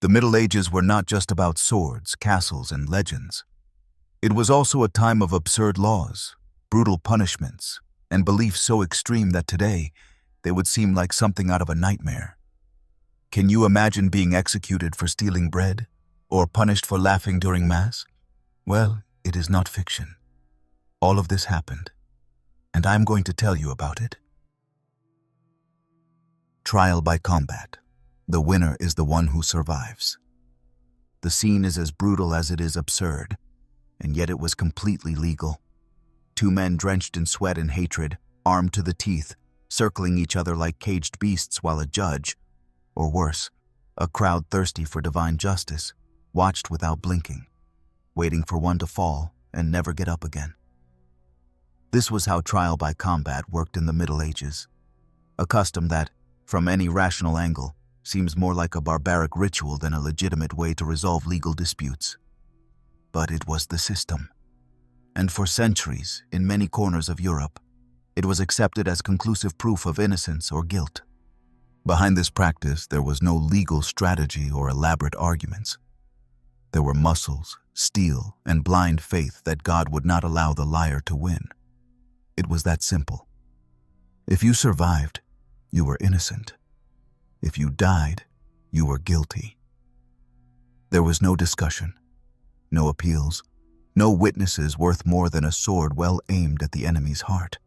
The Middle Ages were not just about swords, castles, and legends. It was also a time of absurd laws, brutal punishments, and beliefs so extreme that today they would seem like something out of a nightmare. Can you imagine being executed for stealing bread or punished for laughing during Mass? Well, it is not fiction. All of this happened, and I'm going to tell you about it. Trial by combat. The winner is the one who survives. The scene is as brutal as it is absurd, and yet it was completely legal. Two men drenched in sweat and hatred, armed to the teeth, circling each other like caged beasts while a judge, or worse, a crowd thirsty for divine justice, watched without blinking, waiting for one to fall and never get up again. This was how trial by combat worked in the Middle Ages, a custom that, from any rational angle, seems more like a barbaric ritual than a legitimate way to resolve legal disputes. But it was the system. And for centuries, in many corners of Europe, it was accepted as conclusive proof of innocence or guilt. Behind this practice, there was no legal strategy or elaborate arguments. There were muscles, steel, and blind faith that God would not allow the liar to win. It was that simple. If you survived, you were innocent. If you died, you were guilty. There was no discussion, no appeals, no witnesses worth more than a sword well aimed at the enemy's heart.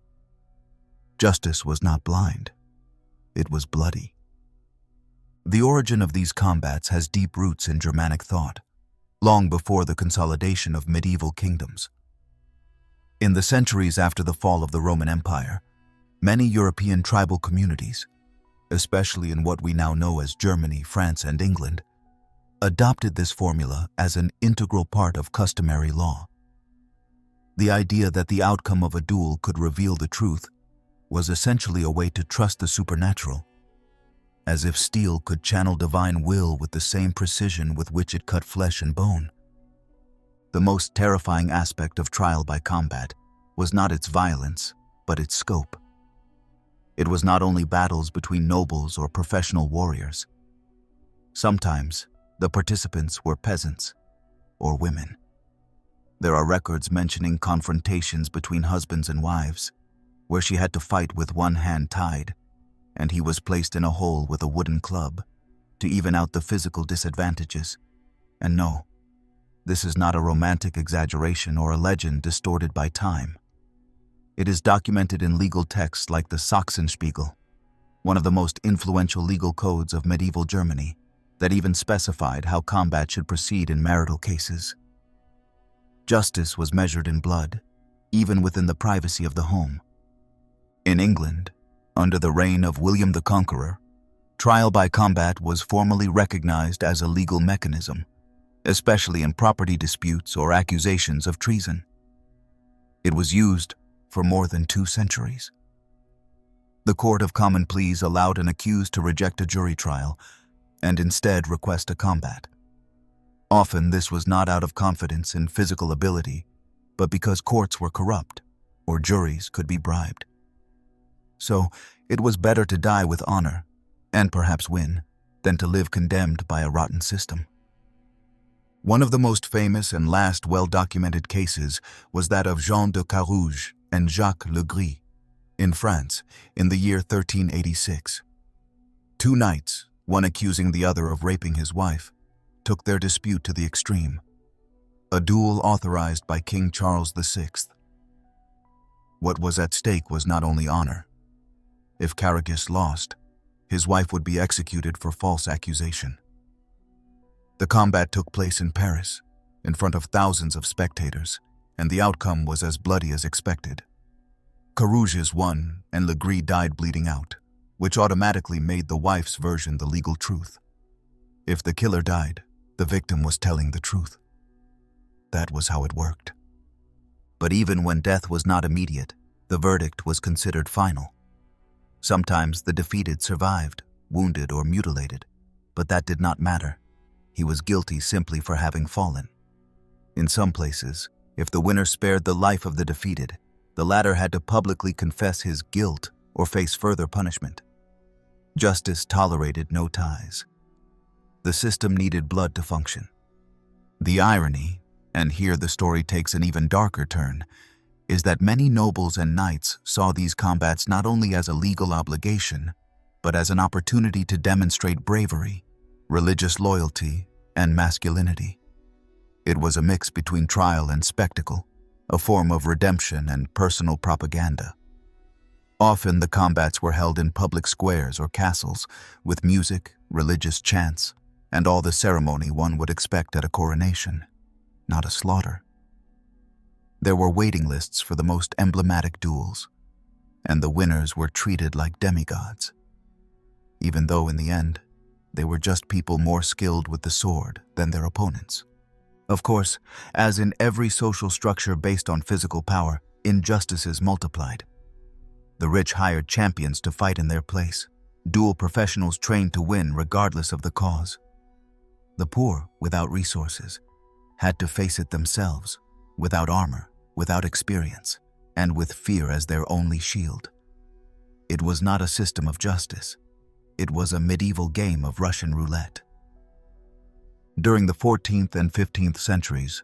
Justice was not blind. It was bloody. The origin of these combats has deep roots in Germanic thought, long before the consolidation of medieval kingdoms. In the centuries after the fall of the Roman Empire, many European tribal communities, especially in what we now know as Germany, France, and England, adopted this formula as an integral part of customary law. The idea that the outcome of a duel could reveal the truth was essentially a way to trust the supernatural, as if steel could channel divine will with the same precision with which it cut flesh and bone. The most terrifying aspect of trial by combat was not its violence, but its scope. It was not only battles between nobles or professional warriors. Sometimes, the participants were peasants or women. There are records mentioning confrontations between husbands and wives, where she had to fight with one hand tied, and he was placed in a hole with a wooden club to even out the physical disadvantages. And no, this is not a romantic exaggeration or a legend distorted by time. It is documented in legal texts like the Sachsenspiegel, one of the most influential legal codes of medieval Germany, that even specified how combat should proceed in marital cases. Justice was measured in blood, even within the privacy of the home. In England, under the reign of William the Conqueror, trial by combat was formally recognized as a legal mechanism, especially in property disputes or accusations of treason. It was used for more than 2 centuries. The Court of Common Pleas allowed an accused to reject a jury trial and instead request a combat. Often this was not out of confidence in physical ability, but because courts were corrupt or juries could be bribed. So it was better to die with honor, and perhaps win, than to live condemned by a rotten system. One of the most famous and last well-documented cases was that of Jean de Carouge and Jacques Le Gris in France in the year 1386. 2 knights, one accusing the other of raping his wife, took their dispute to the extreme. A duel authorized by King Charles VI. What was at stake was not only honor. If Carouge lost, his wife would be executed for false accusation. The combat took place in Paris, in front of thousands of spectators, and the outcome was as bloody as expected. Carouge won, and Le Gris died bleeding out, which automatically made the wife's version the legal truth. If the killer died, the victim was telling the truth. That was how it worked. But even when death was not immediate, the verdict was considered final. Sometimes the defeated survived, wounded or mutilated, but that did not matter. He was guilty simply for having fallen. In some places, if the winner spared the life of the defeated, the latter had to publicly confess his guilt or face further punishment. Justice tolerated no ties. The system needed blood to function. The irony, and here the story takes an even darker turn, is that many nobles and knights saw these combats not only as a legal obligation, but as an opportunity to demonstrate bravery, religious loyalty, and masculinity. It was a mix between trial and spectacle, a form of redemption and personal propaganda. Often the combats were held in public squares or castles, with music, religious chants, and all the ceremony one would expect at a coronation, not a slaughter. There were waiting lists for the most emblematic duels, and the winners were treated like demigods, even though in the end, they were just people more skilled with the sword than their opponents. Of course, as in every social structure based on physical power, injustices multiplied. The rich hired champions to fight in their place, dual professionals trained to win regardless of the cause. The poor, without resources, had to face it themselves, without armor, without experience, and with fear as their only shield. It was not a system of justice. It was a medieval game of Russian roulette. During the 14th and 15th centuries,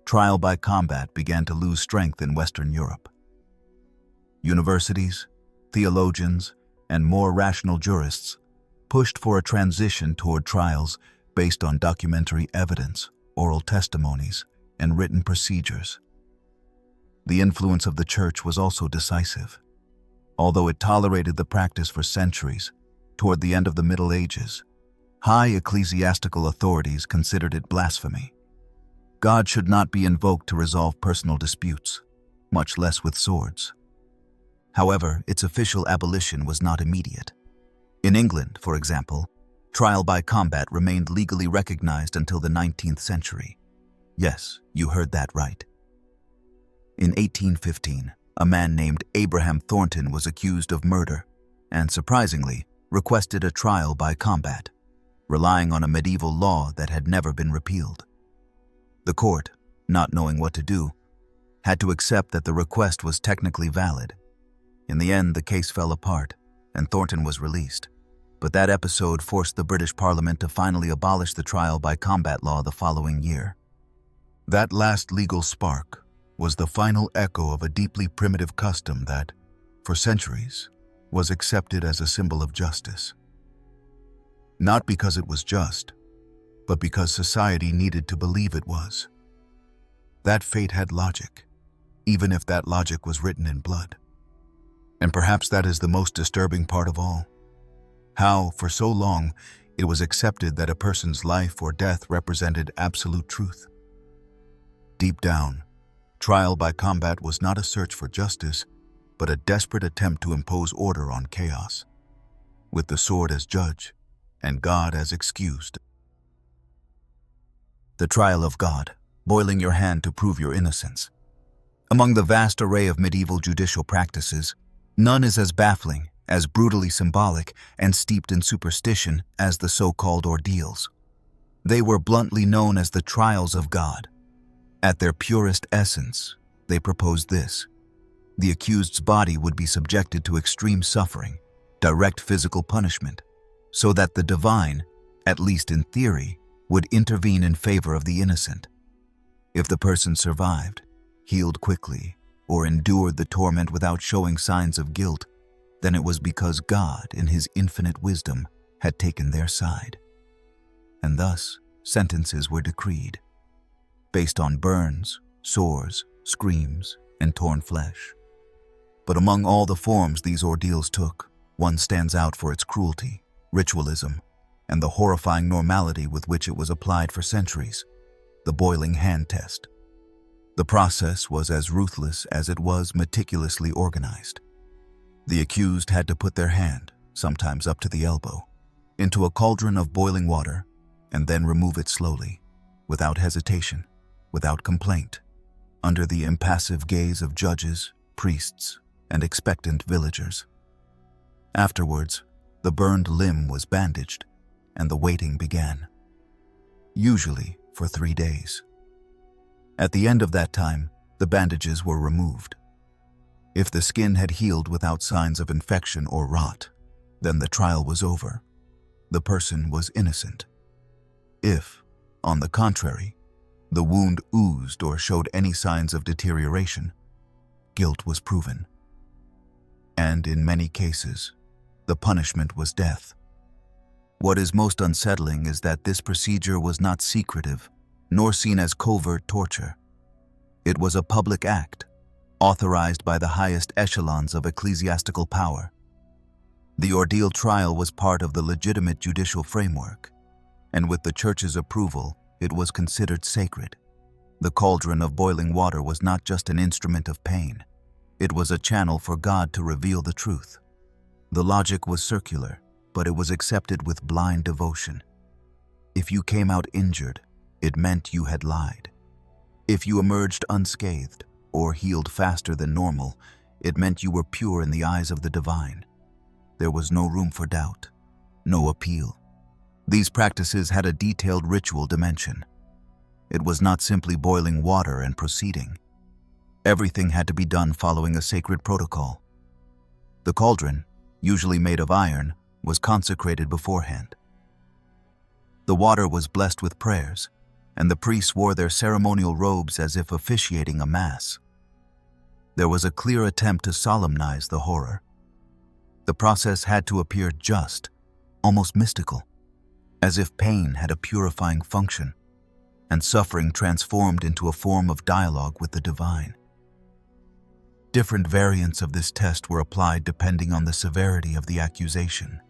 trial by combat began to lose strength in Western Europe. Universities, theologians, and more rational jurists pushed for a transition toward trials based on documentary evidence, oral testimonies, and written procedures. The influence of the Church was also decisive. Although it tolerated the practice for centuries, toward the end of the Middle Ages, high ecclesiastical authorities considered it blasphemy. God should not be invoked to resolve personal disputes, much less with swords. However, its official abolition was not immediate. In England, for example, trial by combat remained legally recognized until the 19th century. Yes, you heard that right. In 1815, a man named Abraham Thornton was accused of murder and, surprisingly, requested a trial by combat, relying on a medieval law that had never been repealed. The court, not knowing what to do, had to accept that the request was technically valid. In the end, the case fell apart, and Thornton was released. But that episode forced the British Parliament to finally abolish the trial by combat law the following year. That last legal spark was the final echo of a deeply primitive custom that, for centuries, was accepted as a symbol of justice. Not because it was just, but because society needed to believe it was. That fate had logic, even if that logic was written in blood. And perhaps that is the most disturbing part of all. How, for so long, it was accepted that a person's life or death represented absolute truth. Deep down, trial by combat was not a search for justice, but a desperate attempt to impose order on chaos, with the sword as judge and God as excused. The trial of God, boiling your hand to prove your innocence. Among the vast array of medieval judicial practices, none is as baffling, as brutally symbolic, and steeped in superstition as the so-called ordeals. They were bluntly known as the trials of God. At their purest essence, they proposed this: the accused's body would be subjected to extreme suffering, direct physical punishment, so that the divine, at least in theory, would intervene in favor of the innocent. If the person survived, healed quickly, or endured the torment without showing signs of guilt, then it was because God, in His infinite wisdom, had taken their side. And thus, sentences were decreed, based on burns, sores, screams, and torn flesh. But among all the forms these ordeals took, one stands out for its cruelty, ritualism, and the horrifying normality with which it was applied for centuries: the boiling hand test. The process was as ruthless as it was meticulously organized. The accused had to put their hand, sometimes up to the elbow, into a cauldron of boiling water and then remove it slowly, without hesitation, without complaint, under the impassive gaze of judges, priests, and expectant villagers. Afterwards, the burned limb was bandaged, and the waiting began, usually for 3 days. At the end of that time, the bandages were removed. If the skin had healed without signs of infection or rot, then the trial was over. The person was innocent. If, on the contrary, the wound oozed or showed any signs of deterioration, guilt was proven. And in many cases, the punishment was death. What is most unsettling is that this procedure was not secretive, nor seen as covert torture. It was a public act, authorized by the highest echelons of ecclesiastical power. The ordeal trial was part of the legitimate judicial framework, and with the Church's approval, it was considered sacred. The cauldron of boiling water was not just an instrument of pain. It was a channel for God to reveal the truth. The logic was circular, but it was accepted with blind devotion. If you came out injured, it meant you had lied. If you emerged unscathed or healed faster than normal, it meant you were pure in the eyes of the divine. There was no room for doubt, no appeal. These practices had a detailed ritual dimension. It was not simply boiling water and proceeding. Everything had to be done following a sacred protocol. The cauldron, usually made of iron, was consecrated beforehand. The water was blessed with prayers, and the priests wore their ceremonial robes as if officiating a mass. There was a clear attempt to solemnize the horror. The process had to appear just, almost mystical, as if pain had a purifying function, and suffering transformed into a form of dialogue with the divine. Different variants of this test were applied depending on the severity of the accusation.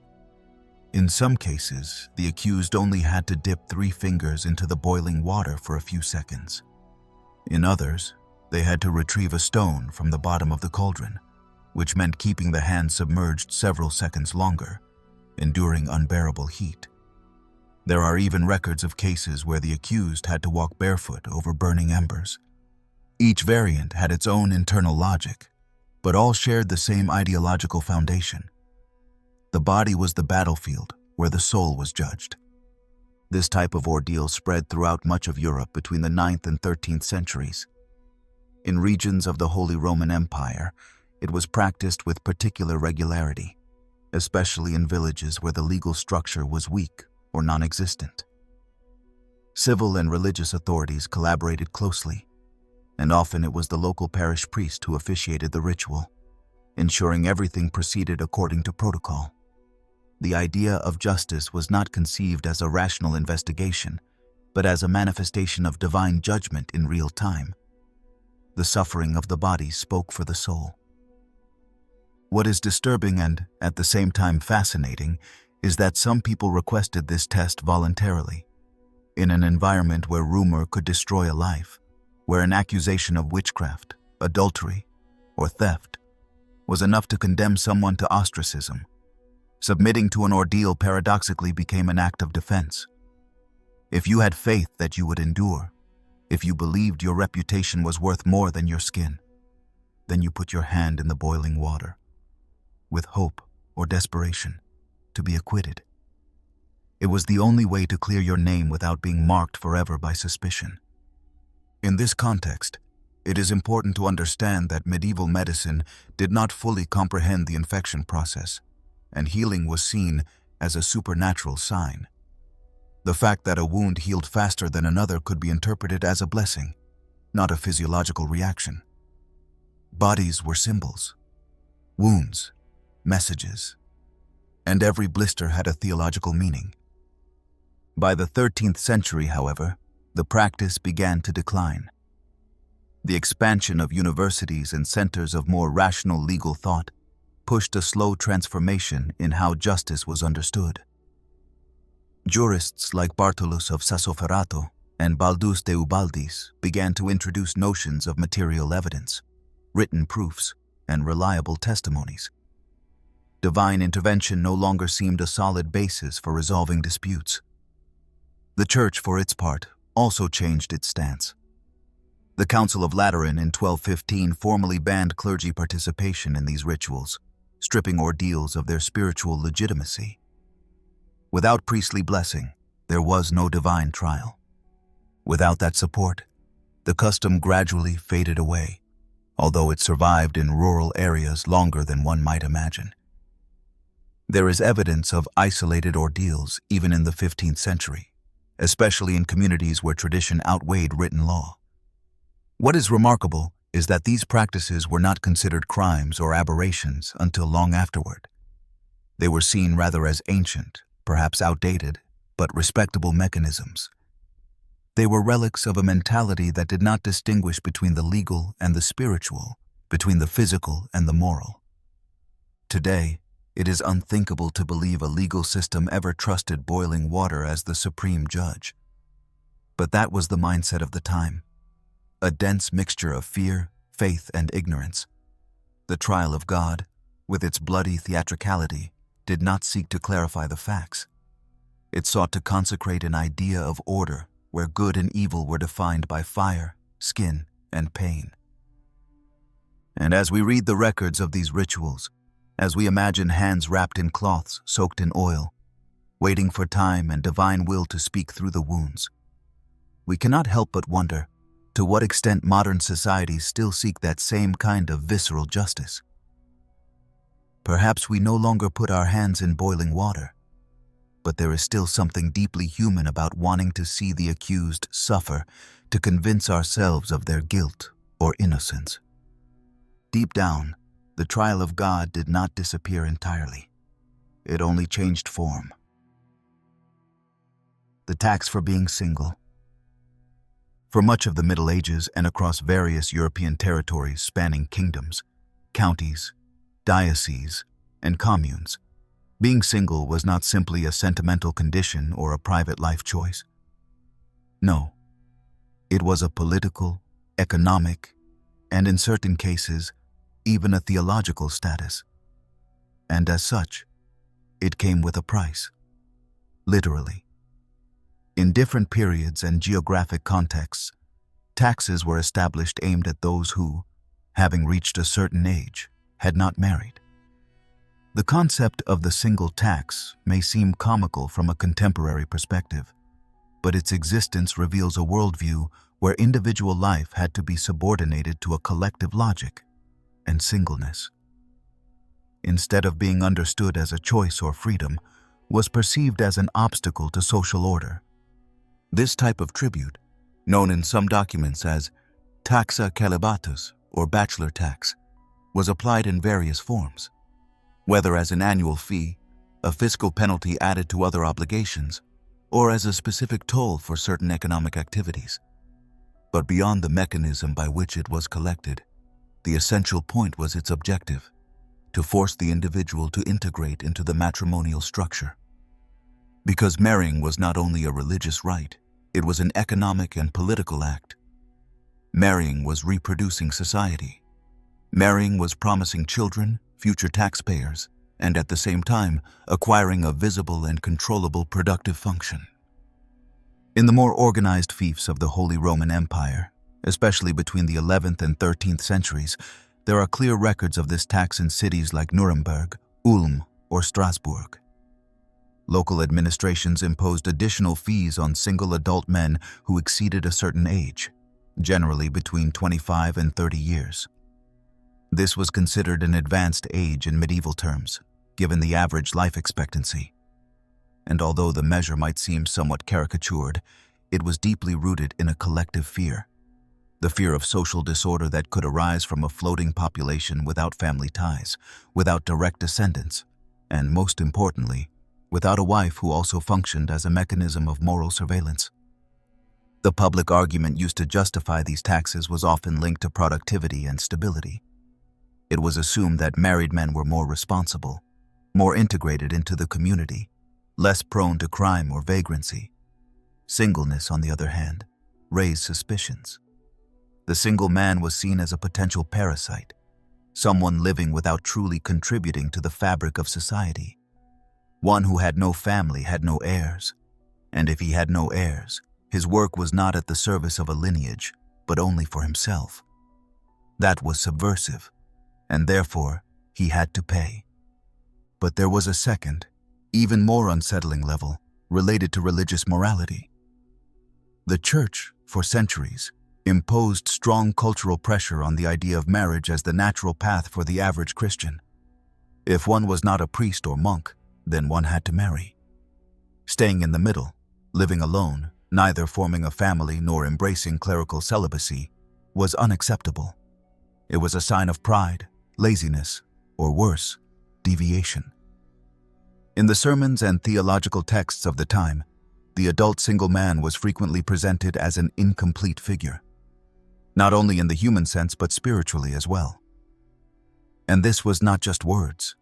In some cases, the accused only had to dip 3 fingers into the boiling water for a few seconds. In others, they had to retrieve a stone from the bottom of the cauldron, which meant keeping the hand submerged several seconds longer, enduring unbearable heat. There are even records of cases where the accused had to walk barefoot over burning embers. Each variant had its own internal logic, but all shared the same ideological foundation. The body was the battlefield where the soul was judged. This type of ordeal spread throughout much of Europe between the 9th and 13th centuries. In regions of the Holy Roman Empire, it was practiced with particular regularity, especially in villages where the legal structure was weak or non-existent. Civil and religious authorities collaborated closely, and often it was the local parish priest who officiated the ritual, ensuring everything proceeded according to protocol. The idea of justice was not conceived as a rational investigation, but as a manifestation of divine judgment in real time. The suffering of the body spoke for the soul. What is disturbing and, at the same time, fascinating is that some people requested this test voluntarily. In an environment where rumor could destroy a life, where an accusation of witchcraft, adultery, or theft was enough to condemn someone to ostracism, submitting to an ordeal paradoxically became an act of defense. If you had faith that you would endure, if you believed your reputation was worth more than your skin, then you put your hand in the boiling water, with hope or desperation, to be acquitted. It was the only way to clear your name without being marked forever by suspicion. In this context, it is important to understand that medieval medicine did not fully comprehend the infection process, and healing was seen as a supernatural sign. The fact that a wound healed faster than another could be interpreted as a blessing, not a physiological reaction. Bodies were symbols, wounds, messages, and every blister had a theological meaning. By the 13th century, however, the practice began to decline. The expansion of universities and centers of more rational legal thought pushed a slow transformation in how justice was understood. Jurists like Bartolus of Sassoferrato and Baldus de Ubaldis began to introduce notions of material evidence, written proofs, and reliable testimonies. Divine intervention no longer seemed a solid basis for resolving disputes. The Church, for its part, also changed its stance. The Council of Lateran in 1215 formally banned clergy participation in these rituals, stripping ordeals of their spiritual legitimacy. Without priestly blessing, there was no divine trial. Without that support, the custom gradually faded away, although it survived in rural areas longer than one might imagine. There is evidence of isolated ordeals even in the 15th century, especially in communities where tradition outweighed written law. What is remarkable is that these practices were not considered crimes or aberrations until long afterward. They were seen rather as ancient, perhaps outdated, but respectable mechanisms. They were relics of a mentality that did not distinguish between the legal and the spiritual, between the physical and the moral. Today, it is unthinkable to believe a legal system ever trusted boiling water as the supreme judge. But that was the mindset of the time, a dense mixture of fear, faith, and ignorance. The trial of God, with its bloody theatricality, did not seek to clarify the facts. It sought to consecrate an idea of order where good and evil were defined by fire, skin, and pain. And as we read the records of these rituals, as we imagine hands wrapped in cloths soaked in oil, waiting for time and divine will to speak through the wounds, we cannot help but wonder to what extent modern societies still seek that same kind of visceral justice. Perhaps we no longer put our hands in boiling water, but there is still something deeply human about wanting to see the accused suffer to convince ourselves of their guilt or innocence. Deep down, the trial of God did not disappear entirely. It only changed form. The tax for being single. For much of the Middle Ages and across various European territories spanning kingdoms, counties, dioceses, and communes, being single was not simply a sentimental condition or a private life choice. No, it was a political, economic, and in certain cases, even a theological status. And as such, it came with a price, literally. In different periods and geographic contexts, taxes were established aimed at those who, having reached a certain age, had not married. The concept of the single tax may seem comical from a contemporary perspective, but its existence reveals a worldview where individual life had to be subordinated to a collective logic and singleness. Instead of being understood as a choice or freedom, was perceived as an obstacle to social order. This type of tribute, known in some documents as taxa celibatus or bachelor tax, was applied in various forms, whether as an annual fee, a fiscal penalty added to other obligations, or as a specific toll for certain economic activities. But beyond the mechanism by which it was collected, the essential point was its objective: to force the individual to integrate into the matrimonial structure. Because marrying was not only a religious rite, it was an economic and political act. Marrying was reproducing society. Marrying was promising children, future taxpayers, and at the same time acquiring a visible and controllable productive function. In the more organized fiefs of the Holy Roman Empire, especially between the 11th and 13th centuries, there are clear records of this tax in cities like Nuremberg, Ulm, or Strasbourg. Local administrations imposed additional fees on single adult men who exceeded a certain age, generally between 25 and 30 years. This was considered an advanced age in medieval terms, given the average life expectancy. And although the measure might seem somewhat caricatured, it was deeply rooted in a collective fear. The fear of social disorder that could arise from a floating population without family ties, without direct descendants, and most importantly, without a wife who also functioned as a mechanism of moral surveillance. The public argument used to justify these taxes was often linked to productivity and stability. It was assumed that married men were more responsible, more integrated into the community, less prone to crime or vagrancy. Singleness, on the other hand, raised suspicions. The single man was seen as a potential parasite, someone living without truly contributing to the fabric of society. One who had no family had no heirs, and if he had no heirs, his work was not at the service of a lineage, but only for himself. That was subversive, and therefore he had to pay. But there was a second, even more unsettling level, related to religious morality. The Church, for centuries, imposed strong cultural pressure on the idea of marriage as the natural path for the average Christian. If one was not a priest or monk, then one had to marry. Staying in the middle, Living alone, neither forming a family nor embracing clerical celibacy, was unacceptable. It was a sign of pride, laziness, or worse, deviation. In the sermons and theological texts of the time, the adult single man was frequently presented as an incomplete figure, not only in the human sense but spiritually as well. And this was not just words.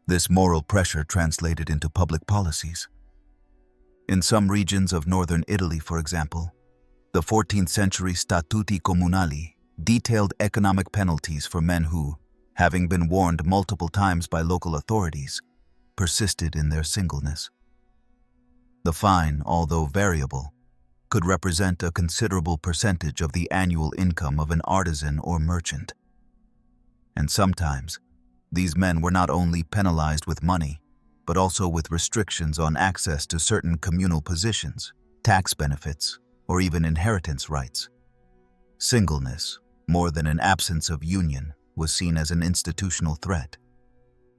This moral pressure translated into public policies. In some regions of northern Italy, for example, the 14th century Statuti Comunali detailed economic penalties for men who, having been warned multiple times by local authorities, persisted in their singleness. The fine, although variable, could represent a considerable percentage of the annual income of an artisan or merchant. And sometimes, these men were not only penalized with money, but also with restrictions on access to certain communal positions, tax benefits, or even inheritance rights. Singleness, more than an absence of union, was seen as an institutional threat.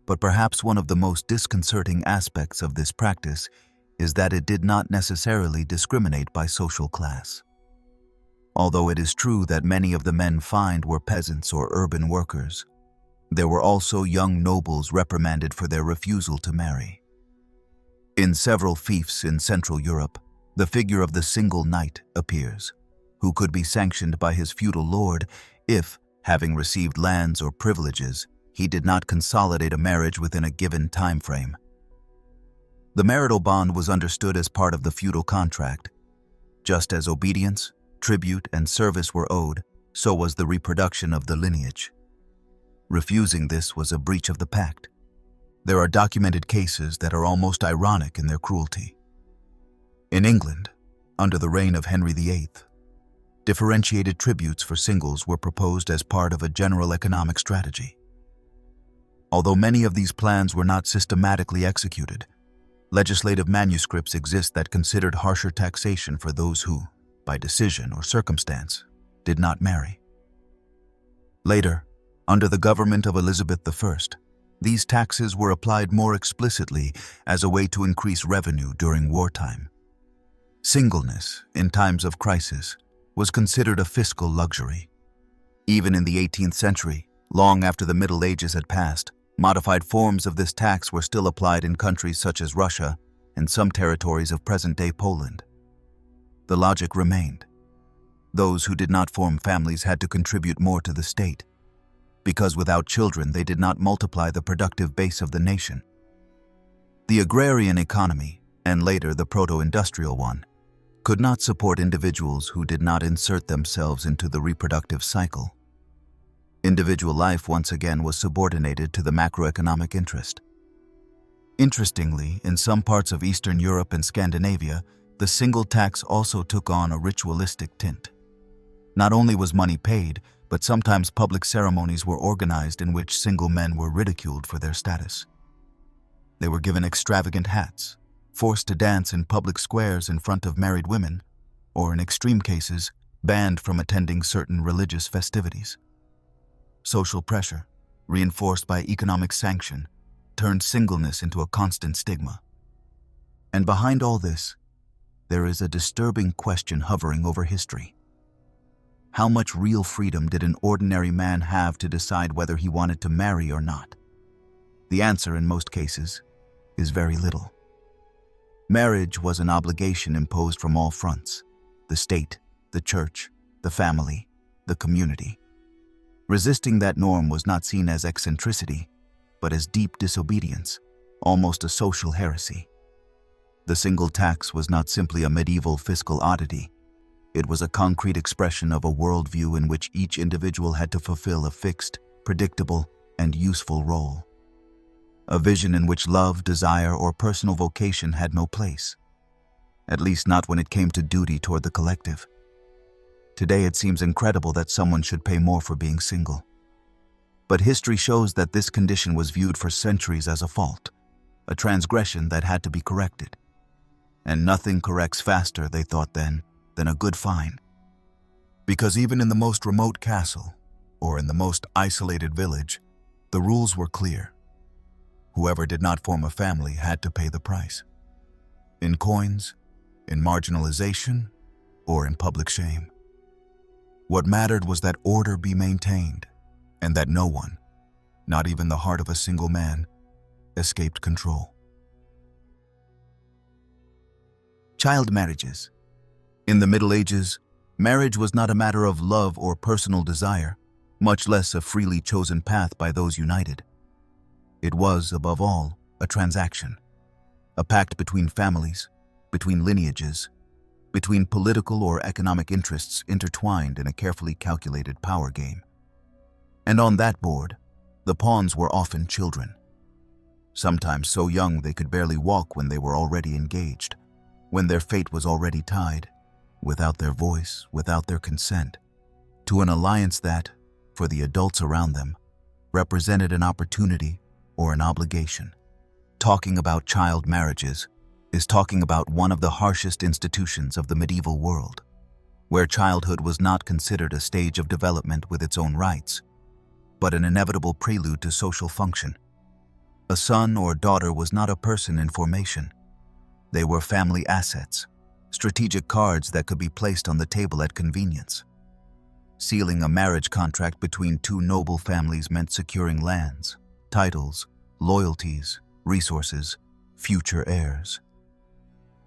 But perhaps one of the most disconcerting aspects of this practice is that it did not necessarily discriminate by social class. Although it is true that many of the men fined were peasants or urban workers, there were also young nobles reprimanded for their refusal to marry. In several fiefs in Central Europe, the figure of the single knight appears, who could be sanctioned by his feudal lord if, having received lands or privileges, he did not consolidate a marriage within a given time frame. The marital bond was understood as part of the feudal contract. Just as obedience, tribute, and service were owed, so was the reproduction of the lineage. Refusing this was a breach of the pact. There are documented cases that are almost ironic in their cruelty. In England, under the reign of Henry VIII, differentiated tributes for singles were proposed as part of a general economic strategy. Although many of these plans were not systematically executed, legislative manuscripts exist that considered harsher taxation for those who, by decision or circumstance, did not marry. Later, under the government of Elizabeth I, these taxes were applied more explicitly as a way to increase revenue during wartime. Singleness, in times of crisis, was considered a fiscal luxury. Even in the 18th century, long after the Middle Ages had passed, modified forms of this tax were still applied in countries such as Russia and some territories of present-day Poland. The logic remained. Those who did not form families had to contribute more to the state, because without children they did not multiply the productive base of the nation. The agrarian economy, and later the proto-industrial one, could not support individuals who did not insert themselves into the reproductive cycle. Individual life once again was subordinated to the macroeconomic interest. Interestingly, in some parts of Eastern Europe and Scandinavia, the single tax also took on a ritualistic tint. Not only was money paid, but sometimes public ceremonies were organized in which single men were ridiculed for their status. They were given extravagant hats, forced to dance in public squares in front of married women, or in extreme cases, banned from attending certain religious festivities. Social pressure, reinforced by economic sanction, turned singleness into a constant stigma. And behind all this, there is a disturbing question hovering over history. How much real freedom did an ordinary man have to decide whether he wanted to marry or not? The answer, in most cases, is very little. Marriage was an obligation imposed from all fronts: the state, the church, the family, the community. Resisting that norm was not seen as eccentricity, but as deep disobedience, almost a social heresy. The single tax was not simply a medieval fiscal oddity. It was a concrete expression of a worldview in which each individual had to fulfill a fixed, predictable, and useful role. A vision in which love, desire, or personal vocation had no place, at least not when it came to duty toward the collective. Today it seems incredible that someone should pay more for being single. But history shows that this condition was viewed for centuries as a fault, a transgression that had to be corrected. And nothing corrects faster, they thought then, than a good fine. Because even in the most remote castle, or in the most isolated village, the rules were clear. Whoever did not form a family had to pay the price. In coins, in marginalization, or in public shame. What mattered was that order be maintained, and that no one, not even the heart of a single man, escaped control. Child marriages. In the Middle Ages, marriage was not a matter of love or personal desire, much less a freely chosen path by those united. It was, above all, a transaction, a pact between families, between lineages, between political or economic interests intertwined in a carefully calculated power game. And on that board, the pawns were often children, sometimes so young they could barely walk when they were already engaged, when their fate was already tied, without their voice, without their consent, to an alliance that, for the adults around them, represented an opportunity or an obligation. Talking about child marriages is talking about one of the harshest institutions of the medieval world, where childhood was not considered a stage of development with its own rights, but an inevitable prelude to social function. A son or daughter was not a person in formation. They were family assets, strategic cards that could be placed on the table at convenience. Sealing a marriage contract between two noble families meant securing lands, titles, loyalties, resources, future heirs.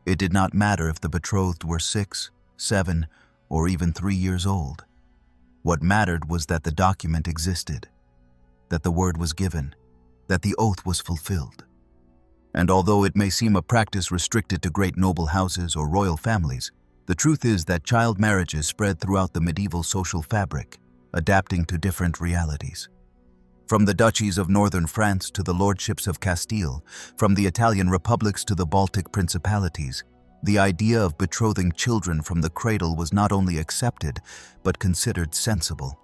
It did not matter if the betrothed were 6, 7, or even 3 years old. What mattered was that the document existed, that the word was given, that the oath was fulfilled. And although it may seem a practice restricted to great noble houses or royal families, the truth is that child marriages spread throughout the medieval social fabric, adapting to different realities. From the duchies of northern France to the lordships of Castile, from the Italian republics to the Baltic principalities, the idea of betrothing children from the cradle was not only accepted, but considered sensible.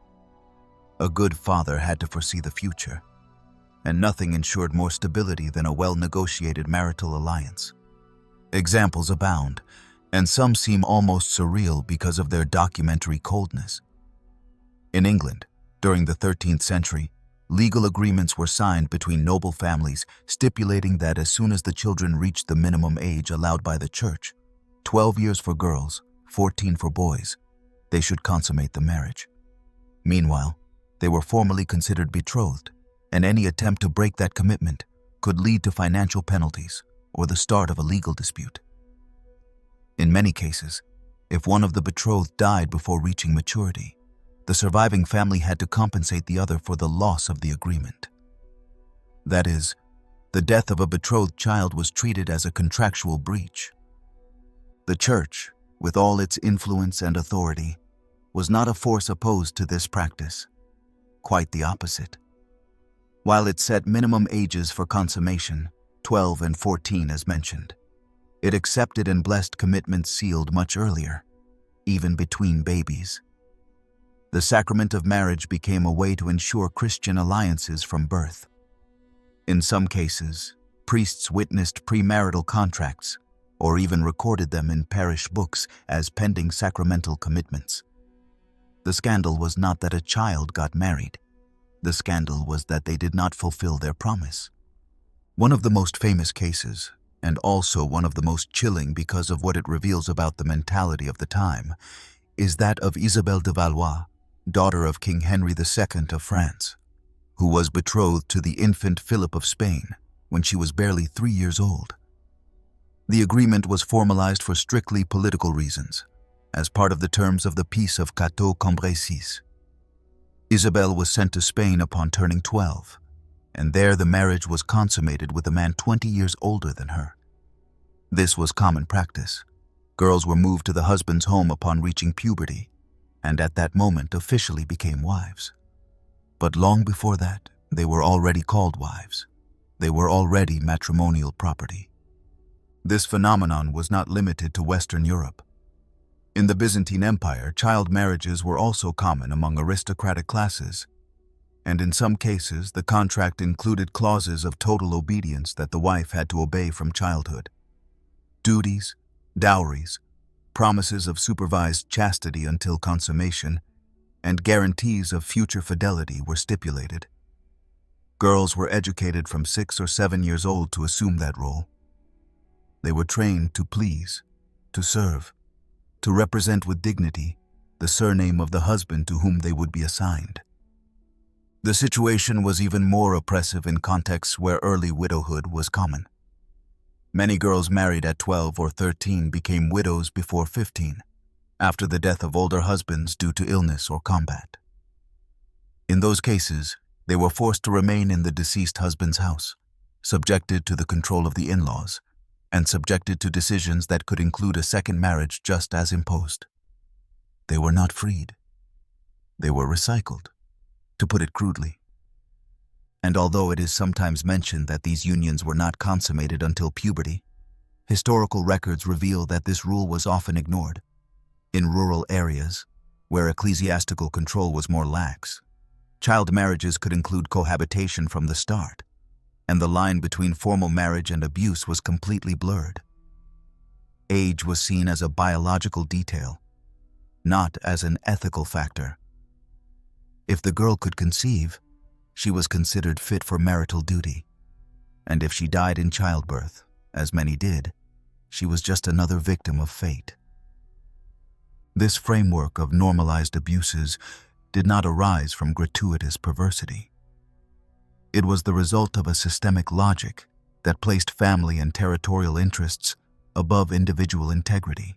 A good father had to foresee the future, and nothing ensured more stability than a well-negotiated marital alliance. Examples abound, and some seem almost surreal because of their documentary coldness. In England, during the 13th century, legal agreements were signed between noble families stipulating that as soon as the children reached the minimum age allowed by the church, 12 years for girls, 14 for boys, they should consummate the marriage. Meanwhile, they were formally considered betrothed, and any attempt to break that commitment could lead to financial penalties or the start of a legal dispute. In many cases, if one of the betrothed died before reaching maturity, the surviving family had to compensate the other for the loss of the agreement. That is, the death of a betrothed child was treated as a contractual breach. The church, with all its influence and authority, was not a force opposed to this practice. Quite the opposite. While it set minimum ages for consummation, 12 and 14 as mentioned, it accepted and blessed commitments sealed much earlier, even between babies. The sacrament of marriage became a way to ensure Christian alliances from birth. In some cases, priests witnessed premarital contracts, or even recorded them in parish books as pending sacramental commitments. The scandal was not that a child got married. The scandal was that they did not fulfill their promise. One of the most famous cases, and also one of the most chilling because of what it reveals about the mentality of the time, is that of Isabelle de Valois, daughter of King Henry II of France, who was betrothed to the infant Philip of Spain when she was barely 3 years old. The agreement was formalized for strictly political reasons, as part of the terms of the Peace of Cateau-Cambrésis. Isabelle was sent to Spain upon turning 12, and there the marriage was consummated with a man 20 years older than her. This was common practice. Girls were moved to the husband's home upon reaching puberty, and at that moment officially became wives. But long before that, they were already called wives. They were already matrimonial property. This phenomenon was not limited to Western Europe. In the Byzantine Empire, child marriages were also common among aristocratic classes, and in some cases the contract included clauses of total obedience that the wife had to obey from childhood. Duties, dowries, promises of supervised chastity until consummation, and guarantees of future fidelity were stipulated. Girls were educated from 6 or 7 years old to assume that role. They were trained to please, to serve, to represent with dignity the surname of the husband to whom they would be assigned. The situation was even more oppressive in contexts where early widowhood was common. Many girls married at 12 or 13 became widows before 15, after the death of older husbands due to illness or combat. In those cases, they were forced to remain in the deceased husband's house, subjected to the control of the in-laws, and subjected to decisions that could include a second marriage just as imposed. They were not freed. They were recycled, to put it crudely. And although it is sometimes mentioned that these unions were not consummated until puberty, historical records reveal that this rule was often ignored. In rural areas, where ecclesiastical control was more lax, child marriages could include cohabitation from the start, and the line between formal marriage and abuse was completely blurred. Age was seen as a biological detail, not as an ethical factor. If the girl could conceive, she was considered fit for marital duty, and if she died in childbirth, as many did, she was just another victim of fate. This framework of normalized abuses did not arise from gratuitous perversity. It was the result of a systemic logic that placed family and territorial interests above individual integrity.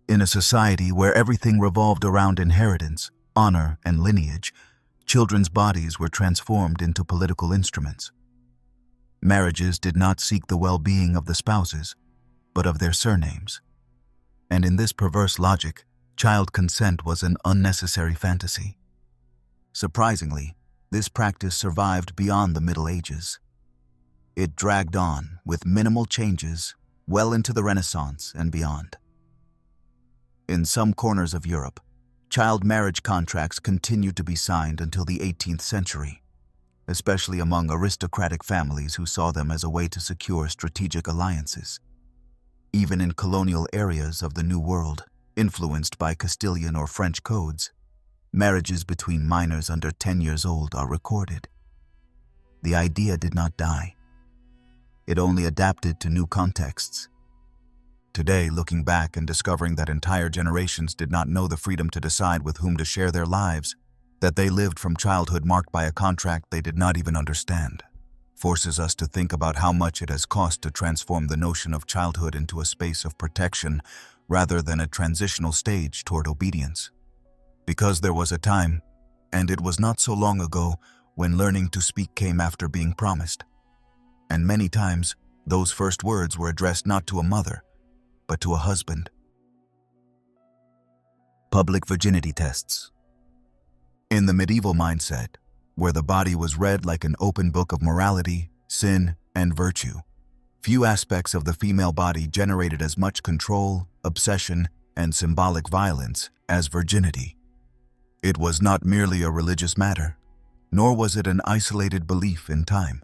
In a society where everything revolved around inheritance, honor, and lineage, children's bodies were transformed into political instruments. Marriages did not seek the well-being of the spouses, but of their surnames. And in this perverse logic, child consent was an unnecessary fantasy. Surprisingly, this practice survived beyond the Middle Ages. It dragged on, with minimal changes, well into the Renaissance and beyond. In some corners of Europe, child marriage contracts continued to be signed until the 18th century, especially among aristocratic families who saw them as a way to secure strategic alliances. Even in colonial areas of the New World, influenced by Castilian or French codes, marriages between minors under 10 years old are recorded. The idea did not die. It only adapted to new contexts. Today, looking back and discovering that entire generations did not know the freedom to decide with whom to share their lives, that they lived from childhood marked by a contract they did not even understand, forces us to think about how much it has cost to transform the notion of childhood into a space of protection rather than a transitional stage toward obedience. Because there was a time, and it was not so long ago, when learning to speak came after being promised. And many times, those first words were addressed not to a mother, but to a husband. Public virginity tests. In the medieval mindset, where the body was read like an open book of morality, sin, and virtue, few aspects of the female body generated as much control, obsession, and symbolic violence as virginity. It was not merely a religious matter, nor was it an isolated belief in time.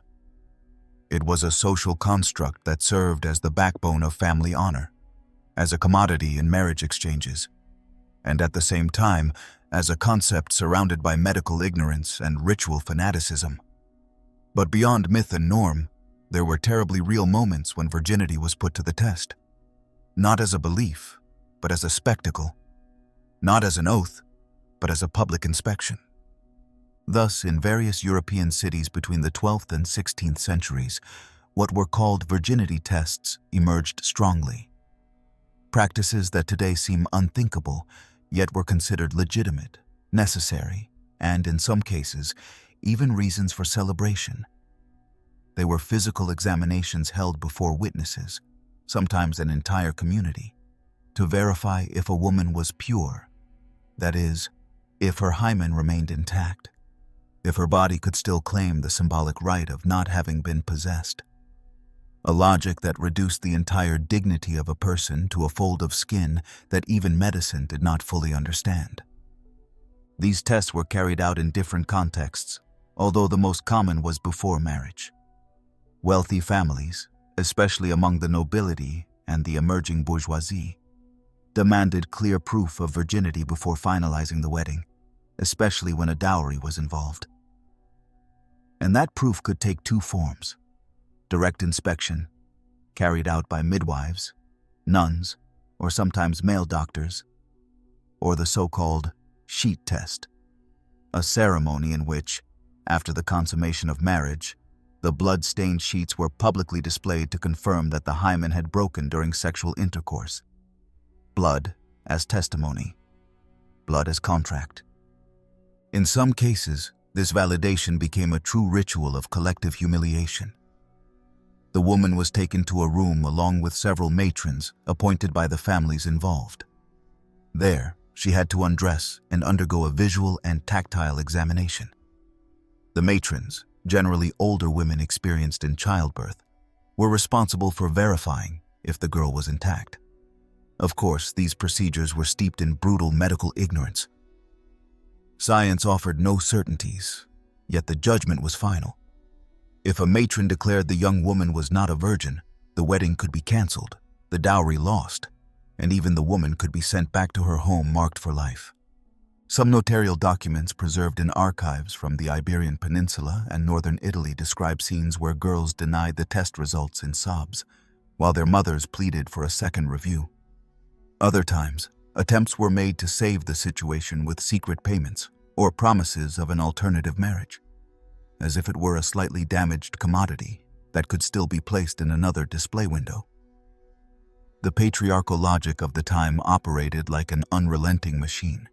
It was a social construct that served as the backbone of family honor, as a commodity in marriage exchanges, and at the same time as a concept surrounded by medical ignorance and ritual fanaticism. But beyond myth and norm, there were terribly real moments when virginity was put to the test. Not as a belief, but as a spectacle. Not as an oath, but as a public inspection. Thus, in various European cities between the 12th and 16th centuries, what were called virginity tests emerged strongly. Practices that today seem unthinkable, yet were considered legitimate, necessary, and in some cases, even reasons for celebration. They were physical examinations held before witnesses, sometimes an entire community, to verify if a woman was pure, that is, if her hymen remained intact, if her body could still claim the symbolic right of not having been possessed. A logic that reduced the entire dignity of a person to a fold of skin that even medicine did not fully understand. These tests were carried out in different contexts, although the most common was before marriage. Wealthy families, especially among the nobility and the emerging bourgeoisie, demanded clear proof of virginity before finalizing the wedding, especially when a dowry was involved. And that proof could take two forms: direct inspection, carried out by midwives, nuns, or sometimes male doctors, or the so-called sheet test, a ceremony in which, after the consummation of marriage, the blood-stained sheets were publicly displayed to confirm that the hymen had broken during sexual intercourse. Blood as testimony, blood as contract. In some cases, this validation became a true ritual of collective humiliation. The woman was taken to a room along with several matrons appointed by the families involved. There, she had to undress and undergo a visual and tactile examination. The matrons, generally older women experienced in childbirth, were responsible for verifying if the girl was intact. Of course, these procedures were steeped in brutal medical ignorance. Science offered no certainties, yet the judgment was final. If a matron declared the young woman was not a virgin, the wedding could be cancelled, the dowry lost, and even the woman could be sent back to her home marked for life. Some notarial documents preserved in archives from the Iberian Peninsula and northern Italy describe scenes where girls denied the test results in sobs, while their mothers pleaded for a second review. Other times, attempts were made to save the situation with secret payments or promises of an alternative marriage, as if it were a slightly damaged commodity that could still be placed in another display window. The patriarchal logic of the time operated like an unrelenting machine.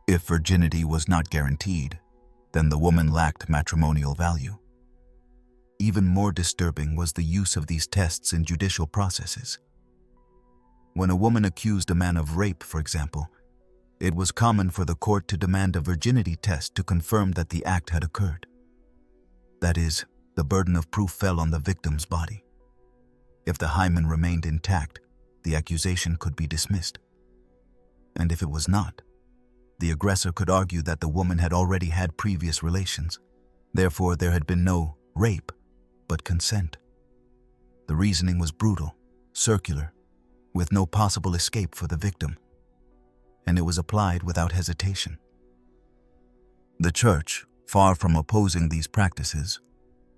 If virginity was not guaranteed, then the woman lacked matrimonial value. Even more disturbing was the use of these tests in judicial processes. When a woman accused a man of rape, for example, it was common for the court to demand a virginity test to confirm that the act had occurred. That is, the burden of proof fell on the victim's body. If the hymen remained intact, the accusation could be dismissed. And if it was not, the aggressor could argue that the woman had already had previous relations. Therefore, there had been no rape, but consent. The reasoning was brutal, circular, with no possible escape for the victim, and it was applied without hesitation. The Church, far from opposing these practices,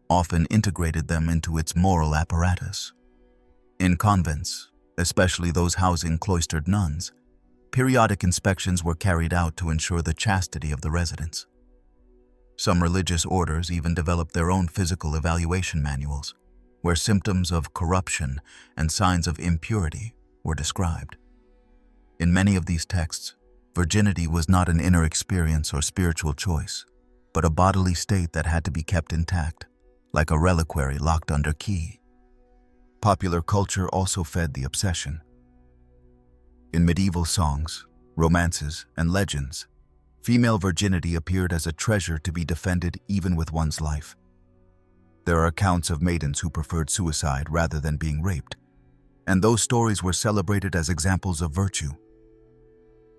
often integrated them into its moral apparatus. In convents, especially those housing cloistered nuns, periodic inspections were carried out to ensure the chastity of the residents. Some religious orders even developed their own physical evaluation manuals, where symptoms of corruption and signs of impurity were described. In many of these texts, virginity was not an inner experience or spiritual choice, but a bodily state that had to be kept intact, like a reliquary locked under key. Popular culture also fed the obsession. In medieval songs, romances, and legends, female virginity appeared as a treasure to be defended even with one's life. There are accounts of maidens who preferred suicide rather than being raped, and those stories were celebrated as examples of virtue.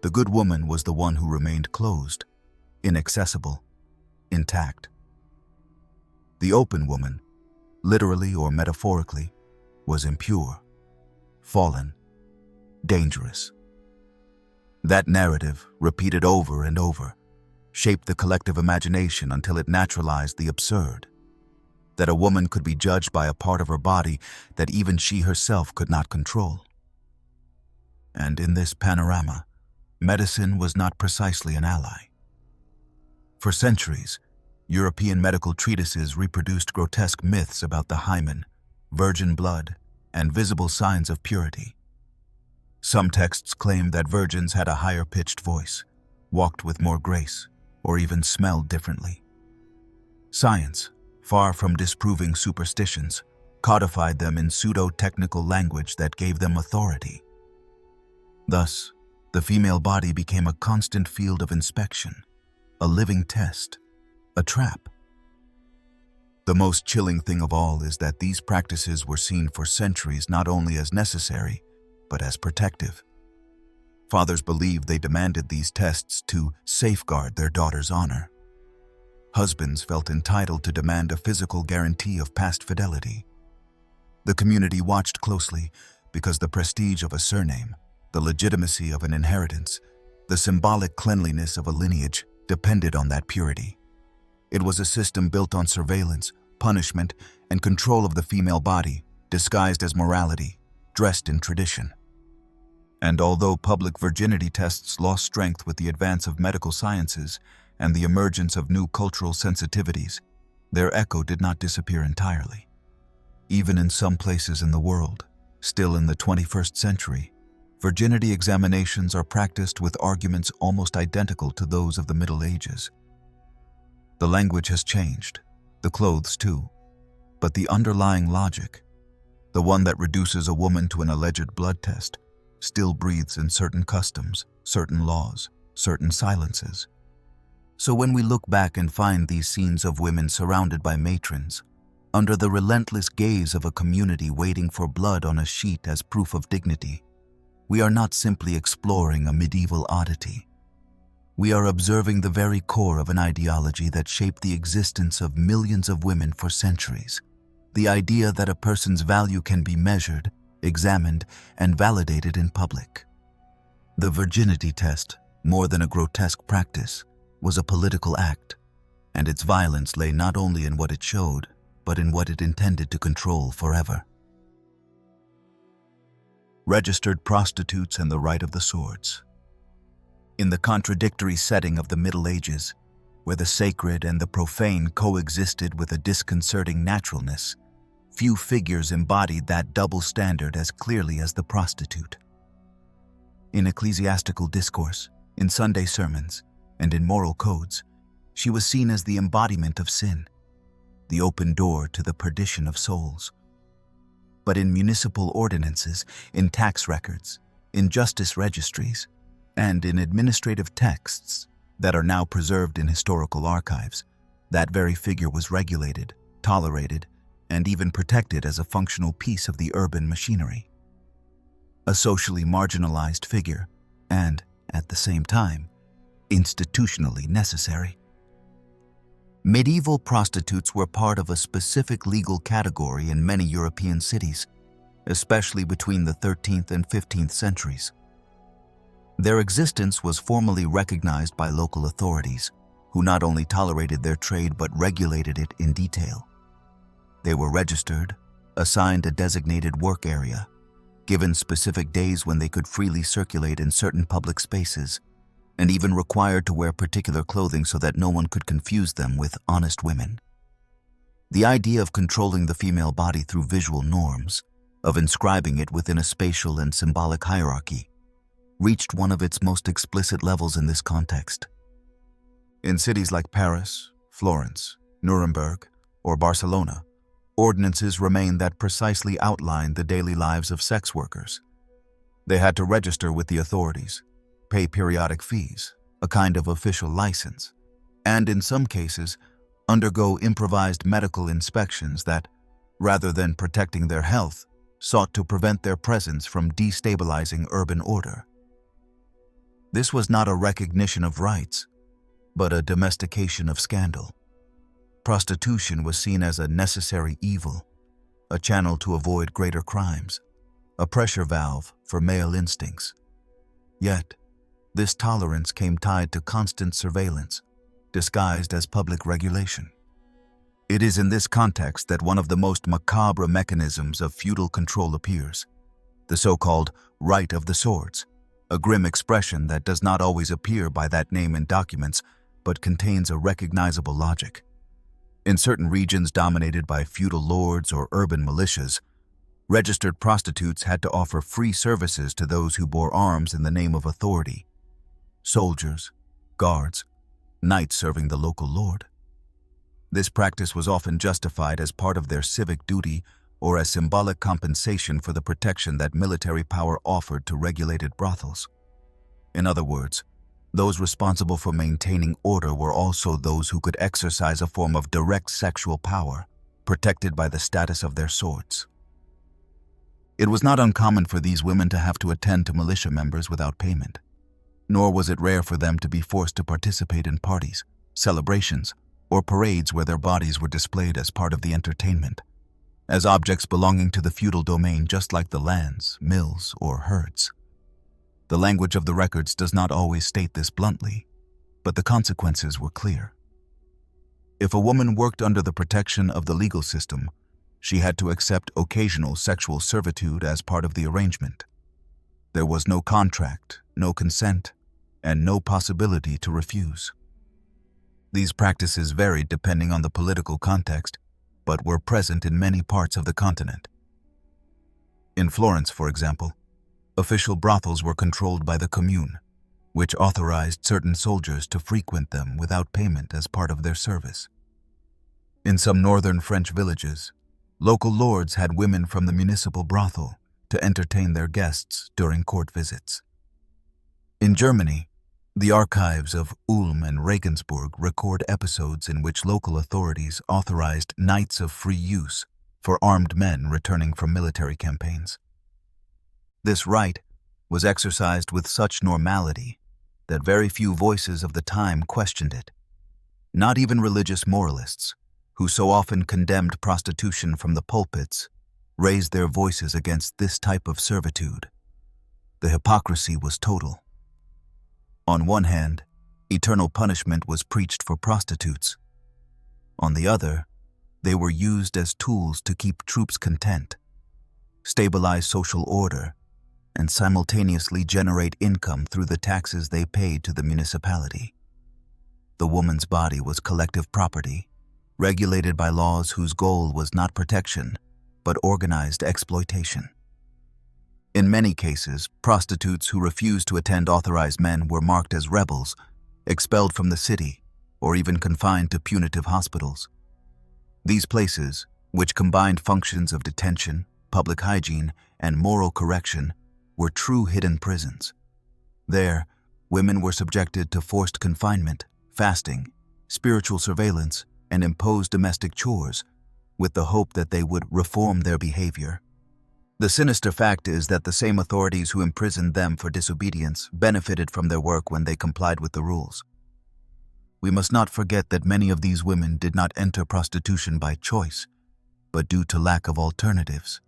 The good woman was the one who remained closed, inaccessible, intact. The open woman, literally or metaphorically, was impure, fallen, dangerous. That narrative, repeated over and over, shaped the collective imagination until it naturalized the absurd, that a woman could be judged by a part of her body that even she herself could not control. And in this panorama, medicine was not precisely an ally. For centuries, European medical treatises reproduced grotesque myths about the hymen, virgin blood, and visible signs of purity. Some texts claimed that virgins had a higher-pitched voice, walked with more grace, or even smelled differently. Science, far from disproving superstitions, codified them in pseudo-technical language that gave them authority. Thus, the female body became a constant field of inspection, a living test, a trap. The most chilling thing of all is that these practices were seen for centuries not only as necessary, but as protective. Fathers believed they demanded these tests to safeguard their daughter's honor. Husbands felt entitled to demand a physical guarantee of past fidelity. The community watched closely because the prestige of a surname, the legitimacy of an inheritance, the symbolic cleanliness of a lineage depended on that purity. It was a system built on surveillance, punishment, and control of the female body, disguised as morality, dressed in tradition. And although public virginity tests lost strength with the advance of medical sciences and the emergence of new cultural sensitivities, their echo did not disappear entirely. Even in some places in the world, still in the 21st century, virginity examinations are practiced with arguments almost identical to those of the Middle Ages. The language has changed, the clothes too, but the underlying logic, the one that reduces a woman to an alleged blood test, still breathes in certain customs, certain laws, certain silences. So when we look back and find these scenes of women surrounded by matrons, under the relentless gaze of a community waiting for blood on a sheet as proof of dignity, we are not simply exploring a medieval oddity. We are observing the very core of an ideology that shaped the existence of millions of women for centuries. The idea that a person's value can be measured, examined, and validated in public. The virginity test, more than a grotesque practice, was a political act, and its violence lay not only in what it showed, but in what it intended to control forever. Registered prostitutes and the right of the swords. In the contradictory setting of the Middle Ages, where the sacred and the profane coexisted with a disconcerting naturalness, few figures embodied that double standard as clearly as the prostitute. In ecclesiastical discourse, in Sunday sermons, and in moral codes, she was seen as the embodiment of sin, the open door to the perdition of souls. But in municipal ordinances, in tax records, in justice registries, and in administrative texts that are now preserved in historical archives, that very figure was regulated, tolerated, and even protected as a functional piece of the urban machinery. A socially marginalized figure, and, at the same time, institutionally necessary. Medieval prostitutes were part of a specific legal category in many European cities, especially between the 13th and 15th centuries. Their existence was formally recognized by local authorities, who not only tolerated their trade but regulated it in detail. They were registered, assigned a designated work area, given specific days when they could freely circulate in certain public spaces, and even required to wear particular clothing so that no one could confuse them with honest women. The idea of controlling the female body through visual norms, of inscribing it within a spatial and symbolic hierarchy, reached one of its most explicit levels in this context. In cities like Paris, Florence, Nuremberg, or Barcelona, ordinances remained that precisely outlined the daily lives of sex workers. They had to register with the authorities, pay periodic fees, a kind of official license, and in some cases, undergo improvised medical inspections that, rather than protecting their health, sought to prevent their presence from destabilizing urban order. This was not a recognition of rights, but a domestication of scandal. Prostitution was seen as a necessary evil, a channel to avoid greater crimes, a pressure valve for male instincts. Yet, this tolerance came tied to constant surveillance, disguised as public regulation. It is in this context that one of the most macabre mechanisms of feudal control appears, the so-called right of the swords, a grim expression that does not always appear by that name in documents, but contains a recognizable logic. In certain regions dominated by feudal lords or urban militias, registered prostitutes had to offer free services to those who bore arms in the name of authority: soldiers, guards, knights serving the local lord. This practice was often justified as part of their civic duty or as symbolic compensation for the protection that military power offered to regulated brothels. In other words, those responsible for maintaining order were also those who could exercise a form of direct sexual power, protected by the status of their swords. It was not uncommon for these women to have to attend to militia members without payment, nor was it rare for them to be forced to participate in parties, celebrations, or parades where their bodies were displayed as part of the entertainment, as objects belonging to the feudal domain, just like the lands, mills, or herds. The language of the records does not always state this bluntly, but the consequences were clear. If a woman worked under the protection of the legal system, She had to accept occasional sexual servitude as part of the arrangement. There was no contract, no consent, and no possibility to refuse. These practices varied depending on the political context, but were present in many parts of the continent. In Florence, for example, official brothels were controlled by the commune, which authorized certain soldiers to frequent them without payment as part of their service. In some northern French villages, local lords had women from the municipal brothel to entertain their guests during court visits. In Germany, the archives of Ulm and Regensburg record episodes in which local authorities authorized nights of free use for armed men returning from military campaigns. This right was exercised with such normality that very few voices of the time questioned it. Not even religious moralists, who so often condemned prostitution from the pulpits, raised their voices against this type of servitude. The hypocrisy was total. On one hand, eternal punishment was preached for prostitutes. On the other, they were used as tools to keep troops content, stabilize social order, and simultaneously generate income through the taxes they paid to the municipality. The woman's body was collective property, regulated by laws whose goal was not protection, but organized exploitation. In many cases, prostitutes who refused to attend authorized men were marked as rebels, expelled from the city, or even confined to punitive hospitals. These places, which combined functions of detention, public hygiene, and moral correction, were true hidden prisons. There, women were subjected to forced confinement, fasting, spiritual surveillance, and imposed domestic chores, with the hope that they would reform their behavior. The sinister fact is that the same authorities who imprisoned them for disobedience benefited from their work when they complied with the rules. We must not forget that many of these women did not enter prostitution by choice, but due to lack of alternatives.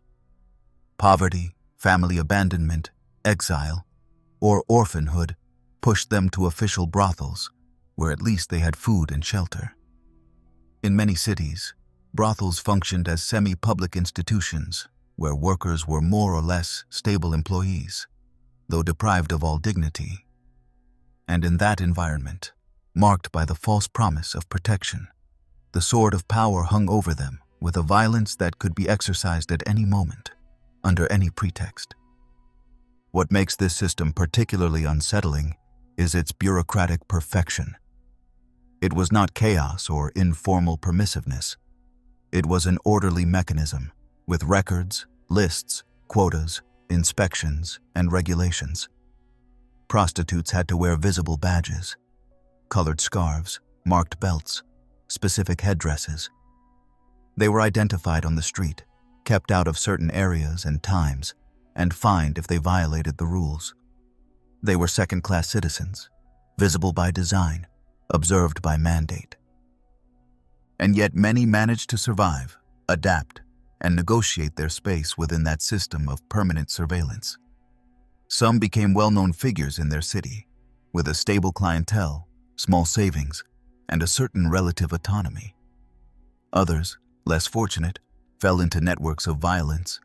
Poverty, family abandonment, exile, or orphanhood pushed them to official brothels, where at least they had food and shelter. In many cities, brothels functioned as semi-public institutions where workers were more or less stable employees, though deprived of all dignity. And in that environment, marked by the false promise of protection, the sword of power hung over them with a violence that could be exercised at any moment, under any pretext. What makes this system particularly unsettling is its bureaucratic perfection. It was not chaos or informal permissiveness. It was an orderly mechanism with records, lists, quotas, inspections, and regulations. Prostitutes had to wear visible badges, colored scarves, marked belts, specific headdresses. They were identified on the street, kept out of certain areas and times, and fined if they violated the rules. They were second-class citizens, visible by design, observed by mandate. And yet many managed to survive, adapt, and negotiate their space within that system of permanent surveillance. Some became well-known figures in their city, with a stable clientele, small savings, and a certain relative autonomy. Others, less fortunate, fell into networks of violence,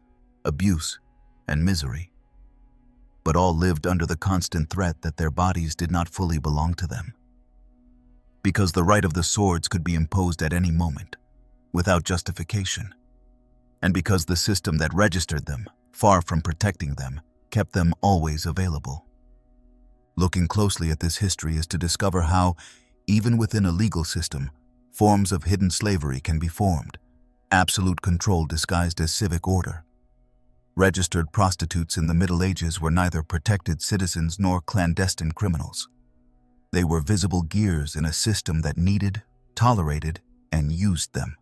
abuse, and misery. But all lived under the constant threat that their bodies did not fully belong to them. Because the right of the swords could be imposed at any moment, without justification, and because the system that registered them, far from protecting them, kept them always available. Looking closely at this history is to discover how, even within a legal system, forms of hidden slavery can be formed, absolute control disguised as civic order. Registered prostitutes in the Middle Ages were neither protected citizens nor clandestine criminals. They were visible gears in a system that needed, tolerated, and used them.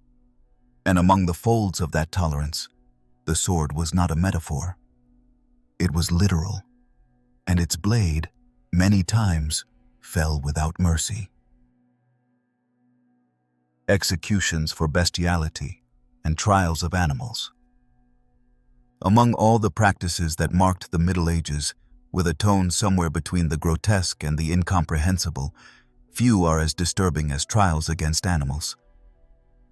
And among the folds of that tolerance, the sword was not a metaphor. It was literal, and its blade, many times, fell without mercy. Executions for bestiality and trials of animals. Among all the practices that marked the Middle Ages, with a tone somewhere between the grotesque and the incomprehensible, few are as disturbing as trials against animals.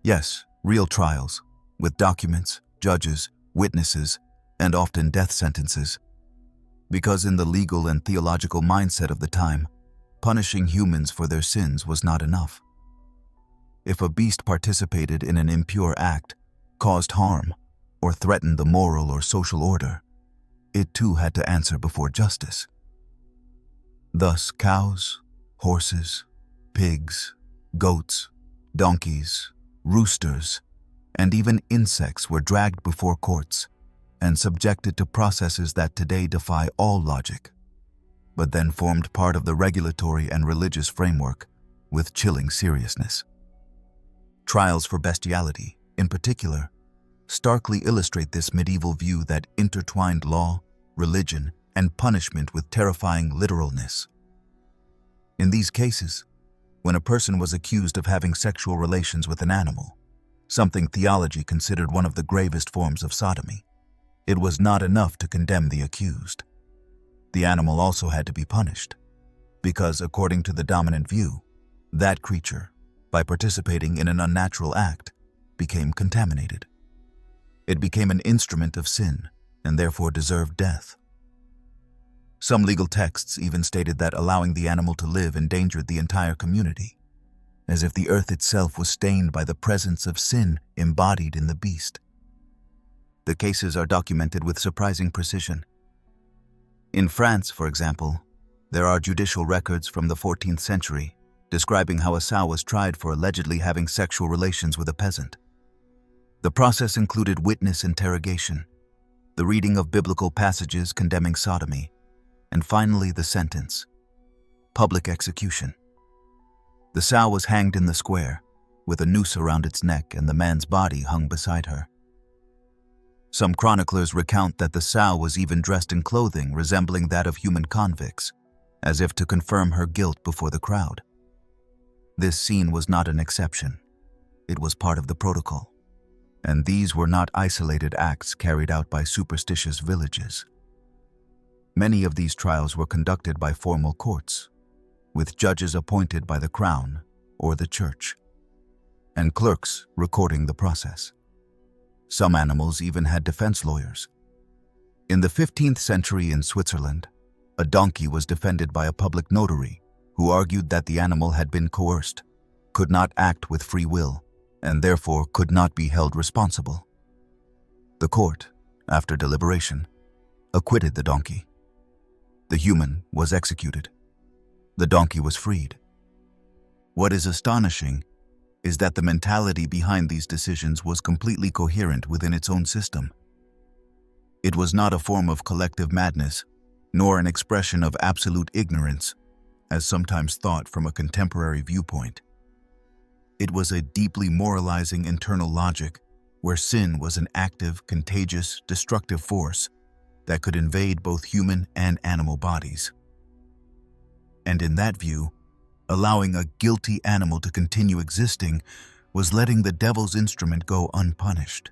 Yes, real trials, with documents, judges, witnesses, and often death sentences. Because in the legal and theological mindset of the time, punishing humans for their sins was not enough. If a beast participated in an impure act, caused harm, or threatened the moral or social order, it too had to answer before justice. Thus, cows, horses, pigs, goats, donkeys, roosters, and even insects were dragged before courts and subjected to processes that today defy all logic, but then formed part of the regulatory and religious framework with chilling seriousness. Trials for bestiality, in particular, starkly illustrate this medieval view that intertwined law, religion, and punishment with terrifying literalness. In these cases, when a person was accused of having sexual relations with an animal, something theology considered one of the gravest forms of sodomy, it was not enough to condemn the accused. The animal also had to be punished, because according to the dominant view, that creature, by participating in an unnatural act, became contaminated. It became an instrument of sin and therefore deserved death. Some legal texts even stated that allowing the animal to live endangered the entire community, as if the earth itself was stained by the presence of sin embodied in the beast. The cases are documented with surprising precision. In France, for example, there are judicial records from the 14th century describing how a sow was tried for allegedly having sexual relations with a peasant. The process included witness interrogation, the reading of biblical passages condemning sodomy, and finally the sentence: public execution. The sow was hanged in the square, with a noose around its neck and the man's body hung beside her. Some chroniclers recount that the sow was even dressed in clothing resembling that of human convicts, as if to confirm her guilt before the crowd. This scene was not an exception. It was part of the protocol. And these were not isolated acts carried out by superstitious villages. Many of these trials were conducted by formal courts, with judges appointed by the crown or the church, and clerks recording the process. Some animals even had defense lawyers. In the 15th century in Switzerland, a donkey was defended by a public notary who argued that the animal had been coerced, could not act with free will, and therefore could not be held responsible. The court, after deliberation, acquitted the donkey. The human was executed. The donkey was freed. What is astonishing is that the mentality behind these decisions was completely coherent within its own system. It was not a form of collective madness, nor an expression of absolute ignorance, as sometimes thought from a contemporary viewpoint. It was a deeply moralizing internal logic where sin was an active, contagious, destructive force that could invade both human and animal bodies. And in that view, allowing a guilty animal to continue existing was letting the devil's instrument go unpunished.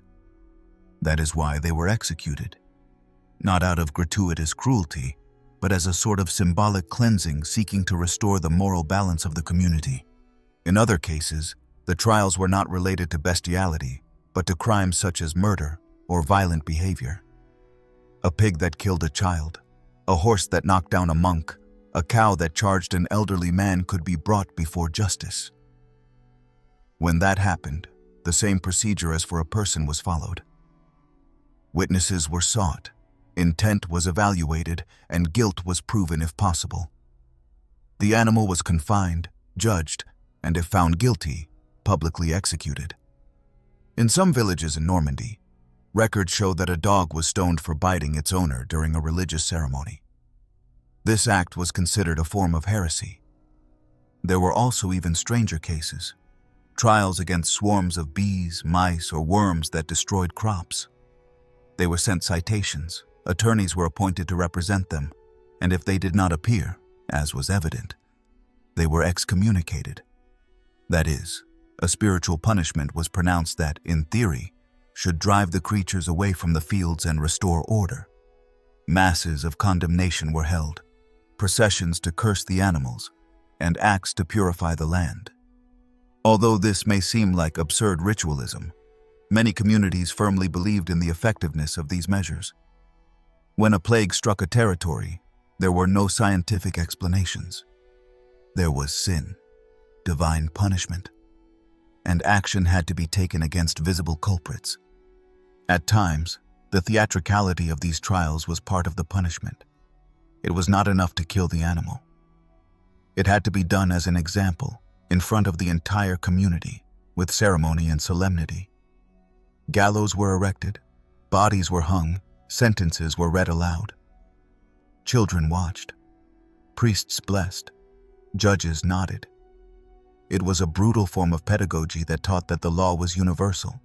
That is why they were executed, not out of gratuitous cruelty, but as a sort of symbolic cleansing seeking to restore the moral balance of the community. In other cases, the trials were not related to bestiality, but to crimes such as murder or violent behavior. A pig that killed a child, a horse that knocked down a monk, a cow that charged an elderly man could be brought before justice. When that happened, the same procedure as for a person was followed. Witnesses were sought, intent was evaluated, and guilt was proven if possible. The animal was confined, judged, and if found guilty, publicly executed. In some villages in Normandy, records show that a dog was stoned for biting its owner during a religious ceremony. This act was considered a form of heresy. There were also even stranger cases, trials against swarms of bees, mice, or worms that destroyed crops. They were sent citations, attorneys were appointed to represent them, and if they did not appear, as was evident, they were excommunicated. That is, a spiritual punishment was pronounced that, in theory, should drive the creatures away from the fields and restore order. Masses of condemnation were held, processions to curse the animals, and acts to purify the land. Although this may seem like absurd ritualism, Many communities firmly believed in the effectiveness of these measures. When a plague struck a territory, there were no scientific explanations. There was sin, divine punishment, and action had to be taken against visible culprits. At times, the theatricality of these trials was part of the punishment. It was not enough to kill the animal. It had to be done as an example, in front of the entire community, with ceremony and solemnity. Gallows were erected, bodies were hung, sentences were read aloud. Children watched. Priests blessed. Judges nodded. It was a brutal form of pedagogy that taught that the law was universal,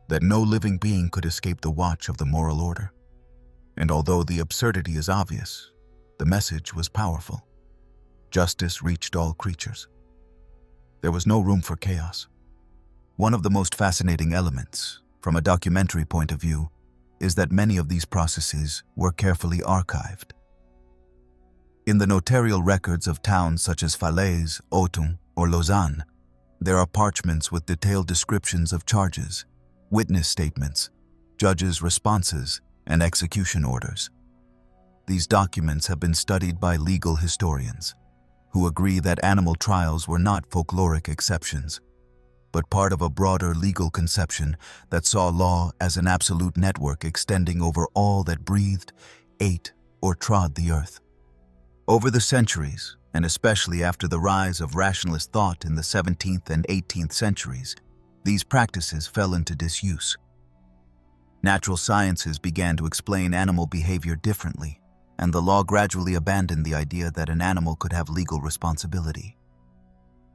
that no living being could escape the watch of the moral order. And although the absurdity is obvious, the message was powerful. Justice reached all creatures. There was no room for chaos. One of the most fascinating elements, from a documentary point of view, is that many of these processes were carefully archived. In the notarial records of towns such as Falaise, Autun, or Lausanne, there are parchments with detailed descriptions of charges, witness statements, judges' responses, and execution orders. These documents have been studied by legal historians, who agree that animal trials were not folkloric exceptions, but part of a broader legal conception that saw law as an absolute network extending over all that breathed, ate, or trod the earth. Over the centuries, and especially after the rise of rationalist thought in the 17th and 18th centuries, these practices fell into disuse. Natural sciences began to explain animal behavior differently, and the law gradually abandoned the idea that an animal could have legal responsibility.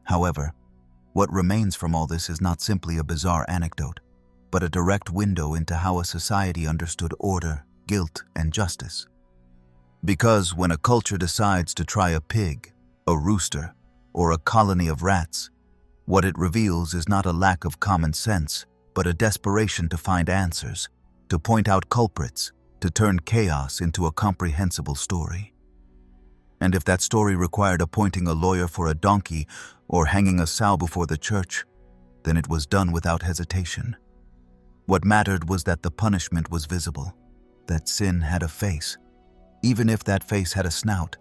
However, what remains from all this is not simply a bizarre anecdote, but a direct window into how a society understood order, guilt, and justice. Because when a culture decides to try a pig, a rooster, or a colony of rats, what it reveals is not a lack of common sense, but a desperation to find answers, to point out culprits, to turn chaos into a comprehensible story. And if that story required appointing a lawyer for a donkey or hanging a sow before the church, then it was done without hesitation. What mattered was that the punishment was visible, that sin had a face, even if that face had a snout,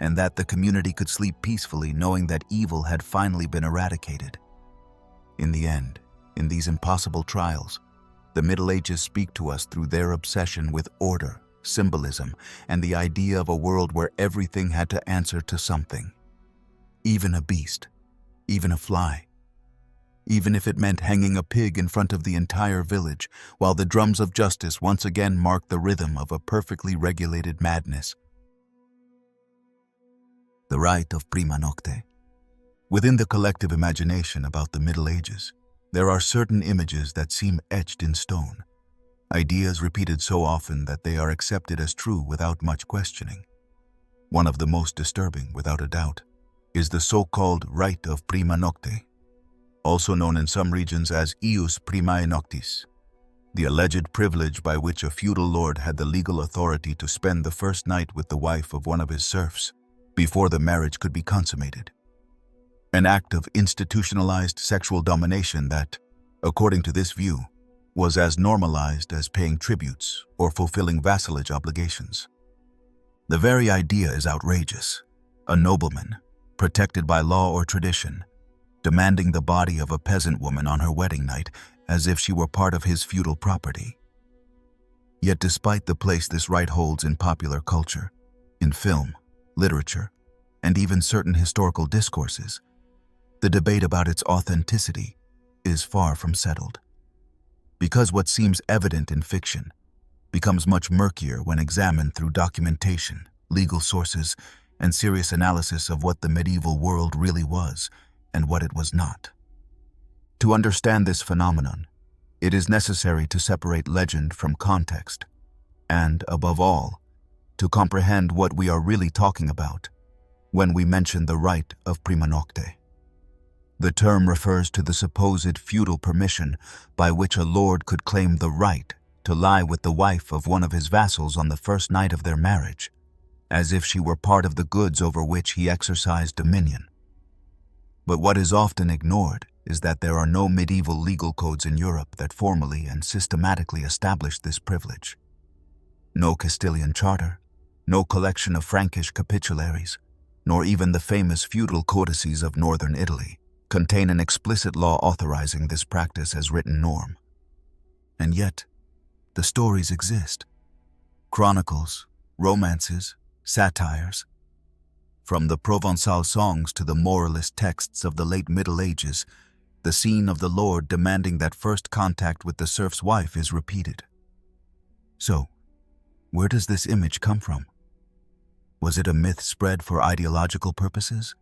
and that the community could sleep peacefully knowing that evil had finally been eradicated. In the end, in these impossible trials, the Middle Ages speak to us through their obsession with order, symbolism, and the idea of a world where everything had to answer to something. Even a beast, even a fly. Even if it meant hanging a pig in front of the entire village, while the drums of justice once again marked the rhythm of a perfectly regulated madness. The rite of Prima Nocte. Within the collective imagination about the Middle Ages, there are certain images that seem etched in stone, ideas repeated so often that they are accepted as true without much questioning. One of the most disturbing, without a doubt, is the so-called rite of Prima Nocte, also known in some regions as ius primae noctis, the alleged privilege by which a feudal lord had the legal authority to spend the first night with the wife of one of his serfs before the marriage could be consummated. An act of institutionalized sexual domination that, according to this view, was as normalized as paying tributes or fulfilling vassalage obligations. The very idea is outrageous. A nobleman, protected by law or tradition, demanding the body of a peasant woman on her wedding night as if she were part of his feudal property. Yet despite the place this rite holds in popular culture, in film, literature, and even certain historical discourses, the debate about its authenticity is far from settled. Because what seems evident in fiction becomes much murkier when examined through documentation, legal sources, and serious analysis of what the medieval world really was and what it was not. To understand this phenomenon, it is necessary to separate legend from context, and, above all, to comprehend what we are really talking about when we mention the rite of Prima Nocte. The term refers to the supposed feudal permission by which a lord could claim the right to lie with the wife of one of his vassals on the first night of their marriage, as if she were part of the goods over which he exercised dominion. But what is often ignored is that there are no medieval legal codes in Europe that formally and systematically established this privilege. No Castilian charter, no collection of Frankish capitularies, nor even the famous feudal codices of northern Italy contain an explicit law authorizing this practice as written norm. And yet, the stories exist. Chronicles, romances, satires. From the Provençal songs to the moralist texts of the late Middle Ages, the scene of the Lord demanding that first contact with the serf's wife is repeated. So, where does this image come from? Was it a myth spread for ideological purposes?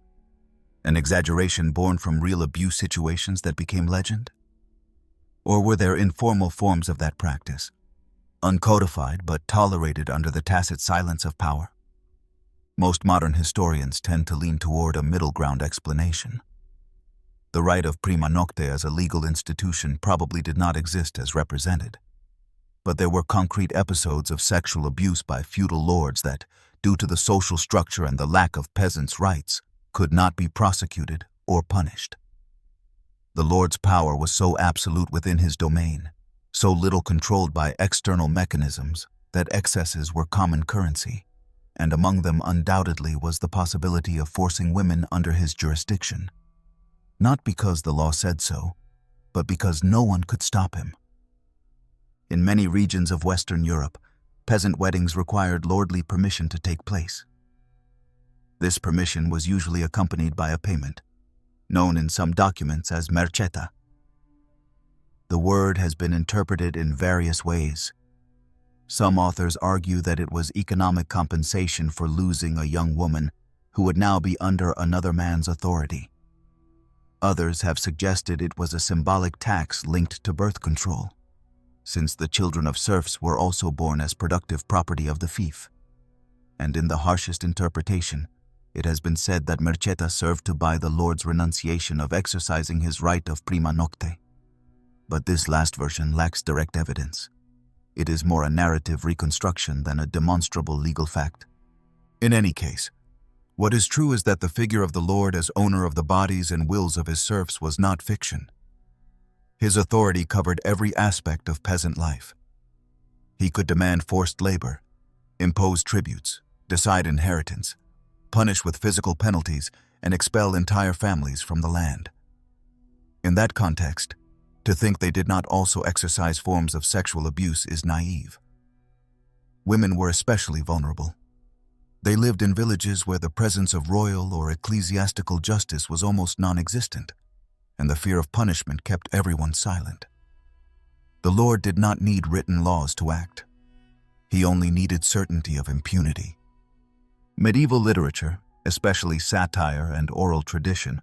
An exaggeration born from real abuse situations that became legend? Or were there informal forms of that practice, uncodified but tolerated under the tacit silence of power? Most modern historians tend to lean toward a middle ground explanation. The right of Prima Nocte as a legal institution probably did not exist as represented, but there were concrete episodes of sexual abuse by feudal lords that, due to the social structure and the lack of peasants' rights, could not be prosecuted or punished. The lord's power was so absolute within his domain, so little controlled by external mechanisms, that excesses were common currency, and among them undoubtedly was the possibility of forcing women under his jurisdiction. Not because the law said so, but because no one could stop him. In many regions of Western Europe, peasant weddings required lordly permission to take place. This permission was usually accompanied by a payment, known in some documents as merceta. The word has been interpreted in various ways. Some authors argue that it was economic compensation for losing a young woman who would now be under another man's authority. Others have suggested it was a symbolic tax linked to birth control, since the children of serfs were also born as productive property of the fief. And in the harshest interpretation, it has been said that merceta served to buy the lord's renunciation of exercising his right of prima nocte. But this last version lacks direct evidence. It is more a narrative reconstruction than a demonstrable legal fact. In any case, what is true is that the figure of the lord as owner of the bodies and wills of his serfs was not fiction. His authority covered every aspect of peasant life. He could demand forced labor, impose tributes, decide inheritance, punish with physical penalties, and expel entire families from the land. In that context, to think they did not also exercise forms of sexual abuse is naive. Women were especially vulnerable. They lived in villages where the presence of royal or ecclesiastical justice was almost non-existent, and the fear of punishment kept everyone silent. The Lord did not need written laws to act. He only needed certainty of impunity. Medieval literature, especially satire and oral tradition,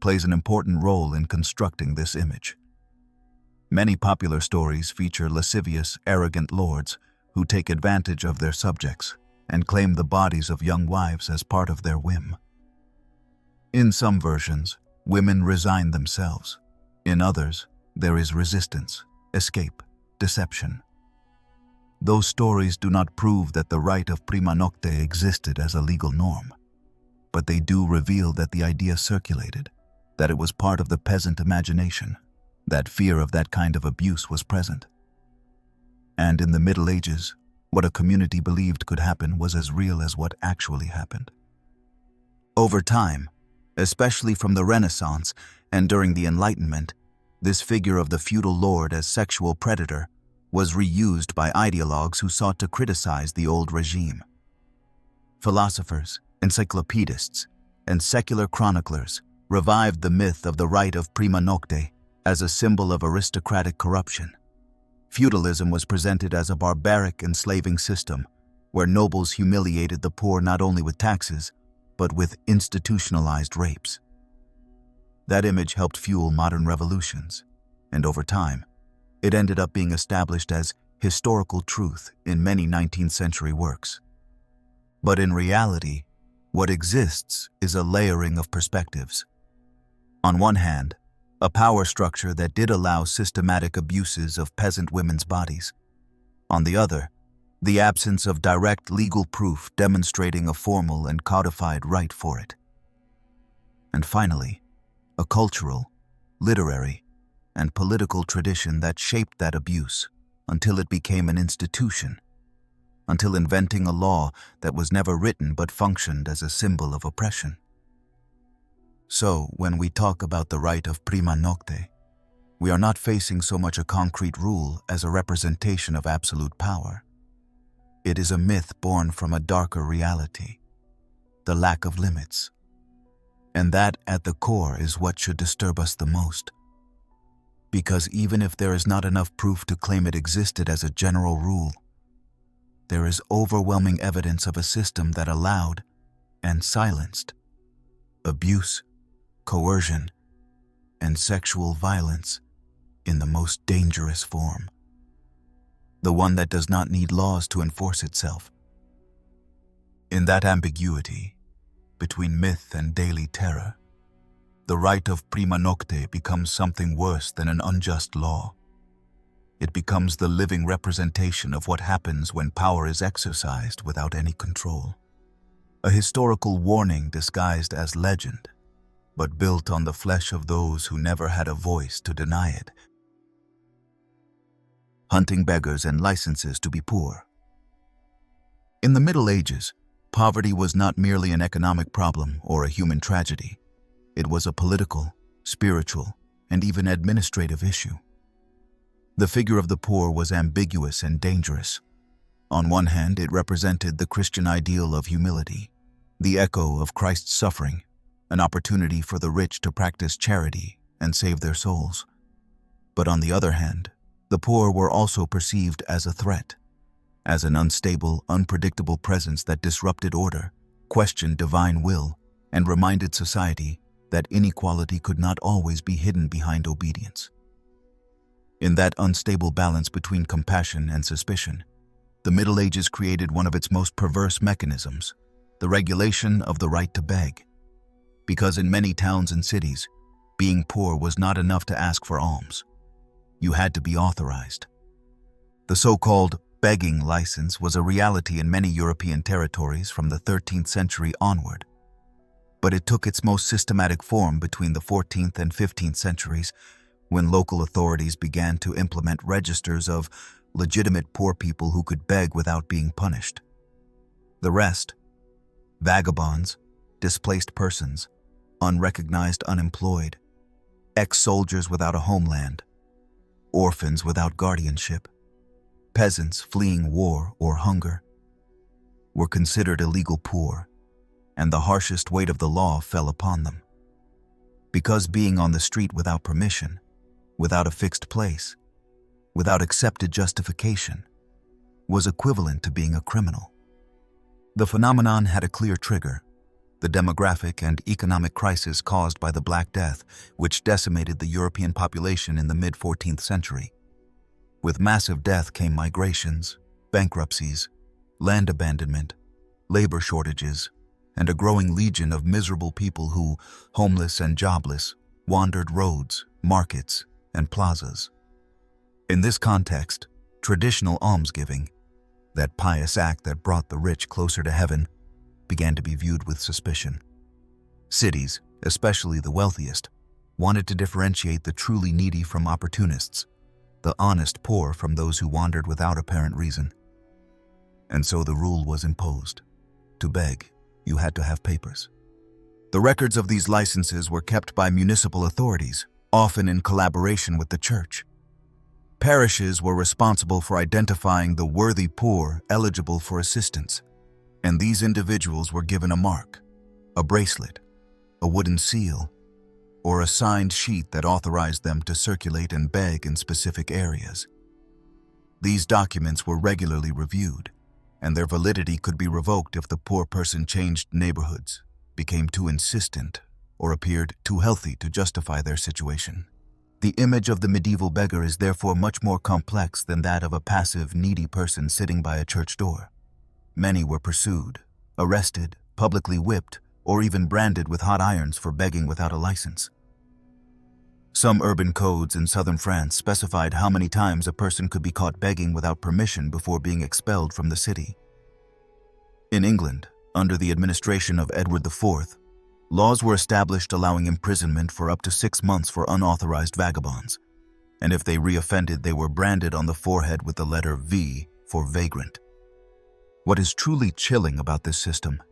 plays an important role in constructing this image. Many popular stories feature lascivious, arrogant lords who take advantage of their subjects and claim the bodies of young wives as part of their whim. In some versions, women resign themselves. In others, there is resistance, escape, deception. Those stories do not prove that the right of prima nocte existed as a legal norm, but they do reveal that the idea circulated, that it was part of the peasant imagination, that fear of that kind of abuse was present. And in the Middle Ages, what a community believed could happen was as real as what actually happened. Over time, especially from the Renaissance and during the Enlightenment, this figure of the feudal lord as sexual predator was reused by ideologues who sought to criticize the old regime. Philosophers, encyclopedists, and secular chroniclers revived the myth of the right of prima nocte as a symbol of aristocratic corruption. Feudalism was presented as a barbaric, enslaving system where nobles humiliated the poor not only with taxes, but with institutionalized rapes. That image helped fuel modern revolutions, and over time, it ended up being established as historical truth in many 19th century works. But in reality, what exists is a layering of perspectives. On one hand, a power structure that did allow systematic abuses of peasant women's bodies. On the other, the absence of direct legal proof demonstrating a formal and codified right for it. And finally, a cultural, literary, and political tradition that shaped that abuse until it became an institution, until inventing a law that was never written but functioned as a symbol of oppression. So, when we talk about the right of Prima Nocte, we are not facing so much a concrete rule as a representation of absolute power. It is a myth born from a darker reality, the lack of limits. And that, at the core, is what should disturb us the most. Because even if there is not enough proof to claim it existed as a general rule, there is overwhelming evidence of a system that allowed and silenced abuse, coercion, and sexual violence in the most dangerous form. The one that does not need laws to enforce itself. In that ambiguity, between myth and daily terror, the right of Prima Nocte becomes something worse than an unjust law. It becomes the living representation of what happens when power is exercised without any control. A historical warning disguised as legend, but built on the flesh of those who never had a voice to deny it. Hunting beggars and licenses to be poor. In the Middle Ages, poverty was not merely an economic problem or a human tragedy. It was a political, spiritual, and even administrative issue. The figure of the poor was ambiguous and dangerous. On one hand, it represented the Christian ideal of humility, the echo of Christ's suffering, an opportunity for the rich to practice charity and save their souls. But on the other hand, the poor were also perceived as a threat, as an unstable, unpredictable presence that disrupted order, questioned divine will, and reminded society that inequality could not always be hidden behind obedience. In that unstable balance between compassion and suspicion, the Middle Ages created one of its most perverse mechanisms, the regulation of the right to beg. Because in many towns and cities, being poor was not enough to ask for alms. You had to be authorized. The so-called begging license was a reality in many European territories from the 13th century onward. But it took its most systematic form between the 14th and 15th centuries, when local authorities began to implement registers of legitimate poor people who could beg without being punished. The rest, vagabonds, displaced persons, unrecognized unemployed, ex-soldiers without a homeland, orphans without guardianship, peasants fleeing war or hunger, were considered illegal poor, and the harshest weight of the law fell upon them. Because being on the street without permission, without a fixed place, without accepted justification, was equivalent to being a criminal. The phenomenon had a clear trigger: the demographic and economic crisis caused by the Black Death, which decimated the European population in the mid-14th century. With massive death came migrations, bankruptcies, land abandonment, labor shortages, and a growing legion of miserable people who, homeless and jobless, wandered roads, markets, and plazas. In this context, traditional almsgiving, that pious act that brought the rich closer to heaven, began to be viewed with suspicion. Cities, especially the wealthiest, wanted to differentiate the truly needy from opportunists, the honest poor from those who wandered without apparent reason. And so the rule was imposed: to beg, you had to have papers. The records of these licenses were kept by municipal authorities, often in collaboration with the church. Parishes were responsible for identifying the worthy poor eligible for assistance, and these individuals were given a mark, a bracelet, a wooden seal, or a signed sheet that authorized them to circulate and beg in specific areas. These documents were regularly reviewed, and their validity could be revoked if the poor person changed neighborhoods, became too insistent, or appeared too healthy to justify their situation. The image of the medieval beggar is therefore much more complex than that of a passive, needy person sitting by a church door. Many were pursued, arrested, publicly whipped, or even branded with hot irons for begging without a license. Some urban codes in southern France specified how many times a person could be caught begging without permission before being expelled from the city. In England, under the administration of Edward IV, Laws were established allowing imprisonment for up to 6 months for unauthorized vagabonds, and if they reoffended, they were branded on the forehead with the letter V for vagrant. What is truly chilling about this system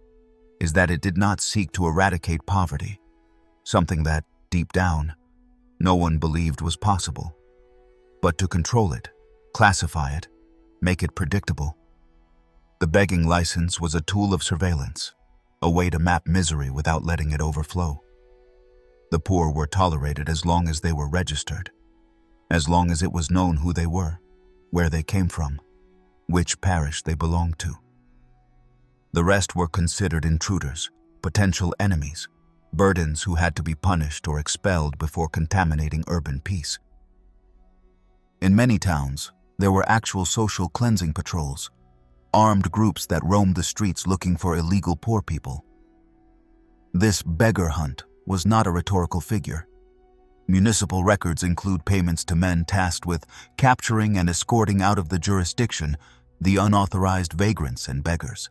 is that it did not seek to eradicate poverty, something that, deep down, no one believed was possible, but to control it, classify it, make it predictable. The begging license was a tool of surveillance, a way to map misery without letting it overflow. The poor were tolerated as long as they were registered, as long as it was known who they were, where they came from, which parish they belonged to. The rest were considered intruders, potential enemies, burdens who had to be punished or expelled before contaminating urban peace. In many towns, there were actual social cleansing patrols, armed groups that roamed the streets looking for illegal poor people. This beggar hunt was not a rhetorical figure. Municipal records include payments to men tasked with capturing and escorting out of the jurisdiction the unauthorized vagrants and beggars.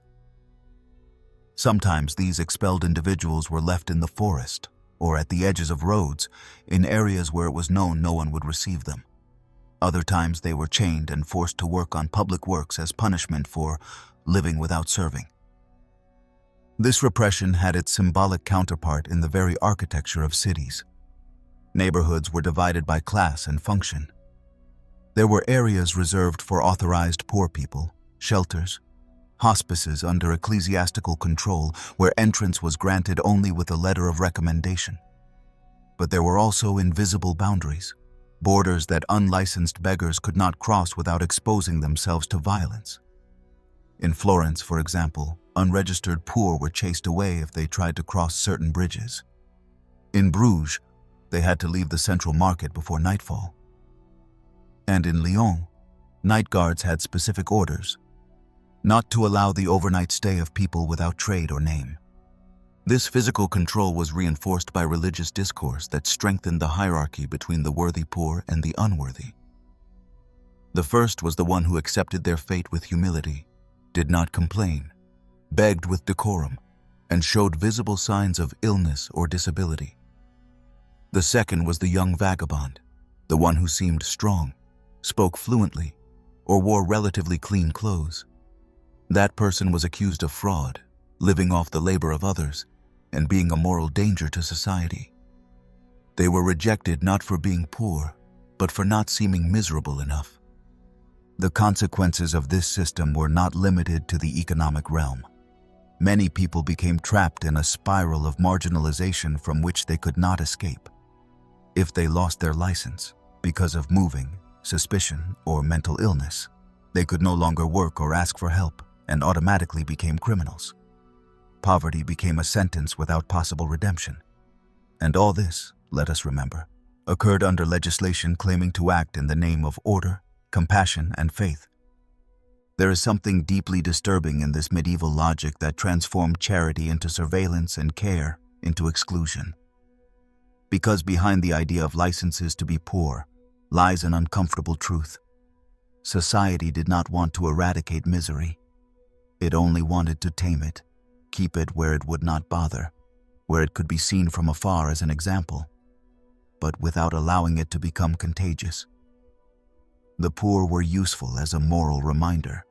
Sometimes these expelled individuals were left in the forest or at the edges of roads in areas where it was known no one would receive them. Other times they were chained and forced to work on public works as punishment for living without serving. This repression had its symbolic counterpart in the very architecture of cities. Neighborhoods were divided by class and function. There were areas reserved for authorized poor people, shelters, hospices under ecclesiastical control where entrance was granted only with a letter of recommendation. But there were also invisible boundaries, borders that unlicensed beggars could not cross without exposing themselves to violence. In Florence, for example, unregistered poor were chased away if they tried to cross certain bridges. In Bruges, they had to leave the central market before nightfall. And in Lyon, night guards had specific orders not to allow the overnight stay of people without trade or name. This physical control was reinforced by religious discourse that strengthened the hierarchy between the worthy poor and the unworthy. The first was the one who accepted their fate with humility, did not complain, begged with decorum, and showed visible signs of illness or disability. The second was the young vagabond, the one who seemed strong, spoke fluently, or wore relatively clean clothes. That person was accused of fraud, living off the labor of others, and being a moral danger to society. They were rejected not for being poor, but for not seeming miserable enough. The consequences of this system were not limited to the economic realm. Many people became trapped in a spiral of marginalization from which they could not escape. If they lost their license because of moving, suspicion, or mental illness, they could no longer work or ask for help and automatically became criminals. Poverty became a sentence without possible redemption. And all this, let us remember, occurred under legislation claiming to act in the name of order, compassion, and faith. There is something deeply disturbing in this medieval logic that transformed charity into surveillance and care into exclusion. Because behind the idea of licenses to be poor lies an uncomfortable truth. Society did not want to eradicate misery. It only wanted to tame it, keep it where it would not bother, where it could be seen from afar as an example, but without allowing it to become contagious. The poor were useful as a moral reminder,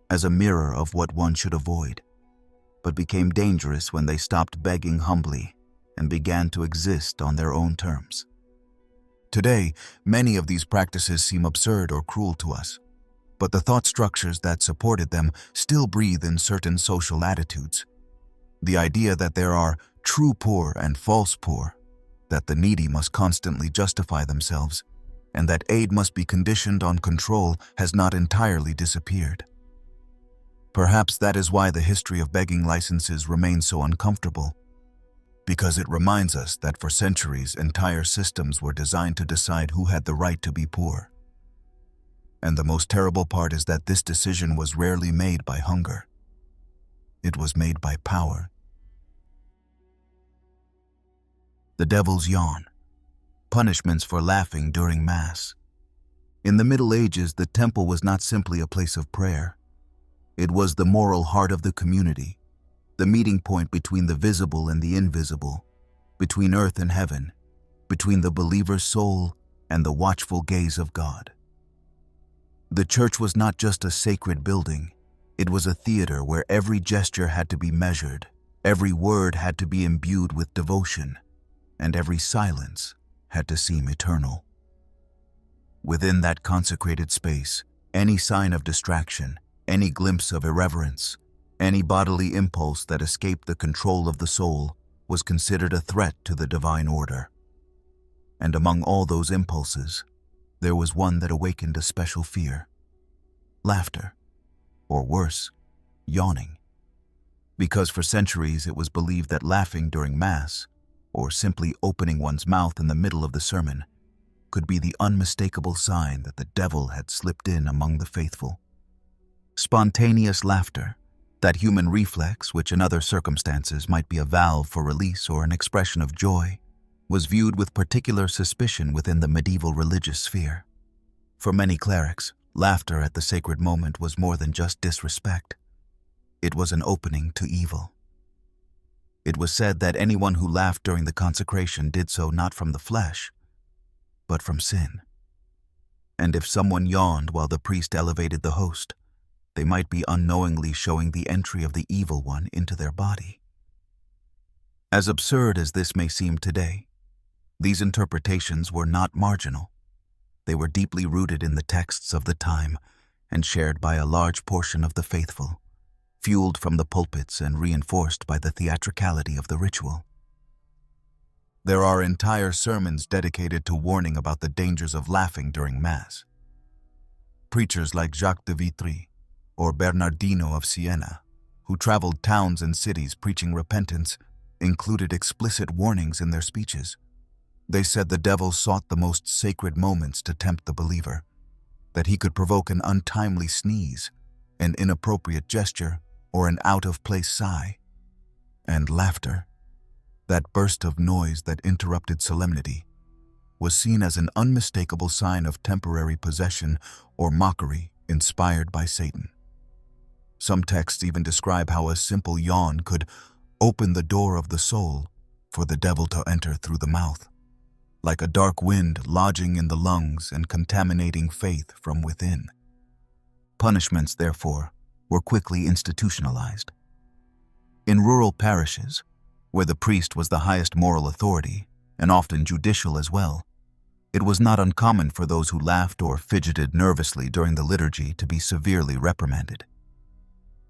as a mirror of what one should avoid, but became dangerous when they stopped begging humbly and began to exist on their own terms. Today, many of these practices seem absurd or cruel to us, but the thought structures that supported them still breathe in certain social attitudes. The idea that there are true poor and false poor, that the needy must constantly justify themselves, and that aid must be conditioned on control has not entirely disappeared. Perhaps that is why the history of begging licenses remains so uncomfortable, because it reminds us that for centuries entire systems were designed to decide who had the right to be poor. And the most terrible part is that this decision was rarely made by hunger. It was made by power. The Devil's Yawn. Punishments for laughing during Mass. In the Middle Ages, the temple was not simply a place of prayer. It was the moral heart of the community, the meeting point between the visible and the invisible, between earth and heaven, between the believer's soul and the watchful gaze of God. The church was not just a sacred building, it was a theater where every gesture had to be measured, every word had to be imbued with devotion, and every silence had to seem eternal. Within that consecrated space, any sign of distraction, any glimpse of irreverence, any bodily impulse that escaped the control of the soul was considered a threat to the divine order. And among all those impulses, there was one that awakened a special fear: laughter, or worse, yawning. Because for centuries it was believed that laughing during Mass, or simply opening one's mouth in the middle of the sermon, could be the unmistakable sign that the devil had slipped in among the faithful. Spontaneous laughter, that human reflex which in other circumstances might be a valve for release or an expression of joy, was viewed with particular suspicion within the medieval religious sphere. For many clerics, laughter at the sacred moment was more than just disrespect. It was an opening to evil. It was said that anyone who laughed during the consecration did so not from the flesh, but from sin. And if someone yawned while the priest elevated the host, they might be unknowingly showing the entry of the evil one into their body. As absurd as this may seem today, these interpretations were not marginal. They were deeply rooted in the texts of the time and shared by a large portion of the faithful, fueled from the pulpits and reinforced by the theatricality of the ritual. There are entire sermons dedicated to warning about the dangers of laughing during Mass. Preachers like Jacques de Vitry or Bernardino of Siena, who traveled towns and cities preaching repentance, included explicit warnings in their speeches. They said the devil sought the most sacred moments to tempt the believer, that he could provoke an untimely sneeze, an inappropriate gesture, or an out-of-place sigh. And laughter, that burst of noise that interrupted solemnity, was seen as an unmistakable sign of temporary possession or mockery inspired by Satan. Some texts even describe how a simple yawn could open the door of the soul for the devil to enter through the mouth, like a dark wind lodging in the lungs and contaminating faith from within. Punishments, therefore, were quickly institutionalized. In rural parishes, where the priest was the highest moral authority, and often judicial as well, it was not uncommon for those who laughed or fidgeted nervously during the liturgy to be severely reprimanded.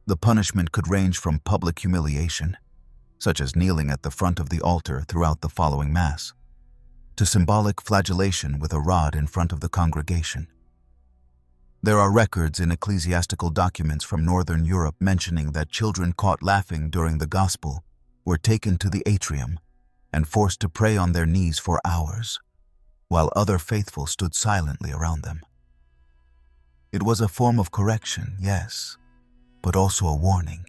The punishment could range from public humiliation, such as kneeling at the front of the altar throughout the following Mass, to symbolic flagellation with a rod in front of the congregation. There are records in ecclesiastical documents from Northern Europe mentioning that children caught laughing during the Gospel were taken to the atrium and forced to pray on their knees for hours, while other faithful stood silently around them. It was a form of correction, yes, but also a warning.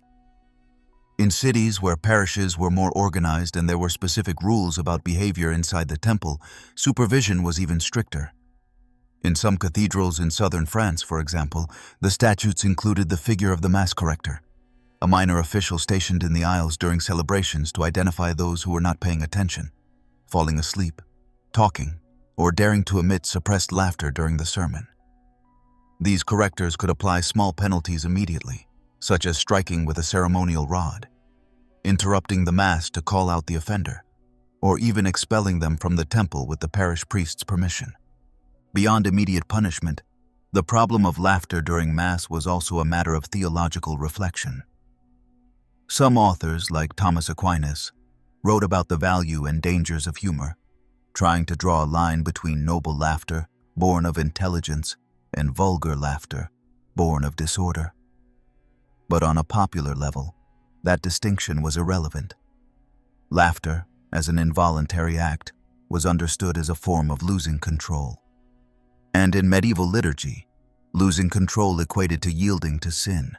In cities where parishes were more organized and there were specific rules about behavior inside the temple, supervision was even stricter. In some cathedrals in southern France, for example, the statutes included the figure of the Mass corrector, a minor official stationed in the aisles during celebrations to identify those who were not paying attention, falling asleep, talking, or daring to emit suppressed laughter during the sermon. These correctors could apply small penalties immediately, such as striking with a ceremonial rod, interrupting the Mass to call out the offender, or even expelling them from the temple with the parish priest's permission. Beyond immediate punishment, the problem of laughter during Mass was also a matter of theological reflection. Some authors, like Thomas Aquinas, wrote about the value and dangers of humor, trying to draw a line between noble laughter, born of intelligence, and vulgar laughter, born of disorder. But on a popular level, that distinction was irrelevant. Laughter, as an involuntary act, was understood as a form of losing control. And in medieval liturgy, losing control equated to yielding to sin.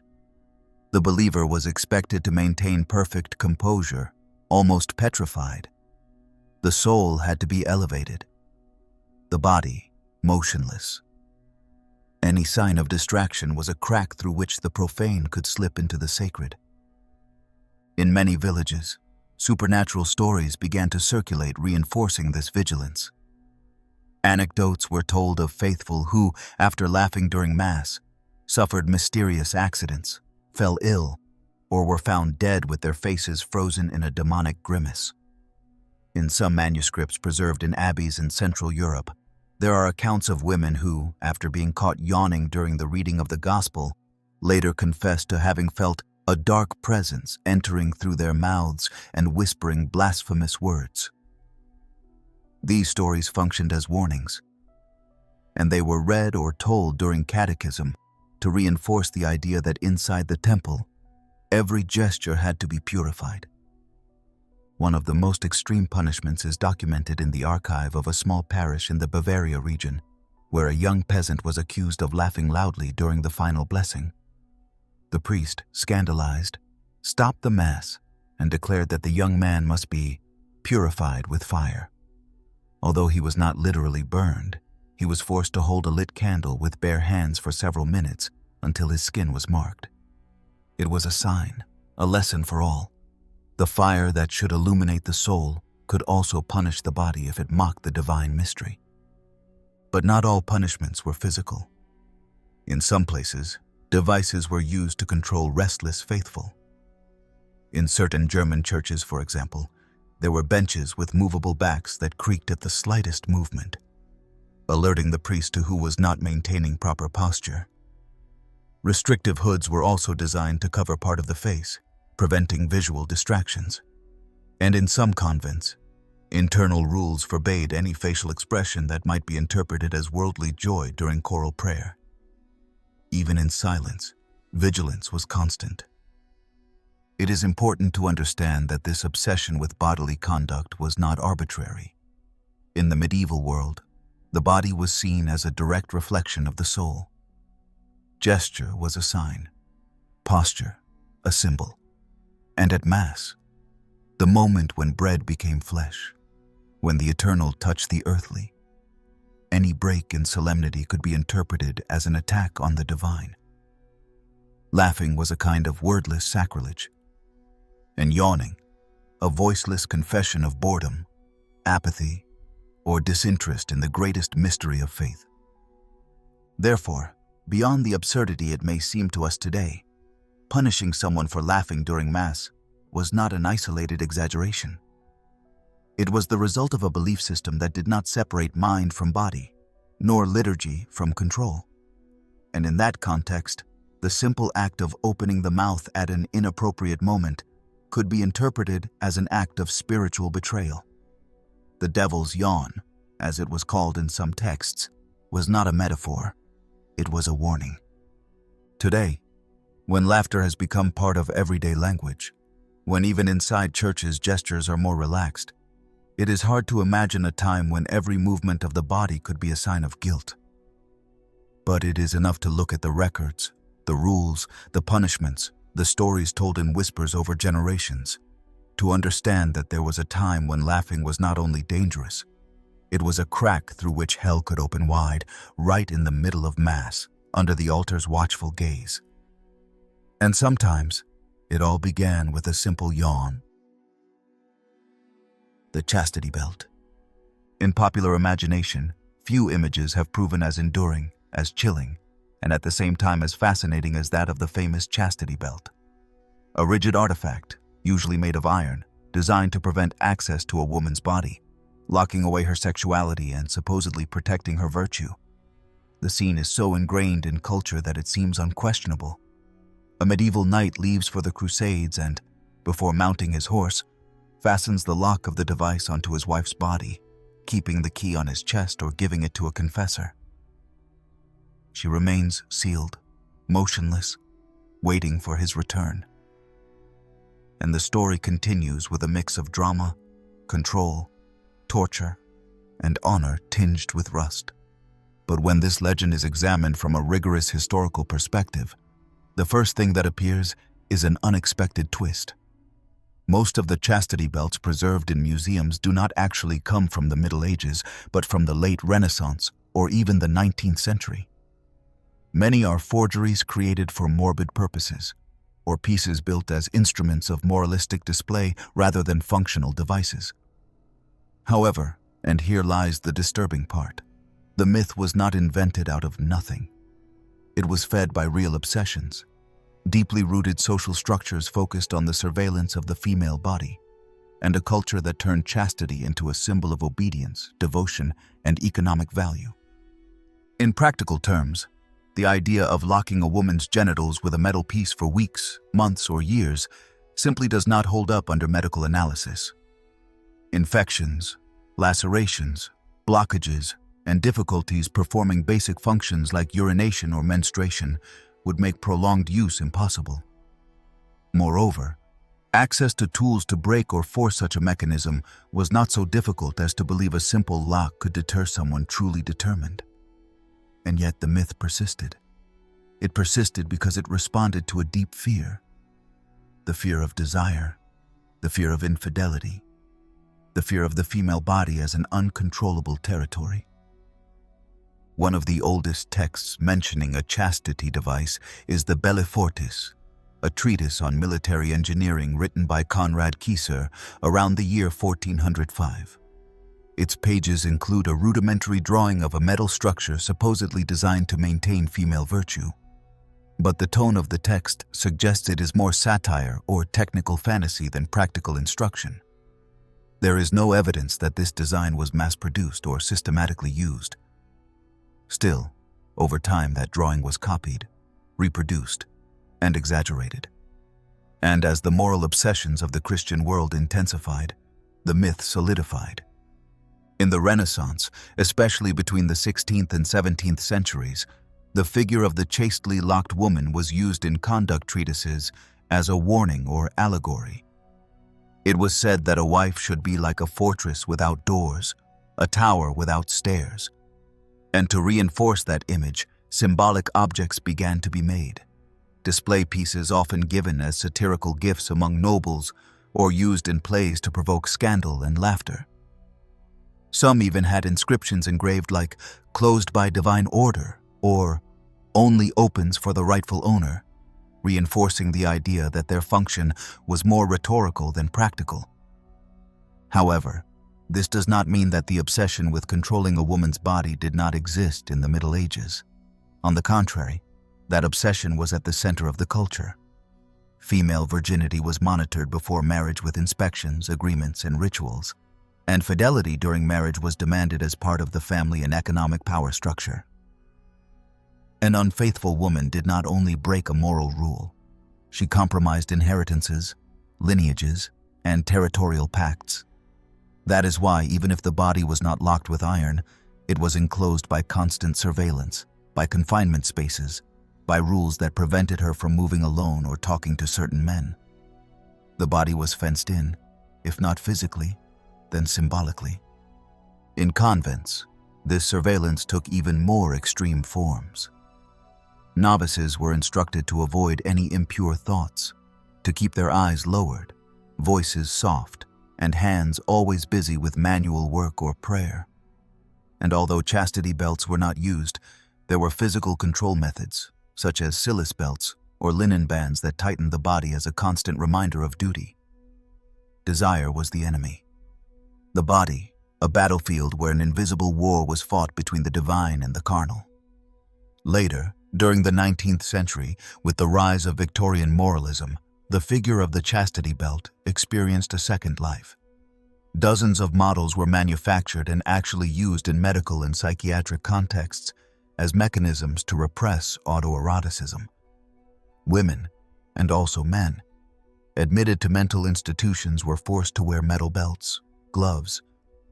The believer was expected to maintain perfect composure, almost petrified. The soul had to be elevated, the body motionless. Any sign of distraction was a crack through which the profane could slip into the sacred. In many villages, supernatural stories began to circulate, reinforcing this vigilance. Anecdotes were told of faithful who, after laughing during Mass, suffered mysterious accidents, fell ill, or were found dead with their faces frozen in a demonic grimace. In some manuscripts preserved in abbeys in Central Europe, there are accounts of women who, after being caught yawning during the reading of the Gospel, later confessed to having felt a dark presence entering through their mouths and whispering blasphemous words. These stories functioned as warnings, and they were read or told during catechism to reinforce the idea that inside the temple, every gesture had to be purified. One of the most extreme punishments is documented in the archive of a small parish in the Bavaria region, where a young peasant was accused of laughing loudly during the final blessing. The priest, scandalized, stopped the Mass and declared that the young man must be purified with fire. Although he was not literally burned, he was forced to hold a lit candle with bare hands for several minutes until his skin was marked. It was a sign, a lesson for all. The fire that should illuminate the soul could also punish the body if it mocked the divine mystery. But not all punishments were physical. In some places, devices were used to control restless faithful. In certain German churches, for example, there were benches with movable backs that creaked at the slightest movement, alerting the priest to who was not maintaining proper posture. Restrictive hoods were also designed to cover part of the face, preventing visual distractions. And in some convents, internal rules forbade any facial expression that might be interpreted as worldly joy during choral prayer. Even in silence, vigilance was constant. It is important to understand that this obsession with bodily conduct was not arbitrary. In the medieval world, the body was seen as a direct reflection of the soul. Gesture was a sign, posture a symbol, and at Mass, the moment when bread became flesh, when the eternal touched the earthly, any break in solemnity could be interpreted as an attack on the divine. Laughing was a kind of wordless sacrilege, and yawning, a voiceless confession of boredom, apathy, or disinterest in the greatest mystery of faith. Therefore, beyond the absurdity it may seem to us today, punishing someone for laughing during Mass was not an isolated exaggeration. It was the result of a belief system that did not separate mind from body, nor liturgy from control. And in that context, the simple act of opening the mouth at an inappropriate moment could be interpreted as an act of spiritual betrayal. The devil's yawn, as it was called in some texts, was not a metaphor. It was a warning. Today, when laughter has become part of everyday language, when even inside churches gestures are more relaxed, it is hard to imagine a time when every movement of the body could be a sign of guilt. But it is enough to look at the records, the rules, the punishments, the stories told in whispers over generations, to understand that there was a time when laughing was not only dangerous, it was a crack through which hell could open wide, right in the middle of Mass, under the altar's watchful gaze. And sometimes, it all began with a simple yawn. The Chastity Belt. In popular imagination, few images have proven as enduring, as chilling, and at the same time as fascinating as that of the famous Chastity Belt. A rigid artifact, usually made of iron, designed to prevent access to a woman's body, locking away her sexuality and supposedly protecting her virtue. The scene is so ingrained in culture that it seems unquestionable. A medieval knight leaves for the Crusades and, before mounting his horse, fastens the lock of the device onto his wife's body, keeping the key on his chest or giving it to a confessor. She remains sealed, motionless, waiting for his return. And the story continues with a mix of drama, control, torture, and honor tinged with rust. But when this legend is examined from a rigorous historical perspective, the first thing that appears is an unexpected twist. Most of the chastity belts preserved in museums do not actually come from the Middle Ages, but from the late Renaissance or even the 19th century. Many are forgeries created for morbid purposes, or pieces built as instruments of moralistic display rather than functional devices. However, and here lies the disturbing part, the myth was not invented out of nothing. It was fed by real obsessions, deeply rooted social structures focused on the surveillance of the female body, and a culture that turned chastity into a symbol of obedience, devotion, and economic value. In practical terms, the idea of locking a woman's genitals with a metal piece for weeks, months, or years simply does not hold up under medical analysis. Infections, lacerations, blockages, and difficulties performing basic functions like urination or menstruation would make prolonged use impossible. Moreover, access to tools to break or force such a mechanism was not so difficult as to believe a simple lock could deter someone truly determined. And yet the myth persisted. It persisted because it responded to a deep fear. The fear of desire, the fear of infidelity, the fear of the female body as an uncontrollable territory. One of the oldest texts mentioning a chastity device is the Bellifortis, a treatise on military engineering written by Conrad Kieser around the year 1405. Its pages include a rudimentary drawing of a metal structure supposedly designed to maintain female virtue. But the tone of the text suggests it is more satire or technical fantasy than practical instruction. There is no evidence that this design was mass-produced or systematically used. Still, over time that drawing was copied, reproduced, and exaggerated. And as the moral obsessions of the Christian world intensified, the myth solidified. In the Renaissance, especially between the 16th and 17th centuries, the figure of the chastely locked woman was used in conduct treatises as a warning or allegory. It was said that a wife should be like a fortress without doors, a tower without stairs. And to reinforce that image, symbolic objects began to be made. Display pieces often given as satirical gifts among nobles or used in plays to provoke scandal and laughter. Some even had inscriptions engraved like "closed by divine order" or "only opens for the rightful owner," reinforcing the idea that their function was more rhetorical than practical. However, this does not mean that the obsession with controlling a woman's body did not exist in the Middle Ages. On the contrary, that obsession was at the center of the culture. Female virginity was monitored before marriage with inspections, agreements, and rituals, and fidelity during marriage was demanded as part of the family and economic power structure. An unfaithful woman did not only break a moral rule, she compromised inheritances, lineages, and territorial pacts. That is why, even if the body was not locked with iron, it was enclosed by constant surveillance, by confinement spaces, by rules that prevented her from moving alone or talking to certain men. The body was fenced in, if not physically, then symbolically. In convents, this surveillance took even more extreme forms. Novices were instructed to avoid any impure thoughts, to keep their eyes lowered, voices soft, and hands always busy with manual work or prayer. And although chastity belts were not used, there were physical control methods, such as Silis belts or linen bands that tightened the body as a constant reminder of duty. Desire was the enemy. The body, a battlefield where an invisible war was fought between the divine and the carnal. Later, during the 19th century, with the rise of Victorian moralism, the figure of the chastity belt experienced a second life. Dozens of models were manufactured and actually used in medical and psychiatric contexts as mechanisms to repress autoeroticism. Women, and also men, admitted to mental institutions were forced to wear metal belts, gloves,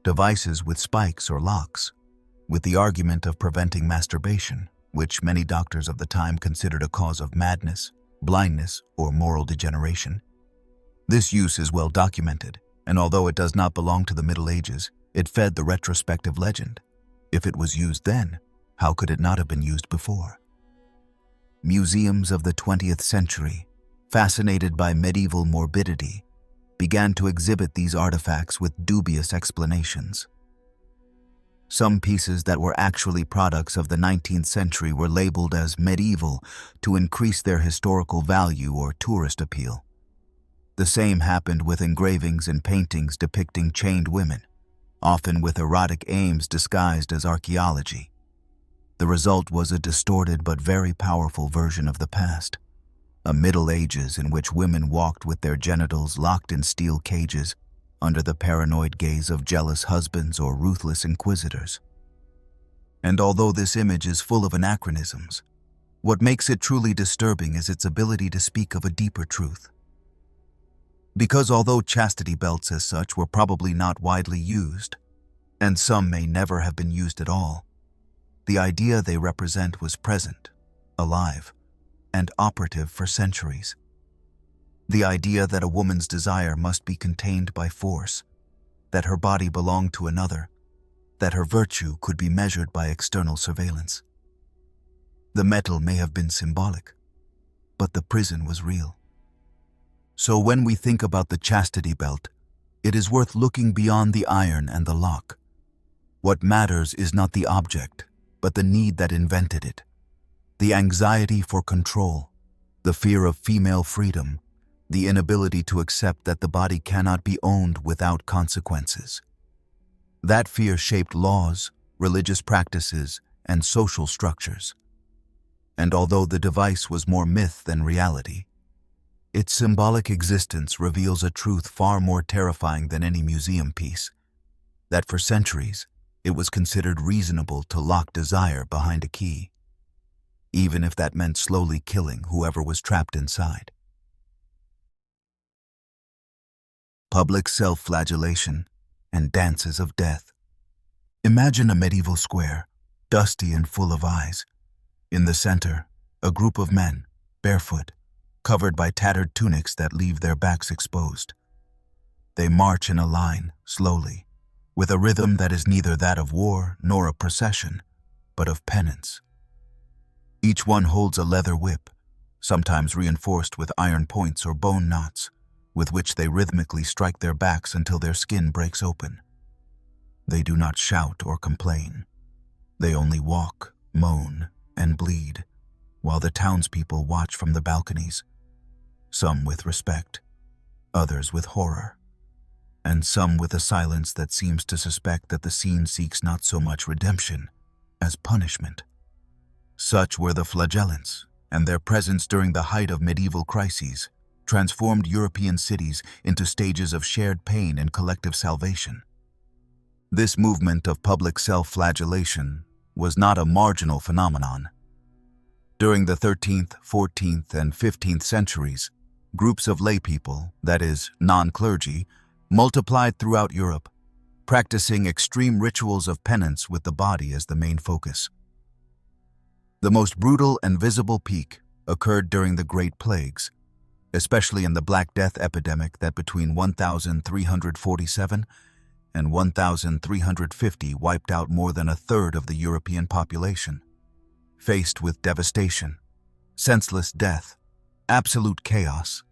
devices with spikes or locks, with the argument of preventing masturbation, which many doctors of the time considered a cause of madness, blindness, or moral degeneration. This use is well documented, and although it does not belong to the Middle Ages, it fed the retrospective legend. If it was used then, how could it not have been used before? Museums of the 20th century, fascinated by medieval morbidity, began to exhibit these artifacts with dubious explanations. Some pieces that were actually products of the 19th century were labeled as medieval to increase their historical value or tourist appeal. The same happened with engravings and paintings depicting chained women, often with erotic aims disguised as archaeology. The result was a distorted but very powerful version of the past, a Middle Ages in which women walked with their genitals locked in steel cages under the paranoid gaze of jealous husbands or ruthless inquisitors. And although this image is full of anachronisms, what makes it truly disturbing is its ability to speak of a deeper truth. Because although chastity belts as such were probably not widely used, and some may never have been used at all, the idea they represent was present, alive, and operative for centuries. The idea that a woman's desire must be contained by force, that her body belonged to another, that her virtue could be measured by external surveillance. The metal may have been symbolic, but the prison was real. So when we think about the chastity belt, it is worth looking beyond the iron and the lock. What matters is not the object, but the need that invented it. The anxiety for control, the fear of female freedom, the inability to accept that the body cannot be owned without consequences. That fear shaped laws, religious practices, and social structures. And although the device was more myth than reality, its symbolic existence reveals a truth far more terrifying than any museum piece, that for centuries it was considered reasonable to lock desire behind a key, even if that meant slowly killing whoever was trapped inside. Public self-flagellation and dances of death. Imagine a medieval square, dusty and full of eyes. In the center, a group of men, barefoot, covered by tattered tunics that leave their backs exposed. They march in a line, slowly, with a rhythm that is neither that of war nor a procession, but of penance. Each one holds a leather whip, sometimes reinforced with iron points or bone knots, with which they rhythmically strike their backs until their skin breaks open. They do not shout or complain. They only walk, moan, and bleed, while the townspeople watch from the balconies, some with respect, others with horror, and some with a silence that seems to suspect that the scene seeks not so much redemption as punishment. Such were the flagellants, and their presence during the height of medieval crises transformed European cities into stages of shared pain and collective salvation. This movement of public self-flagellation was not a marginal phenomenon. During the 13th, 14th, and 15th centuries, groups of laypeople, that is, non-clergy, multiplied throughout Europe, practicing extreme rituals of penance with the body as the main focus. The most brutal and visible peak occurred during the Great Plagues, especially in the Black Death epidemic that between 1347 and 1350 wiped out more than a third of the European population. Faced with devastation, senseless death, absolute chaos,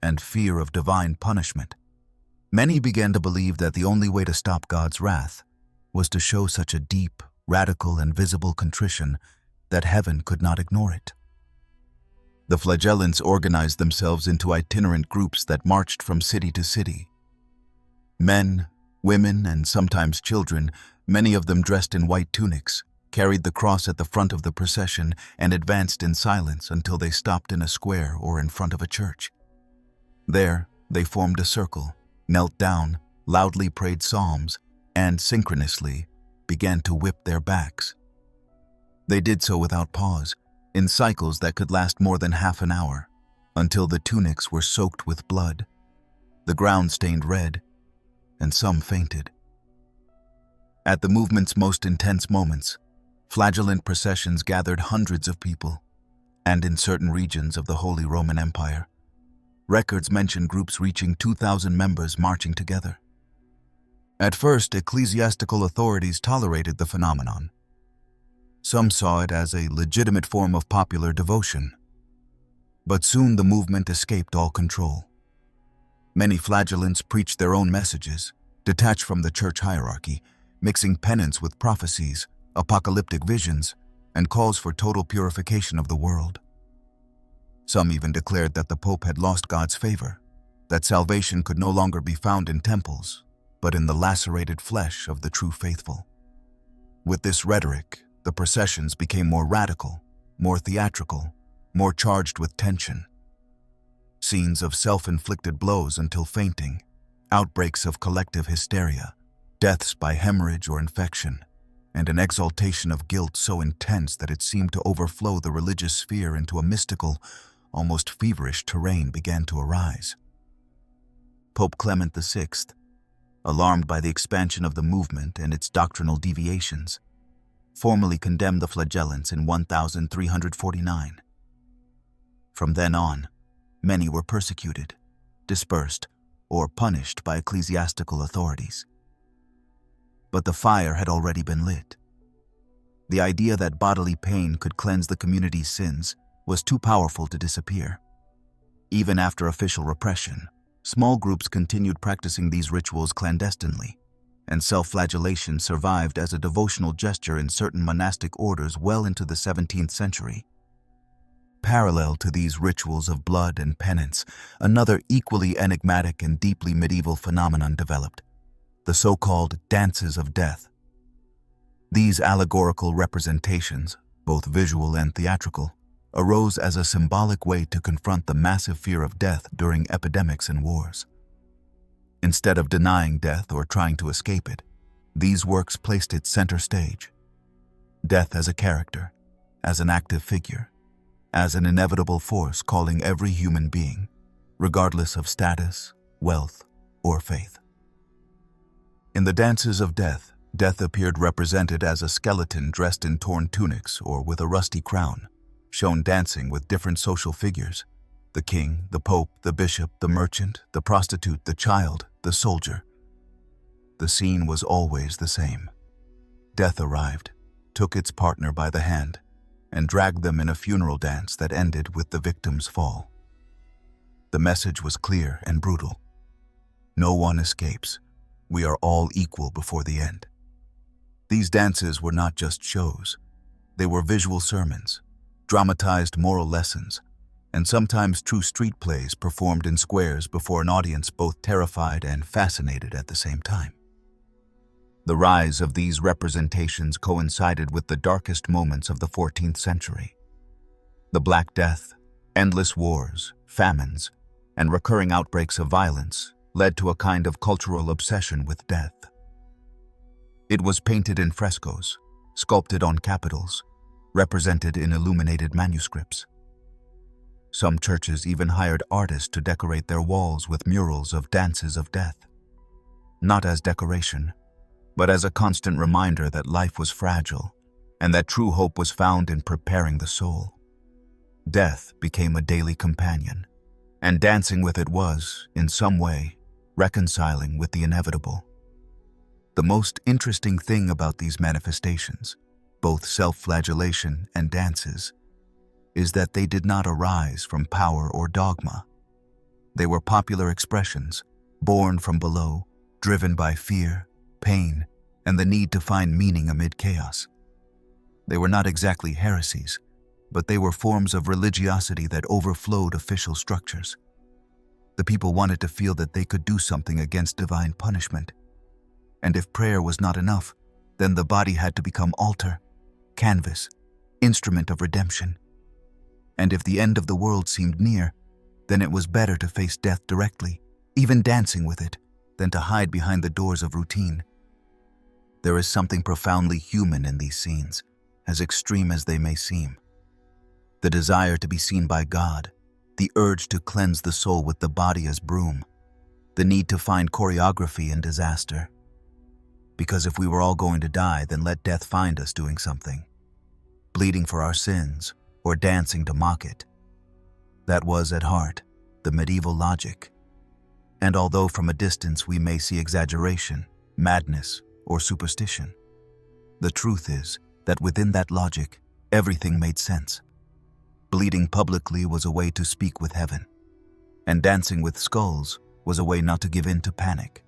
and fear of divine punishment, many began to believe that the only way to stop God's wrath was to show such a deep, radical, and visible contrition that heaven could not ignore it. The flagellants organized themselves into itinerant groups that marched from city to city. Men, women, and sometimes children, many of them dressed in white tunics, carried the cross at the front of the procession and advanced in silence until they stopped in a square or in front of a church. There, they formed a circle, knelt down, loudly prayed psalms, and synchronously began to whip their backs. They did so without pause, in cycles that could last more than half an hour, until the tunics were soaked with blood, the ground stained red, and some fainted. At the movement's most intense moments, flagellant processions gathered hundreds of people, and in certain regions of the Holy Roman Empire, records mention groups reaching 2,000 members marching together. At first, ecclesiastical authorities tolerated the phenomenon. Some saw it as a legitimate form of popular devotion. But soon the movement escaped all control. Many flagellants preached their own messages, detached from the church hierarchy, mixing penance with prophecies, apocalyptic visions, and calls for total purification of the world. Some even declared that the Pope had lost God's favor, that salvation could no longer be found in temples, but in the lacerated flesh of the true faithful. With this rhetoric, the processions became more radical, more theatrical, more charged with tension. Scenes of self-inflicted blows until fainting, outbreaks of collective hysteria, deaths by hemorrhage or infection, and an exaltation of guilt so intense that it seemed to overflow the religious sphere into a mystical, almost feverish terrain began to arise. Pope Clement VI, alarmed by the expansion of the movement and its doctrinal deviations, formally condemned the flagellants in 1349. From then on, many were persecuted, dispersed, or punished by ecclesiastical authorities. But the fire had already been lit. The idea that bodily pain could cleanse the community's sins was too powerful to disappear. Even after official repression, small groups continued practicing these rituals clandestinely, and self-flagellation survived as a devotional gesture in certain monastic orders well into the 17th century. Parallel to these rituals of blood and penance, another equally enigmatic and deeply medieval phenomenon developed: the so-called dances of death. These allegorical representations, both visual and theatrical, arose as a symbolic way to confront the massive fear of death during epidemics and wars. Instead of denying death or trying to escape it, these works placed it center stage. Death as a character, as an active figure, as an inevitable force calling every human being, regardless of status, wealth, or faith. In the dances of death, death appeared represented as a skeleton dressed in torn tunics or with a rusty crown, shown dancing with different social figures: the king, the pope, the bishop, the merchant, the prostitute, the child, the soldier. The scene was always the same. Death arrived, took its partner by the hand, and dragged them in a funeral dance that ended with the victim's fall. The message was clear and brutal. No one escapes. We are all equal before the end. These dances were not just shows. They were visual sermons, dramatized moral lessons, and sometimes true street plays performed in squares before an audience both terrified and fascinated at the same time. The rise of these representations coincided with the darkest moments of the 14th century. The Black Death, endless wars, famines, and recurring outbreaks of violence led to a kind of cultural obsession with death. It was painted in frescoes, sculpted on capitals, represented in illuminated manuscripts. Some churches even hired artists to decorate their walls with murals of dances of death, not as decoration, but as a constant reminder that life was fragile and that true hope was found in preparing the soul. Death became a daily companion, and dancing with it was, in some way, reconciling with the inevitable. The most interesting thing about these manifestations, both self-flagellation and dances, is that they did not arise from power or dogma. They were popular expressions, born from below, driven by fear, pain, and the need to find meaning amid chaos. They were not exactly heresies, but they were forms of religiosity that overflowed official structures. The people wanted to feel that they could do something against divine punishment. And if prayer was not enough, then the body had to become altar, canvas, instrument of redemption. And if the end of the world seemed near, then it was better to face death directly, even dancing with it, than to hide behind the doors of routine. There is something profoundly human in these scenes, as extreme as they may seem. The desire to be seen by God, the urge to cleanse the soul with the body as broom, the need to find choreography in disaster. Because if we were all going to die, then let death find us doing something, bleeding for our sins or dancing to mock it. That was, at heart, the medieval logic. And although from a distance we may see exaggeration, madness, or superstition, the truth is that within that logic, everything made sense. Bleeding publicly was a way to speak with heaven, and dancing with skulls was a way not to give in to panic.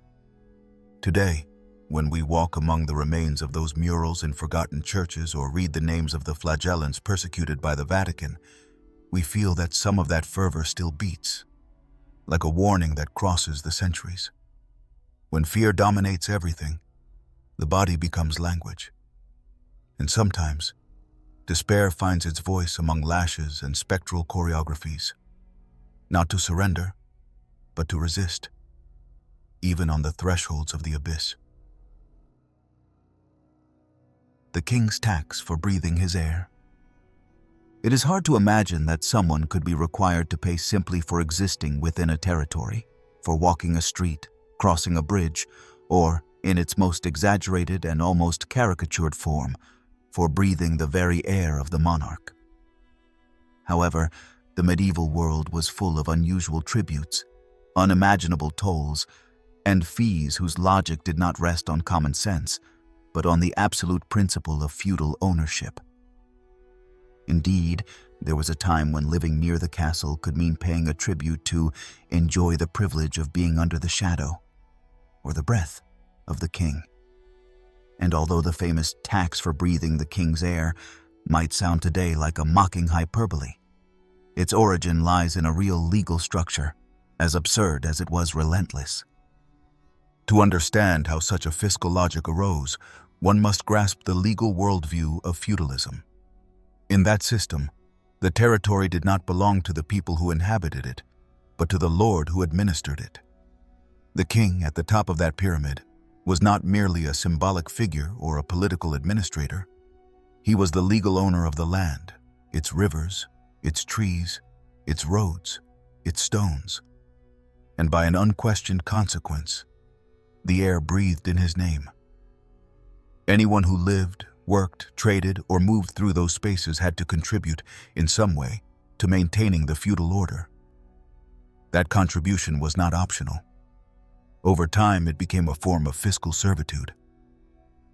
Today, When we walk among the remains of those murals in forgotten churches or read the names of the flagellants persecuted by the Vatican, we feel that some of that fervor still beats, like a warning that crosses the centuries. When fear dominates everything, the body becomes language. And sometimes, despair finds its voice among lashes and spectral choreographies, not to surrender, but to resist, even on the thresholds of the abyss. The king's tax for breathing his air. It is hard to imagine that someone could be required to pay simply for existing within a territory, for walking a street, crossing a bridge, or, in its most exaggerated and almost caricatured form, for breathing the very air of the monarch. However, the medieval world was full of unusual tributes, unimaginable tolls, and fees whose logic did not rest on common sense, but on the absolute principle of feudal ownership. Indeed, there was a time when living near the castle could mean paying a tribute to enjoy the privilege of being under the shadow, or the breath, of the king. And although the famous tax for breathing the king's air might sound today like a mocking hyperbole, its origin lies in a real legal structure, as absurd as it was relentless. To understand how such a fiscal logic arose, one must grasp the legal worldview of feudalism. In that system, the territory did not belong to the people who inhabited it, but to the lord who administered it. The king at the top of that pyramid was not merely a symbolic figure or a political administrator. He was the legal owner of the land, its rivers, its trees, its roads, its stones, and by an unquestioned consequence, the air breathed in his name. Anyone who lived, worked, traded, or moved through those spaces had to contribute, in some way, to maintaining the feudal order. That contribution was not optional. Over time, it became a form of fiscal servitude.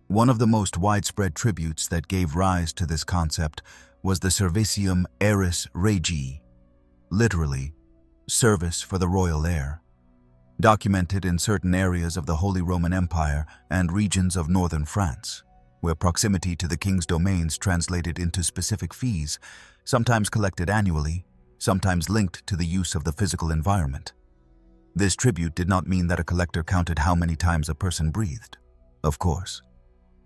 One of the most widespread tributes that gave rise to this concept was the Servicium Aeris Regii, literally, service for the royal air, documented in certain areas of the Holy Roman Empire and regions of northern France, where proximity to the king's domains translated into specific fees, sometimes collected annually, sometimes linked to the use of the physical environment. This tribute did not mean that a collector counted how many times a person breathed, of course,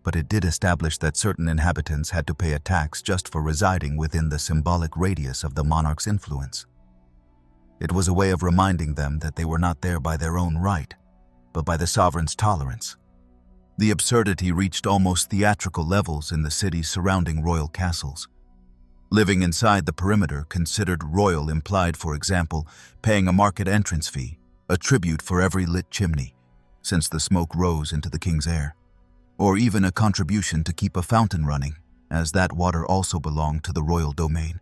but it did establish that certain inhabitants had to pay a tax just for residing within the symbolic radius of the monarch's influence. It was a way of reminding them that they were not there by their own right, but by the sovereign's tolerance. The absurdity reached almost theatrical levels in the cities surrounding royal castles. Living inside the perimeter considered royal implied, for example, paying a market entrance fee, a tribute for every lit chimney, since the smoke rose into the king's air, or even a contribution to keep a fountain running, as that water also belonged to the royal domain.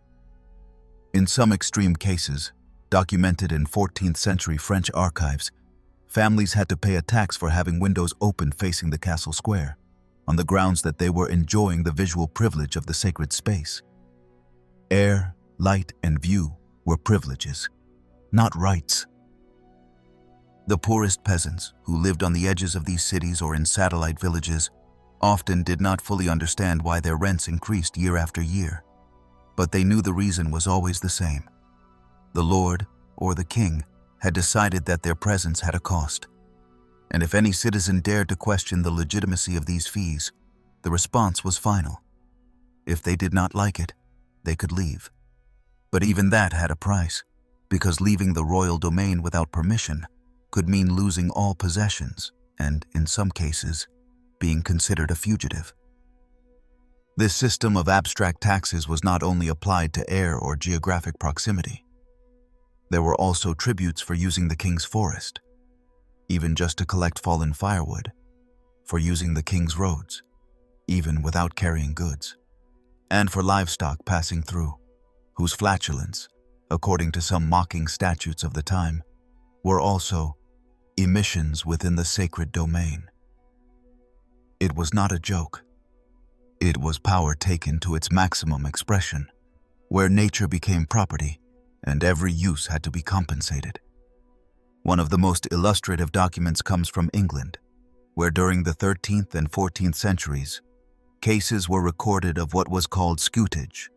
In some extreme cases, documented in 14th century French archives, families had to pay a tax for having windows open facing the castle square, on the grounds that they were enjoying the visual privilege of the sacred space. Air, light, and view were privileges, not rights. The poorest peasants, who lived on the edges of these cities or in satellite villages, often did not fully understand why their rents increased year after year, but they knew the reason was always the same. The lord, or the king, had decided that their presence had a cost, and if any citizen dared to question the legitimacy of these fees, the response was final. If they did not like it, they could leave. But even that had a price, because leaving the royal domain without permission could mean losing all possessions and, in some cases, being considered a fugitive. This system of abstract taxes was not only applied to air or geographic proximity. There were also tributes for using the king's forest, even just to collect fallen firewood, for using the king's roads, even without carrying goods, and for livestock passing through, whose flatulence, according to some mocking statutes of the time, were also emissions within the sacred domain. It was not a joke. It was power taken to its maximum expression, where nature became property, and every use had to be compensated. One of the most illustrative documents comes from England, where during the 13th and 14th centuries, cases were recorded of what was called scutage,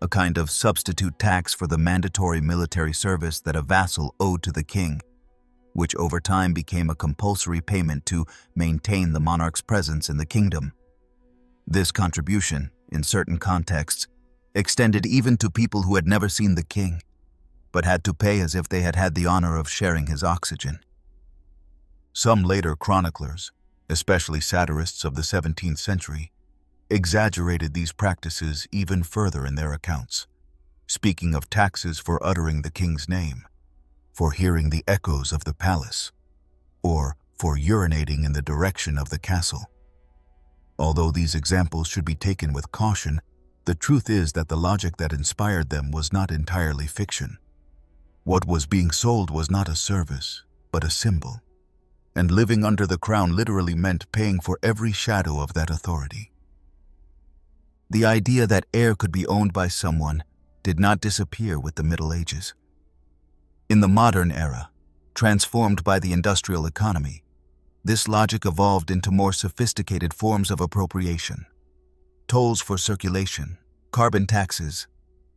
a kind of substitute tax for the mandatory military service that a vassal owed to the king, which over time became a compulsory payment to maintain the monarch's presence in the kingdom. This contribution, in certain contexts, extended even to people who had never seen the king, but had to pay as if they had had the honor of sharing his oxygen. Some later chroniclers, especially satirists of the 17th century, exaggerated these practices even further in their accounts, speaking of taxes for uttering the king's name, for hearing the echoes of the palace, or for urinating in the direction of the castle. Although these examples should be taken with caution, the truth is that the logic that inspired them was not entirely fiction. What was being sold was not a service, but a symbol, and living under the crown literally meant paying for every shadow of that authority. The idea that air could be owned by someone did not disappear with the Middle Ages. In the modern era, transformed by the industrial economy, this logic evolved into more sophisticated forms of appropriation: tolls for circulation, carbon taxes,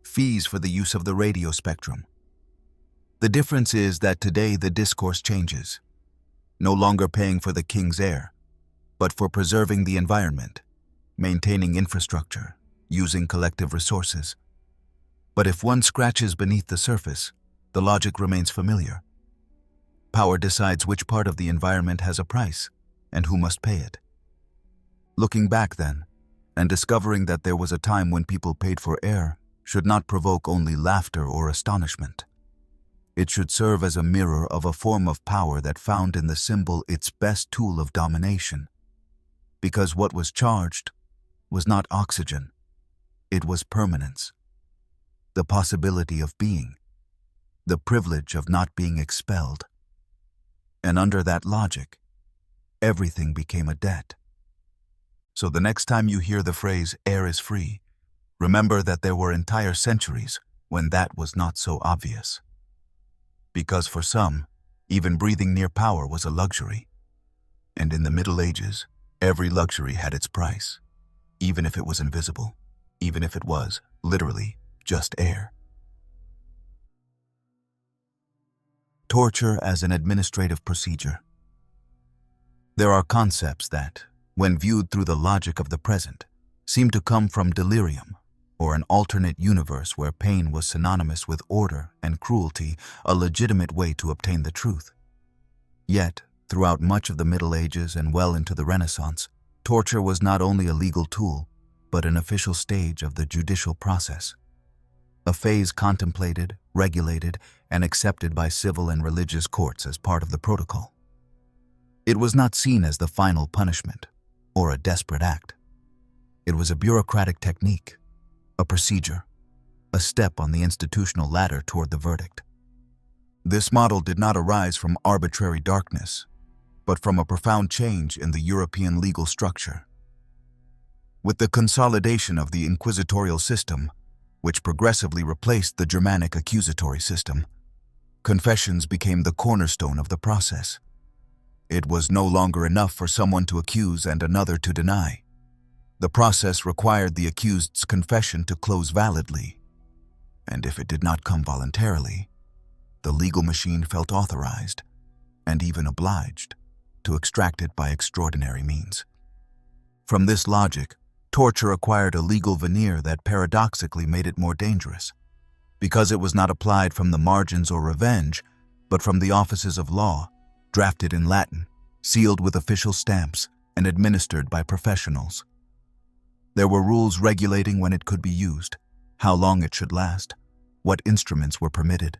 fees for the use of the radio spectrum. The difference is that today the discourse changes, no longer paying for the king's air, but for preserving the environment, maintaining infrastructure, using collective resources. But if one scratches beneath the surface, the logic remains familiar. Power decides which part of the environment has a price and who must pay it. Looking back then, and discovering that there was a time when people paid for air, should not provoke only laughter or astonishment. It should serve as a mirror of a form of power that found in the symbol its best tool of domination. Because what was charged was not oxygen, it was permanence, the possibility of being, the privilege of not being expelled. And under that logic, everything became a debt. So the next time you hear the phrase "air is free," remember that there were entire centuries when that was not so obvious. Because for some, even breathing near power was a luxury. And in the Middle Ages, every luxury had its price, even if it was invisible, even if it was, literally, just air. Torture as an administrative procedure. There are concepts that, when viewed through the logic of the present, seem to come from delirium, or an alternate universe where pain was synonymous with order and cruelty, a legitimate way to obtain the truth. Yet, throughout much of the Middle Ages and well into the Renaissance, torture was not only a legal tool, but an official stage of the judicial process. A phase contemplated, regulated, and accepted by civil and religious courts as part of the protocol. It was not seen as the final punishment, or a desperate act. It was a bureaucratic technique, a procedure, a step on the institutional ladder toward the verdict. This model did not arise from arbitrary darkness, but from a profound change in the European legal structure. With the consolidation of the inquisitorial system, which progressively replaced the Germanic accusatory system, confessions became the cornerstone of the process. It was no longer enough for someone to accuse and another to deny. The process required the accused's confession to close validly, and if it did not come voluntarily, the legal machine felt authorized, and even obliged, to extract it by extraordinary means. From this logic, torture acquired a legal veneer that paradoxically made it more dangerous, because it was not applied from the margins or revenge, but from the offices of law, drafted in Latin, sealed with official stamps, and administered by professionals. There were rules regulating when it could be used, how long it should last, what instruments were permitted,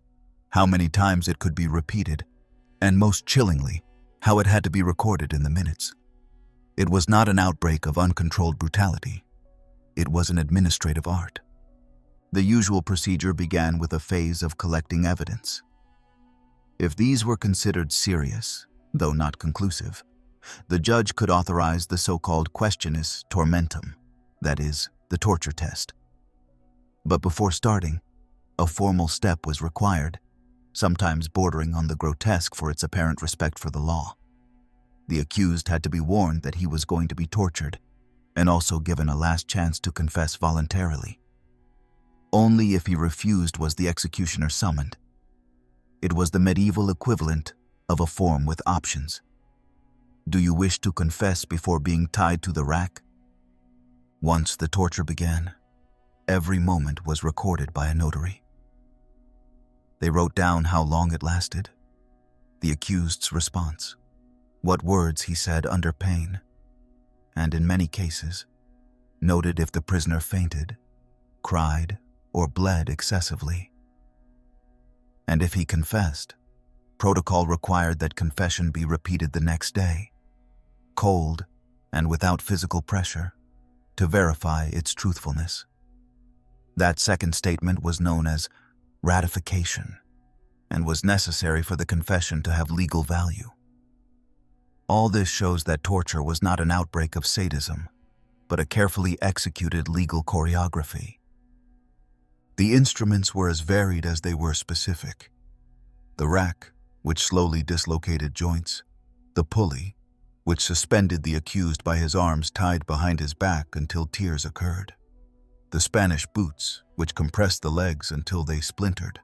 how many times it could be repeated, and most chillingly, how it had to be recorded in the minutes. It was not an outbreak of uncontrolled brutality. It was an administrative art. The usual procedure began with a phase of collecting evidence. If these were considered serious, though not conclusive, the judge could authorize the so-called questionis tormentum, that is, the torture test. But before starting, a formal step was required, sometimes bordering on the grotesque for its apparent respect for the law. The accused had to be warned that he was going to be tortured, and also given a last chance to confess voluntarily. Only if he refused was the executioner summoned. It was the medieval equivalent of a form with options. Do you wish to confess before being tied to the rack? Once the torture began, every moment was recorded by a notary. They wrote down how long it lasted, the accused's response, what words he said under pain, and in many cases, noted if the prisoner fainted, cried, or bled excessively. And if he confessed, protocol required that confession be repeated the next day, cold and without physical pressure, to verify its truthfulness. That second statement was known as ratification and was necessary for the confession to have legal value. All this shows that torture was not an outbreak of sadism, but a carefully executed legal choreography. The instruments were as varied as they were specific. The rack, which slowly dislocated joints, the pulley, which suspended the accused by his arms tied behind his back until tears occurred, the Spanish boots, which compressed the legs until they splintered,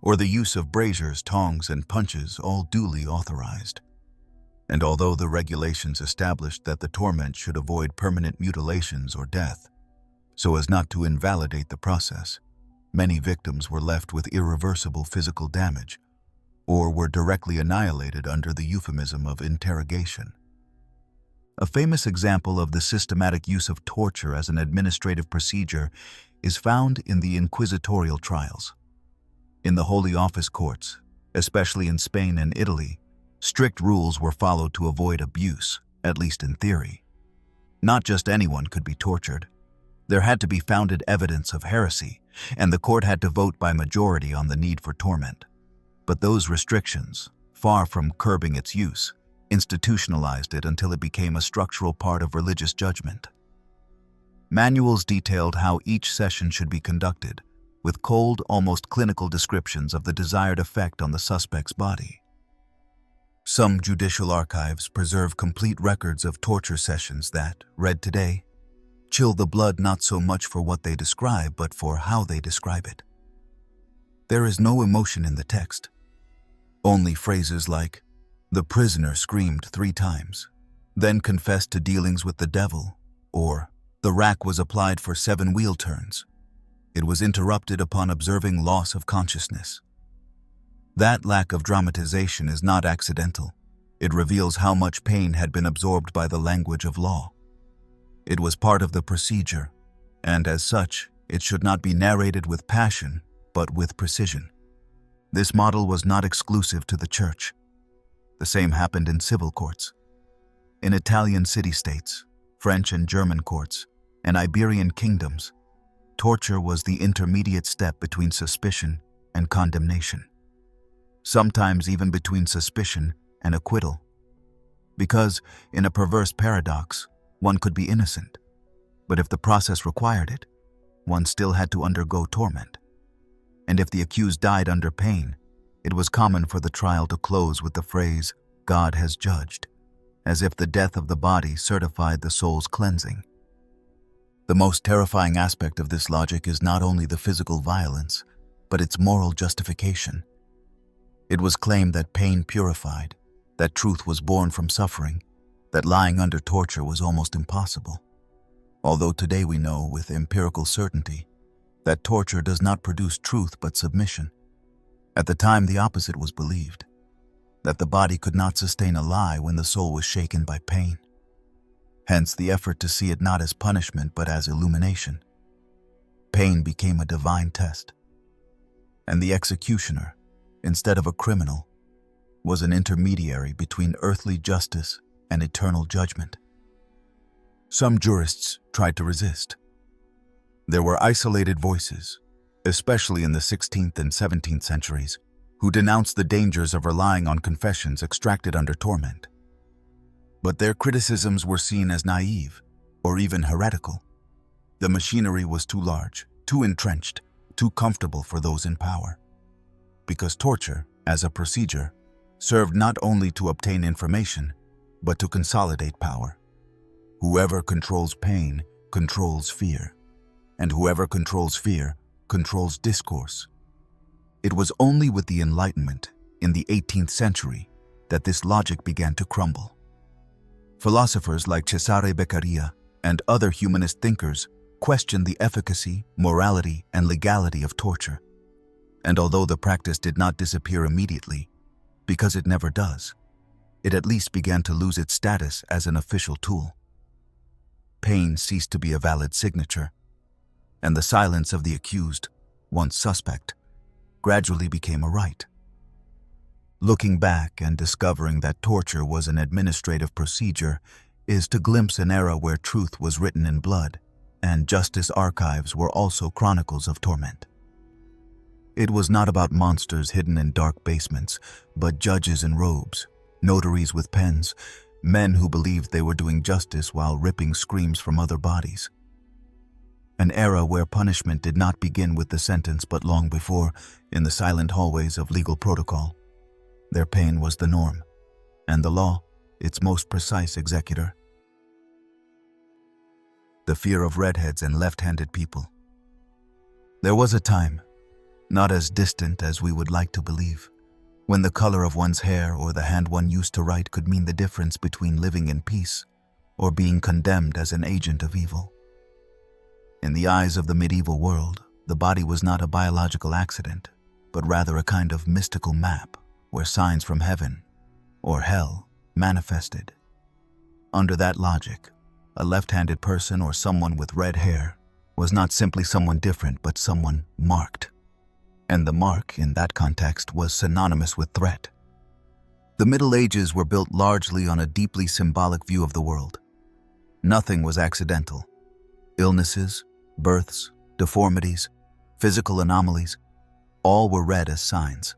or the use of braziers, tongs, and punches, all duly authorized. And although the regulations established that the torment should avoid permanent mutilations or death, so as not to invalidate the process, many victims were left with irreversible physical damage, or were directly annihilated under the euphemism of interrogation. A famous example of the systematic use of torture as an administrative procedure is found in the inquisitorial trials. In the Holy Office courts, especially in Spain and Italy, strict rules were followed to avoid abuse, at least in theory. Not just anyone could be tortured. There had to be founded evidence of heresy, and the court had to vote by majority on the need for torment. But those restrictions, far from curbing its use, institutionalized it until it became a structural part of religious judgment. Manuals detailed how each session should be conducted, with cold, almost clinical descriptions of the desired effect on the suspect's body. Some judicial archives preserve complete records of torture sessions that, read today, chill the blood not so much for what they describe, but for how they describe it. There is no emotion in the text. Only phrases like, "The prisoner screamed 3 times, then confessed to dealings with the devil," or "The rack was applied for 7 wheel turns. It was interrupted upon observing loss of consciousness." That lack of dramatization is not accidental. It reveals how much pain had been absorbed by the language of law. It was part of the procedure, and as such, it should not be narrated with passion, but with precision. This model was not exclusive to the Church. The same happened in civil courts. In Italian city-states, French and German courts, and Iberian kingdoms, torture was the intermediate step between suspicion and condemnation. Sometimes even between suspicion and acquittal. Because, in a perverse paradox, one could be innocent, but if the process required it, one still had to undergo torment. And if the accused died under pain, it was common for the trial to close with the phrase, "God has judged," as if the death of the body certified the soul's cleansing. The most terrifying aspect of this logic is not only the physical violence, but its moral justification. It was claimed that pain purified, that truth was born from suffering, that lying under torture was almost impossible. Although today we know with empirical certainty that torture does not produce truth but submission. At the time, the opposite was believed, that the body could not sustain a lie when the soul was shaken by pain. Hence the effort to see it not as punishment but as illumination. Pain became a divine test, and the executioner, instead of a criminal, was an intermediary between earthly justice and eternal judgment. Some jurists tried to resist. There were isolated voices, especially in the 16th and 17th centuries, who denounced the dangers of relying on confessions extracted under torment. But their criticisms were seen as naive, or even heretical. The machinery was too large, too entrenched, too comfortable for those in power. Because torture, as a procedure, served not only to obtain information, but to consolidate power. Whoever controls pain controls fear, and whoever controls fear controls discourse. It was only with the Enlightenment in the 18th century that this logic began to crumble. Philosophers like Cesare Beccaria and other humanist thinkers questioned the efficacy, morality, and legality of torture. And although the practice did not disappear immediately, because it never does, it at least began to lose its status as an official tool. Pain ceased to be a valid signature, and the silence of the accused, once suspect, gradually became a right. Looking back and discovering that torture was an administrative procedure is to glimpse an era where truth was written in blood, and justice archives were also chronicles of torment. It was not about monsters hidden in dark basements, but judges in robes, notaries with pens, men who believed they were doing justice while ripping screams from other bodies. An era where punishment did not begin with the sentence but long before, in the silent hallways of legal protocol. Their pain was the norm, and the law, its most precise executor. The fear of redheads and left-handed people. There was a time, not as distant as we would like to believe, when the color of one's hair or the hand one used to write could mean the difference between living in peace or being condemned as an agent of evil. In the eyes of the medieval world, the body was not a biological accident, but rather a kind of mystical map where signs from heaven or hell manifested. Under that logic, a left-handed person or someone with red hair was not simply someone different, but someone marked. And the mark, in that context, was synonymous with threat. The Middle Ages were built largely on a deeply symbolic view of the world. Nothing was accidental. Illnesses, births, deformities, physical anomalies, all were read as signs.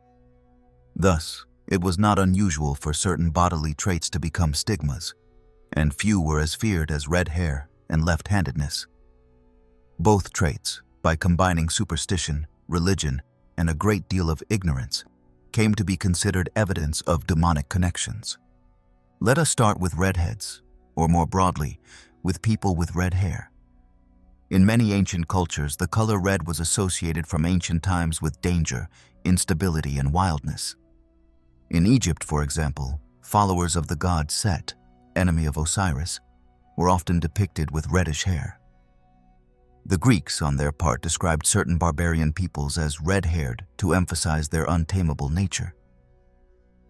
Thus, it was not unusual for certain bodily traits to become stigmas, and few were as feared as red hair and left-handedness. Both traits, by combining superstition, religion, and a great deal of ignorance, came to be considered evidence of demonic connections. Let us start with redheads, or more broadly, with people with red hair. In many ancient cultures, the color red was associated from ancient times with danger, instability, and wildness. In Egypt, for example, followers of the god Set, enemy of Osiris, were often depicted with reddish hair. The Greeks, on their part, described certain barbarian peoples as red-haired to emphasize their untamable nature.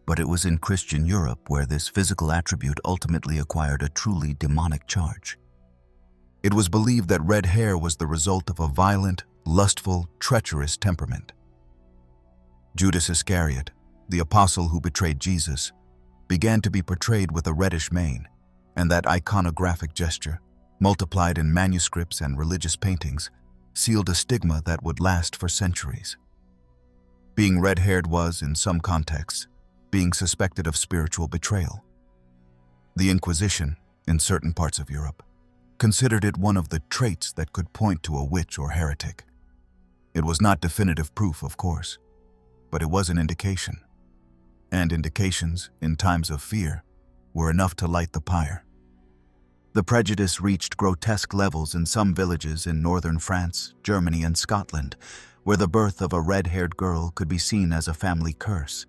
But it was in Christian Europe where this physical attribute ultimately acquired a truly demonic charge. It was believed that red hair was the result of a violent, lustful, treacherous temperament. Judas Iscariot, the apostle who betrayed Jesus, began to be portrayed with a reddish mane, and that iconographic gesture, multiplied in manuscripts and religious paintings, sealed a stigma that would last for centuries. Being red-haired was, in some contexts, being suspected of spiritual betrayal. The Inquisition, in certain parts of Europe, considered it one of the traits that could point to a witch or heretic. It was not definitive proof, of course, but it was an indication. And indications, in times of fear, were enough to light the pyre. The prejudice reached grotesque levels in some villages in northern France, Germany, and Scotland, where the birth of a red-haired girl could be seen as a family curse.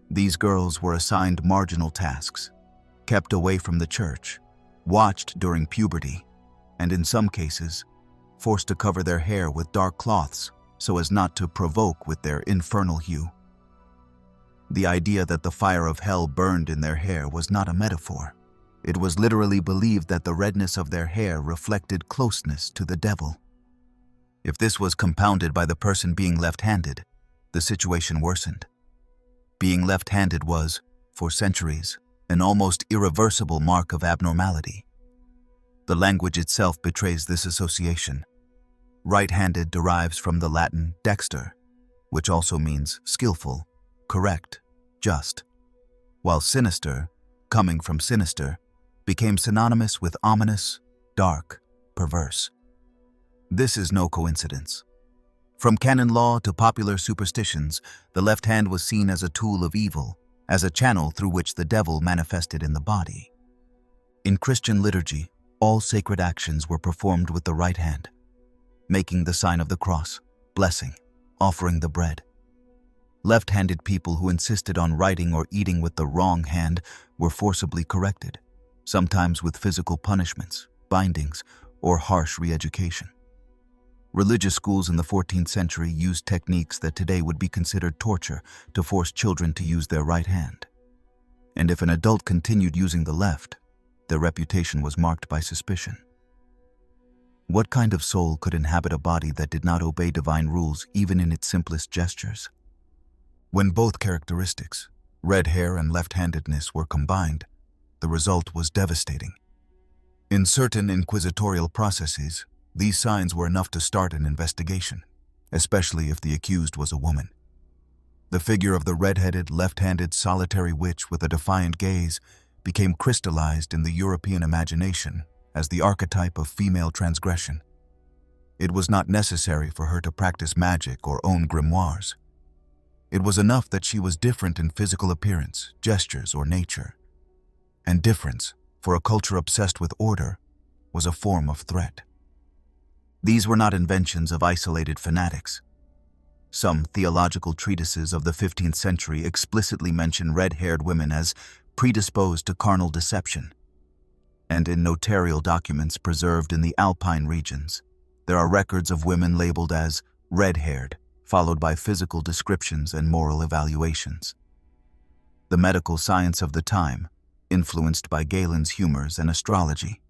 These girls were assigned marginal tasks, kept away from the church, watched during puberty, and in some cases, forced to cover their hair with dark cloths so as not to provoke with their infernal hue. The idea that the fire of hell burned in their hair was not a metaphor. It was literally believed that the redness of their hair reflected closeness to the devil. If this was compounded by the person being left-handed, the situation worsened. Being left-handed was, for centuries, an almost irreversible mark of abnormality. The language itself betrays this association. Right-handed derives from the Latin dexter, which also means skillful, correct, just, while sinister, coming from sinister, became synonymous with ominous, dark, perverse. This is no coincidence. From canon law to popular superstitions, the left hand was seen as a tool of evil, as a channel through which the devil manifested in the body. In Christian liturgy, all sacred actions were performed with the right hand, making the sign of the cross, blessing, offering the bread. Left-handed people who insisted on writing or eating with the wrong hand were forcibly corrected, sometimes with physical punishments, bindings, or harsh re-education. Religious schools in the 14th century used techniques that today would be considered torture to force children to use their right hand. And if an adult continued using the left, their reputation was marked by suspicion. What kind of soul could inhabit a body that did not obey divine rules even in its simplest gestures? When both characteristics, red hair and left-handedness, were combined, the result was devastating. In certain inquisitorial processes, these signs were enough to start an investigation, especially if the accused was a woman. The figure of the red-headed, left-handed solitary witch with a defiant gaze became crystallized in the European imagination as the archetype of female transgression. It was not necessary for her to practice magic or own grimoires. It was enough that she was different in physical appearance, gestures, or nature. And difference, for a culture obsessed with order, was a form of threat. These were not inventions of isolated fanatics. Some theological treatises of the 15th century explicitly mention red-haired women as predisposed to carnal deception. And in notarial documents preserved in the Alpine regions, there are records of women labeled as red-haired, followed by physical descriptions and moral evaluations. The medical science of the time, influenced by Galen's humors and astrology,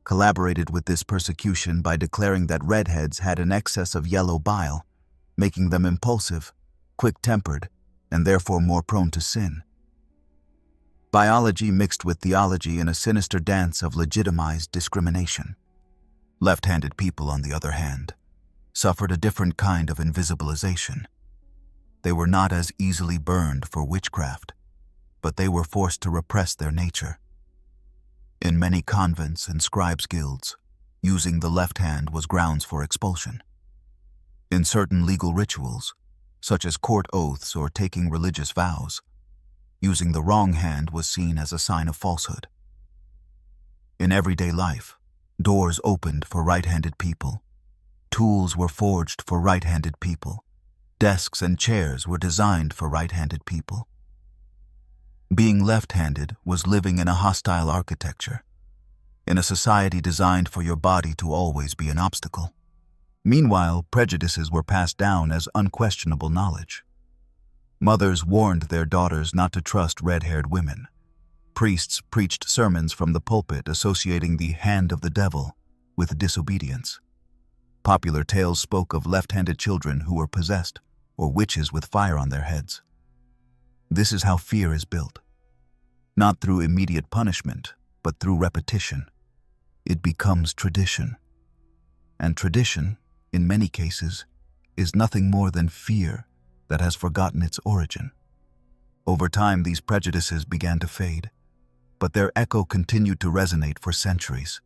collaborated with this persecution by declaring that redheads had an excess of yellow bile, making them impulsive, quick-tempered, and therefore more prone to sin. Biology mixed with theology in a sinister dance of legitimized discrimination. Left-handed people, on the other hand, suffered a different kind of invisibilization. They were not as easily burned for witchcraft, but they were forced to repress their nature. In many convents and scribes' guilds, using the left hand was grounds for expulsion. In certain legal rituals, such as court oaths or taking religious vows, using the wrong hand was seen as a sign of falsehood. In everyday life, doors opened for right-handed people. Tools were forged for right-handed people. Desks and chairs were designed for right-handed people. Being left-handed was living in a hostile architecture, in a society designed for your body to always be an obstacle. Meanwhile, prejudices were passed down as unquestionable knowledge. Mothers warned their daughters not to trust red-haired women. Priests preached sermons from the pulpit associating the hand of the devil with disobedience. Popular tales spoke of left-handed children who were possessed, or witches with fire on their heads. This is how fear is built. Not through immediate punishment, but through repetition. It becomes tradition. And tradition, in many cases, is nothing more than fear that has forgotten its origin. Over time, these prejudices began to fade, but their echo continued to resonate for centuries.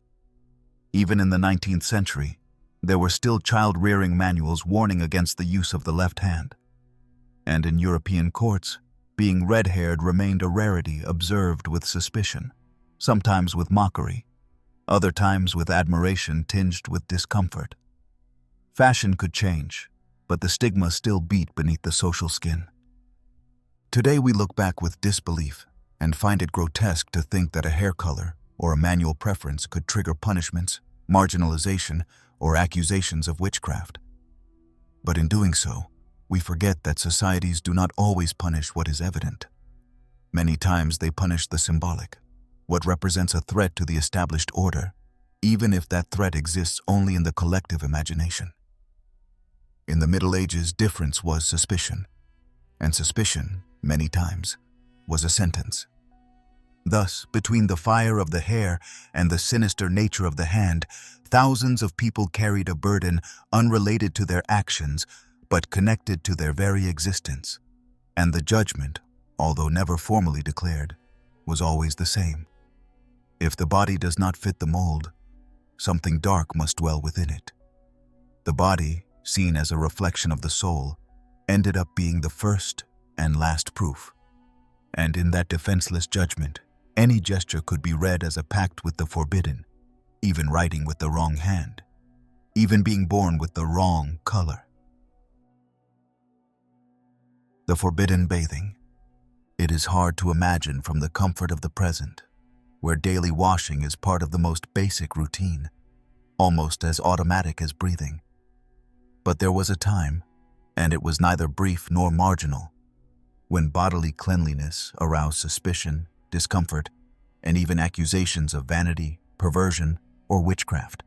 Even in the 19th century, there were still child-rearing manuals warning against the use of the left hand. And in European courts, being red-haired remained a rarity observed with suspicion, sometimes with mockery, other times with admiration tinged with discomfort. Fashion could change, but the stigma still beat beneath the social skin. Today we look back with disbelief and find it grotesque to think that a hair color or a manual preference could trigger punishments, marginalization, or accusations of witchcraft. But in doing so, we forget that societies do not always punish what is evident. Many times they punish the symbolic, what represents a threat to the established order, even if that threat exists only in the collective imagination. In the Middle Ages, difference was suspicion, and suspicion, many times, was a sentence. Thus, between the fire of the hair and the sinister nature of the hand, thousands of people carried a burden unrelated to their actions, but connected to their very existence. And the judgment, although never formally declared, was always the same. If the body does not fit the mold, something dark must dwell within it. The body, seen as a reflection of the soul, ended up being the first and last proof. And in that defenseless judgment, any gesture could be read as a pact with the forbidden, even writing with the wrong hand, even being born with the wrong color. The forbidden bathing. It is hard to imagine from the comfort of the present, where daily washing is part of the most basic routine, almost as automatic as breathing. But there was a time, and it was neither brief nor marginal, when bodily cleanliness aroused suspicion, discomfort, and even accusations of vanity, perversion, or witchcraft.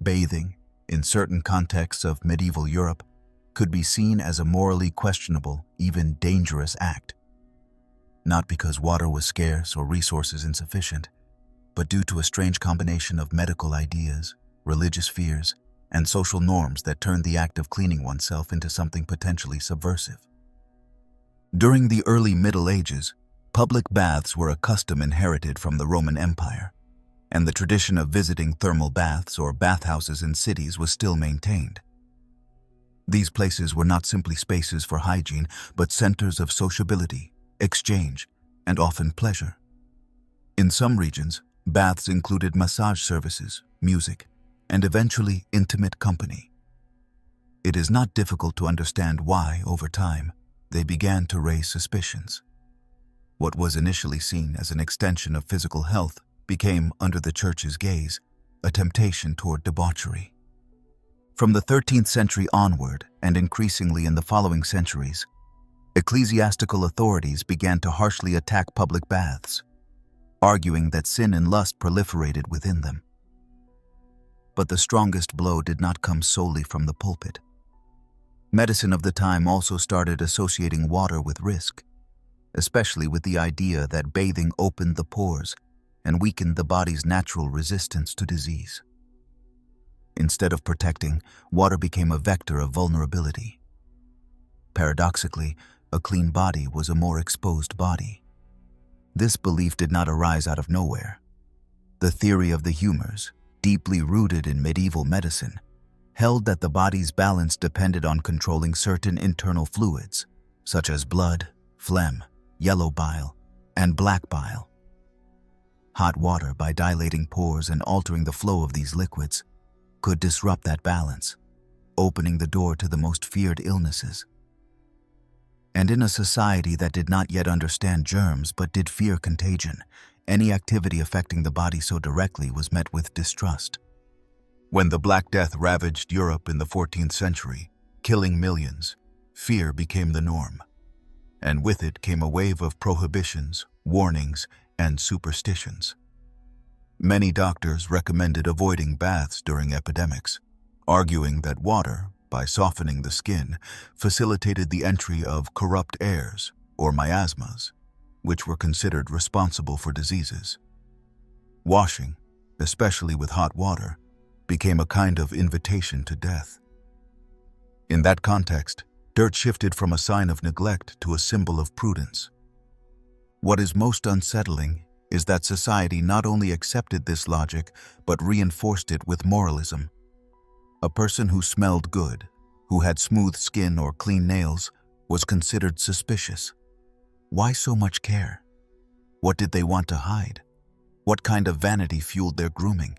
Bathing, in certain contexts of medieval Europe, could be seen as a morally questionable, even dangerous act. Not because water was scarce or resources insufficient, but due to a strange combination of medical ideas, religious fears, and social norms that turned the act of cleaning oneself into something potentially subversive. During the early Middle Ages, public baths were a custom inherited from the Roman Empire, and the tradition of visiting thermal baths or bathhouses in cities was still maintained. These places were not simply spaces for hygiene, but centers of sociability, exchange, and often pleasure. In some regions, baths included massage services, music, and eventually intimate company. It is not difficult to understand why, over time, they began to raise suspicions. What was initially seen as an extension of physical health became, under the Church's gaze, a temptation toward debauchery. From the 13th century onward, and increasingly in the following centuries, ecclesiastical authorities began to harshly attack public baths, arguing that sin and lust proliferated within them. But the strongest blow did not come solely from the pulpit. Medicine of the time also started associating water with risk, especially with the idea that bathing opened the pores and weakened the body's natural resistance to disease. Instead of protecting, water became a vector of vulnerability. Paradoxically, a clean body was a more exposed body. This belief did not arise out of nowhere. The theory of the humors, deeply rooted in medieval medicine, held that the body's balance depended on controlling certain internal fluids, such as blood, phlegm, yellow bile, and black bile. Hot water, by dilating pores and altering the flow of these liquids, could disrupt that balance, opening the door to the most feared illnesses. And in a society that did not yet understand germs but did fear contagion, any activity affecting the body so directly was met with distrust. When the Black Death ravaged Europe in the 14th century, killing millions, fear became the norm. And with it came a wave of prohibitions, warnings, and superstitions. Many doctors recommended avoiding baths during epidemics, arguing that water, by softening the skin, facilitated the entry of corrupt airs, or miasmas, which were considered responsible for diseases. Washing, especially with hot water, became a kind of invitation to death. In that context, dirt shifted from a sign of neglect to a symbol of prudence. What is most unsettling is that society not only accepted this logic, but reinforced it with moralism. A person who smelled good, who had smooth skin or clean nails, was considered suspicious. Why so much care? What did they want to hide? What kind of vanity fueled their grooming?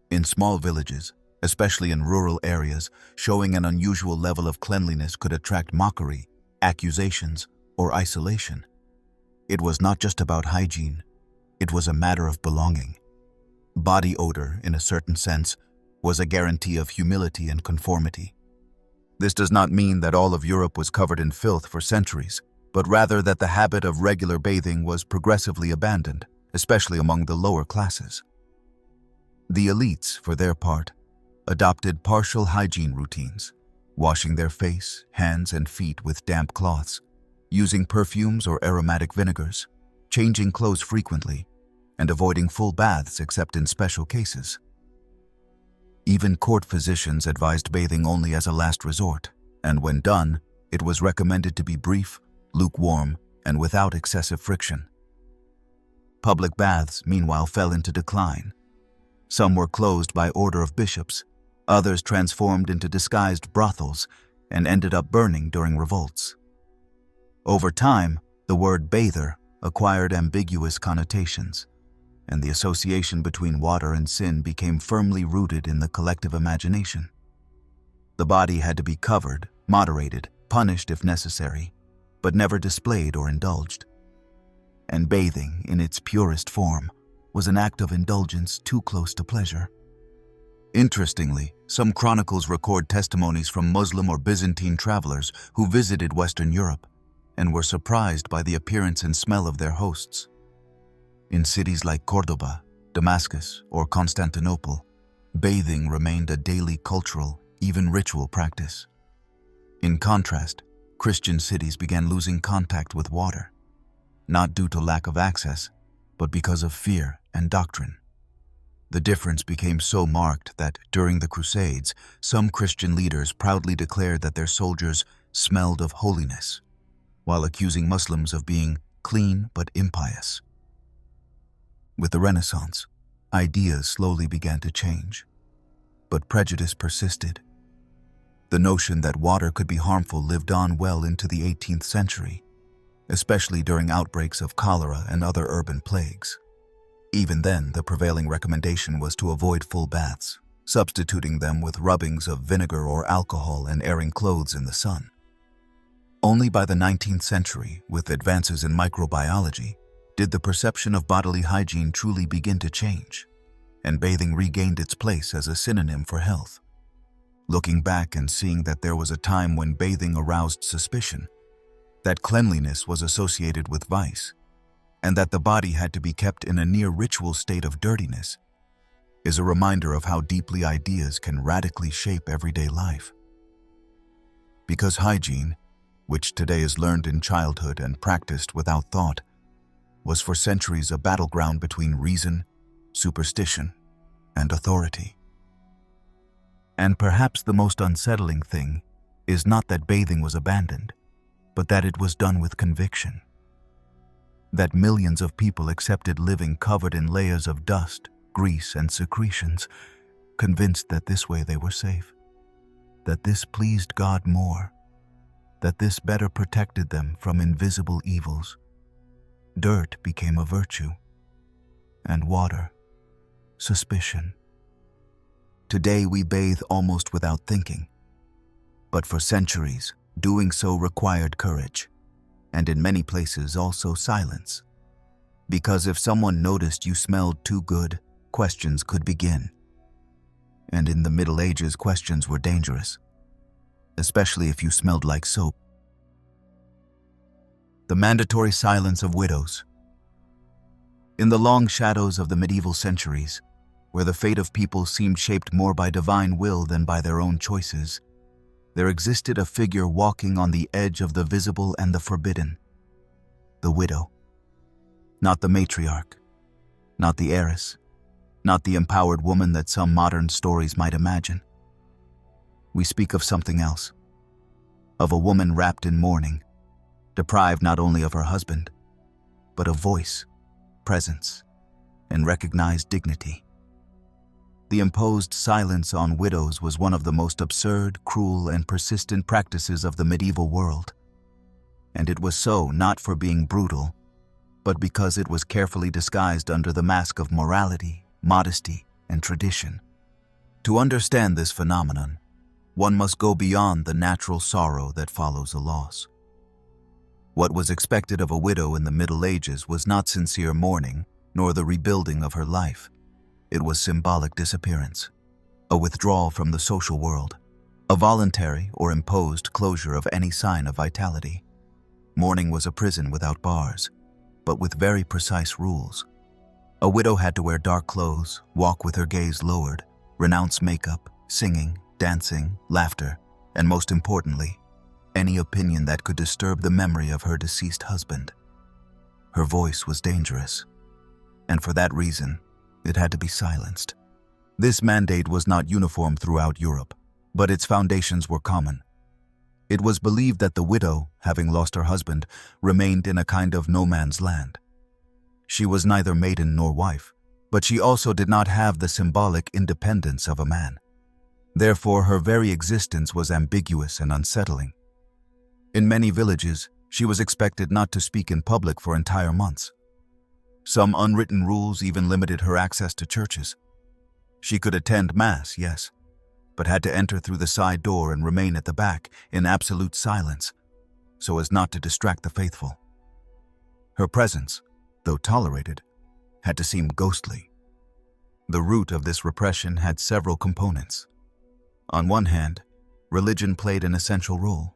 In small villages, especially in rural areas, showing an unusual level of cleanliness could attract mockery, accusations, or isolation. It was not just about hygiene. It was a matter of belonging. Body odor, in a certain sense, was a guarantee of humility and conformity. This does not mean that all of Europe was covered in filth for centuries, but rather that the habit of regular bathing was progressively abandoned, especially among the lower classes. The elites, for their part, adopted partial hygiene routines, washing their face, hands, and feet with damp cloths, using perfumes or aromatic vinegars, changing clothes frequently, and avoiding full baths except in special cases. Even court physicians advised bathing only as a last resort, and when done, it was recommended to be brief, lukewarm, and without excessive friction. Public baths, meanwhile, fell into decline. Some were closed by order of bishops, others transformed into disguised brothels, and ended up burning during revolts. Over time, The word bather acquired ambiguous connotations, and the association between water and sin became firmly rooted in the collective imagination. The body had to be covered, moderated, punished if necessary, but never displayed or indulged. And bathing, in its purest form, was an act of indulgence too close to pleasure. Interestingly, some chronicles record testimonies from Muslim or Byzantine travelers who visited Western Europe and were surprised by the appearance and smell of their hosts. In cities like Cordoba, Damascus, or Constantinople, bathing remained a daily cultural, even ritual practice. In contrast, Christian cities began losing contact with water, not due to lack of access, but because of fear and doctrine. The difference became so marked that during the Crusades, some Christian leaders proudly declared that their soldiers smelled of holiness, while accusing Muslims of being clean but impious. With the Renaissance, ideas slowly began to change, but prejudice persisted. The notion that water could be harmful lived on well into the 18th century, especially during outbreaks of cholera and other urban plagues. Even then, the prevailing recommendation was to avoid full baths, substituting them with rubbings of vinegar or alcohol and airing clothes in the sun. Only by the 19th century, with advances in microbiology, did the perception of bodily hygiene truly begin to change, and bathing regained its place as a synonym for health. Looking back and seeing that there was a time when bathing aroused suspicion, that cleanliness was associated with vice, and that the body had to be kept in a near-ritual state of dirtiness, is a reminder of how deeply ideas can radically shape everyday life. Because hygiene, which today is learned in childhood and practiced without thought, was for centuries a battleground between reason, superstition, and authority. And perhaps the most unsettling thing is not that bathing was abandoned, but that it was done with conviction. That millions of people accepted living covered in layers of dust, grease, and secretions, convinced that this way they were safe, that this pleased God more, that this better protected them from invisible evils. Dirt became a virtue, and water, suspicion. Today we bathe almost without thinking, but for centuries, doing so required courage, and in many places also silence. Because if someone noticed you smelled too good, questions could begin. And in the Middle Ages, questions were dangerous, especially if you smelled like soap. The mandatory silence of widows. In the long shadows of the medieval centuries, where the fate of people seemed shaped more by divine will than by their own choices, there existed a figure walking on the edge of the visible and the forbidden. The widow. Not the matriarch, not the heiress, not the empowered woman that some modern stories might imagine. We speak of something else, of a woman wrapped in mourning, deprived not only of her husband, but of voice, presence, and recognized dignity. The imposed silence on widows was one of the most absurd, cruel, and persistent practices of the medieval world. And it was so not for being brutal, but because it was carefully disguised under the mask of morality, modesty, and tradition. To understand this phenomenon, one must go beyond the natural sorrow that follows a loss. What was expected of a widow in the Middle Ages was not sincere mourning, nor the rebuilding of her life. It was symbolic disappearance, a withdrawal from the social world, a voluntary or imposed closure of any sign of vitality. Mourning was a prison without bars, but with very precise rules. A widow had to wear dark clothes, walk with her gaze lowered, renounce makeup, singing, dancing, laughter, and most importantly, any opinion that could disturb the memory of her deceased husband. Her voice was dangerous, and for that reason, it had to be silenced. This mandate was not uniform throughout Europe, but its foundations were common. It was believed that the widow, having lost her husband, remained in a kind of no man's land. She was neither maiden nor wife, but she also did not have the symbolic independence of a man. Therefore, her very existence was ambiguous and unsettling. In many villages, She was expected not to speak in public for entire months. Some unwritten rules even limited her access to churches. She could attend Mass, yes, but had to enter through the side door and remain at the back in absolute silence, so as not to distract the faithful. Her presence, though tolerated, had to seem ghostly. The root of this repression had several components. On one hand, religion played an essential role.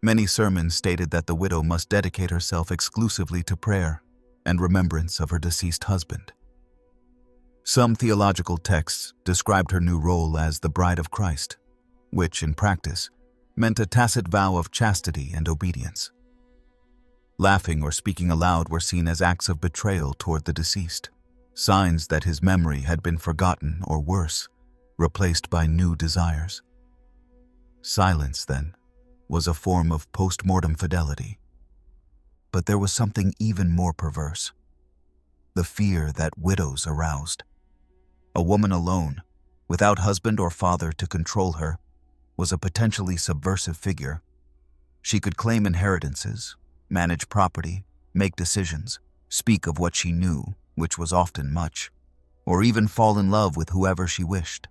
Many sermons stated that the widow must dedicate herself exclusively to prayer and remembrance of her deceased husband. Some theological texts described her new role as the bride of Christ, which, in practice, meant a tacit vow of chastity and obedience. Laughing or speaking aloud were seen as acts of betrayal toward the deceased, signs that his memory had been forgotten or worse, replaced by new desires. Silence, then, was a form of post-mortem fidelity. But there was something even more perverse: the fear that widows aroused. A woman alone, without husband or father to control her, was a potentially subversive figure. She could claim inheritances, manage property, make decisions, speak of what she knew, which was often much, or even fall in love with whoever she wished.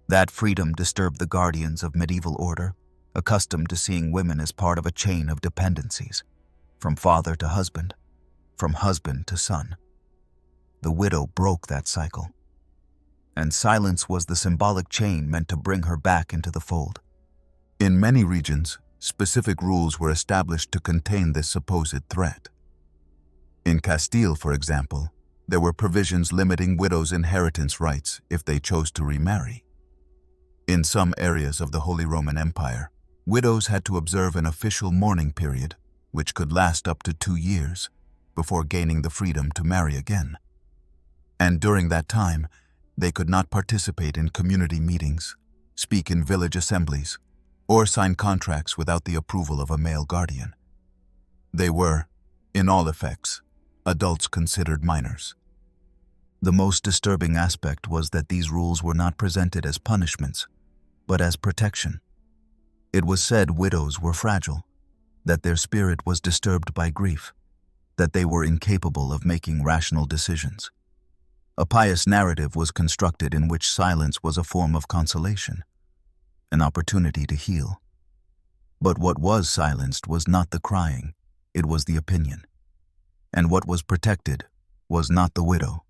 That freedom disturbed the guardians of medieval order, accustomed to seeing women as part of a chain of dependencies, from father to husband, from husband to son. The widow broke that cycle, and silence was the symbolic chain meant to bring her back into the fold. In many regions, specific rules were established to contain this supposed threat. In Castile, for example, there were provisions limiting widows' inheritance rights if they chose to remarry. In some areas of the Holy Roman Empire, widows had to observe an official mourning period, which could last up to 2 years, before gaining the freedom to marry again. And during that time, they could not participate in community meetings, speak in village assemblies, or sign contracts without the approval of a male guardian. They were, in all effects, adults considered minors. The most disturbing aspect was that these rules were not presented as punishments, but as protection. It was said widows were fragile, that their spirit was disturbed by grief, that they were incapable of making rational decisions. A pious narrative was constructed in which silence was a form of consolation, an opportunity to heal. But what was silenced was not the crying, it was the opinion. And what was protected was not the widow,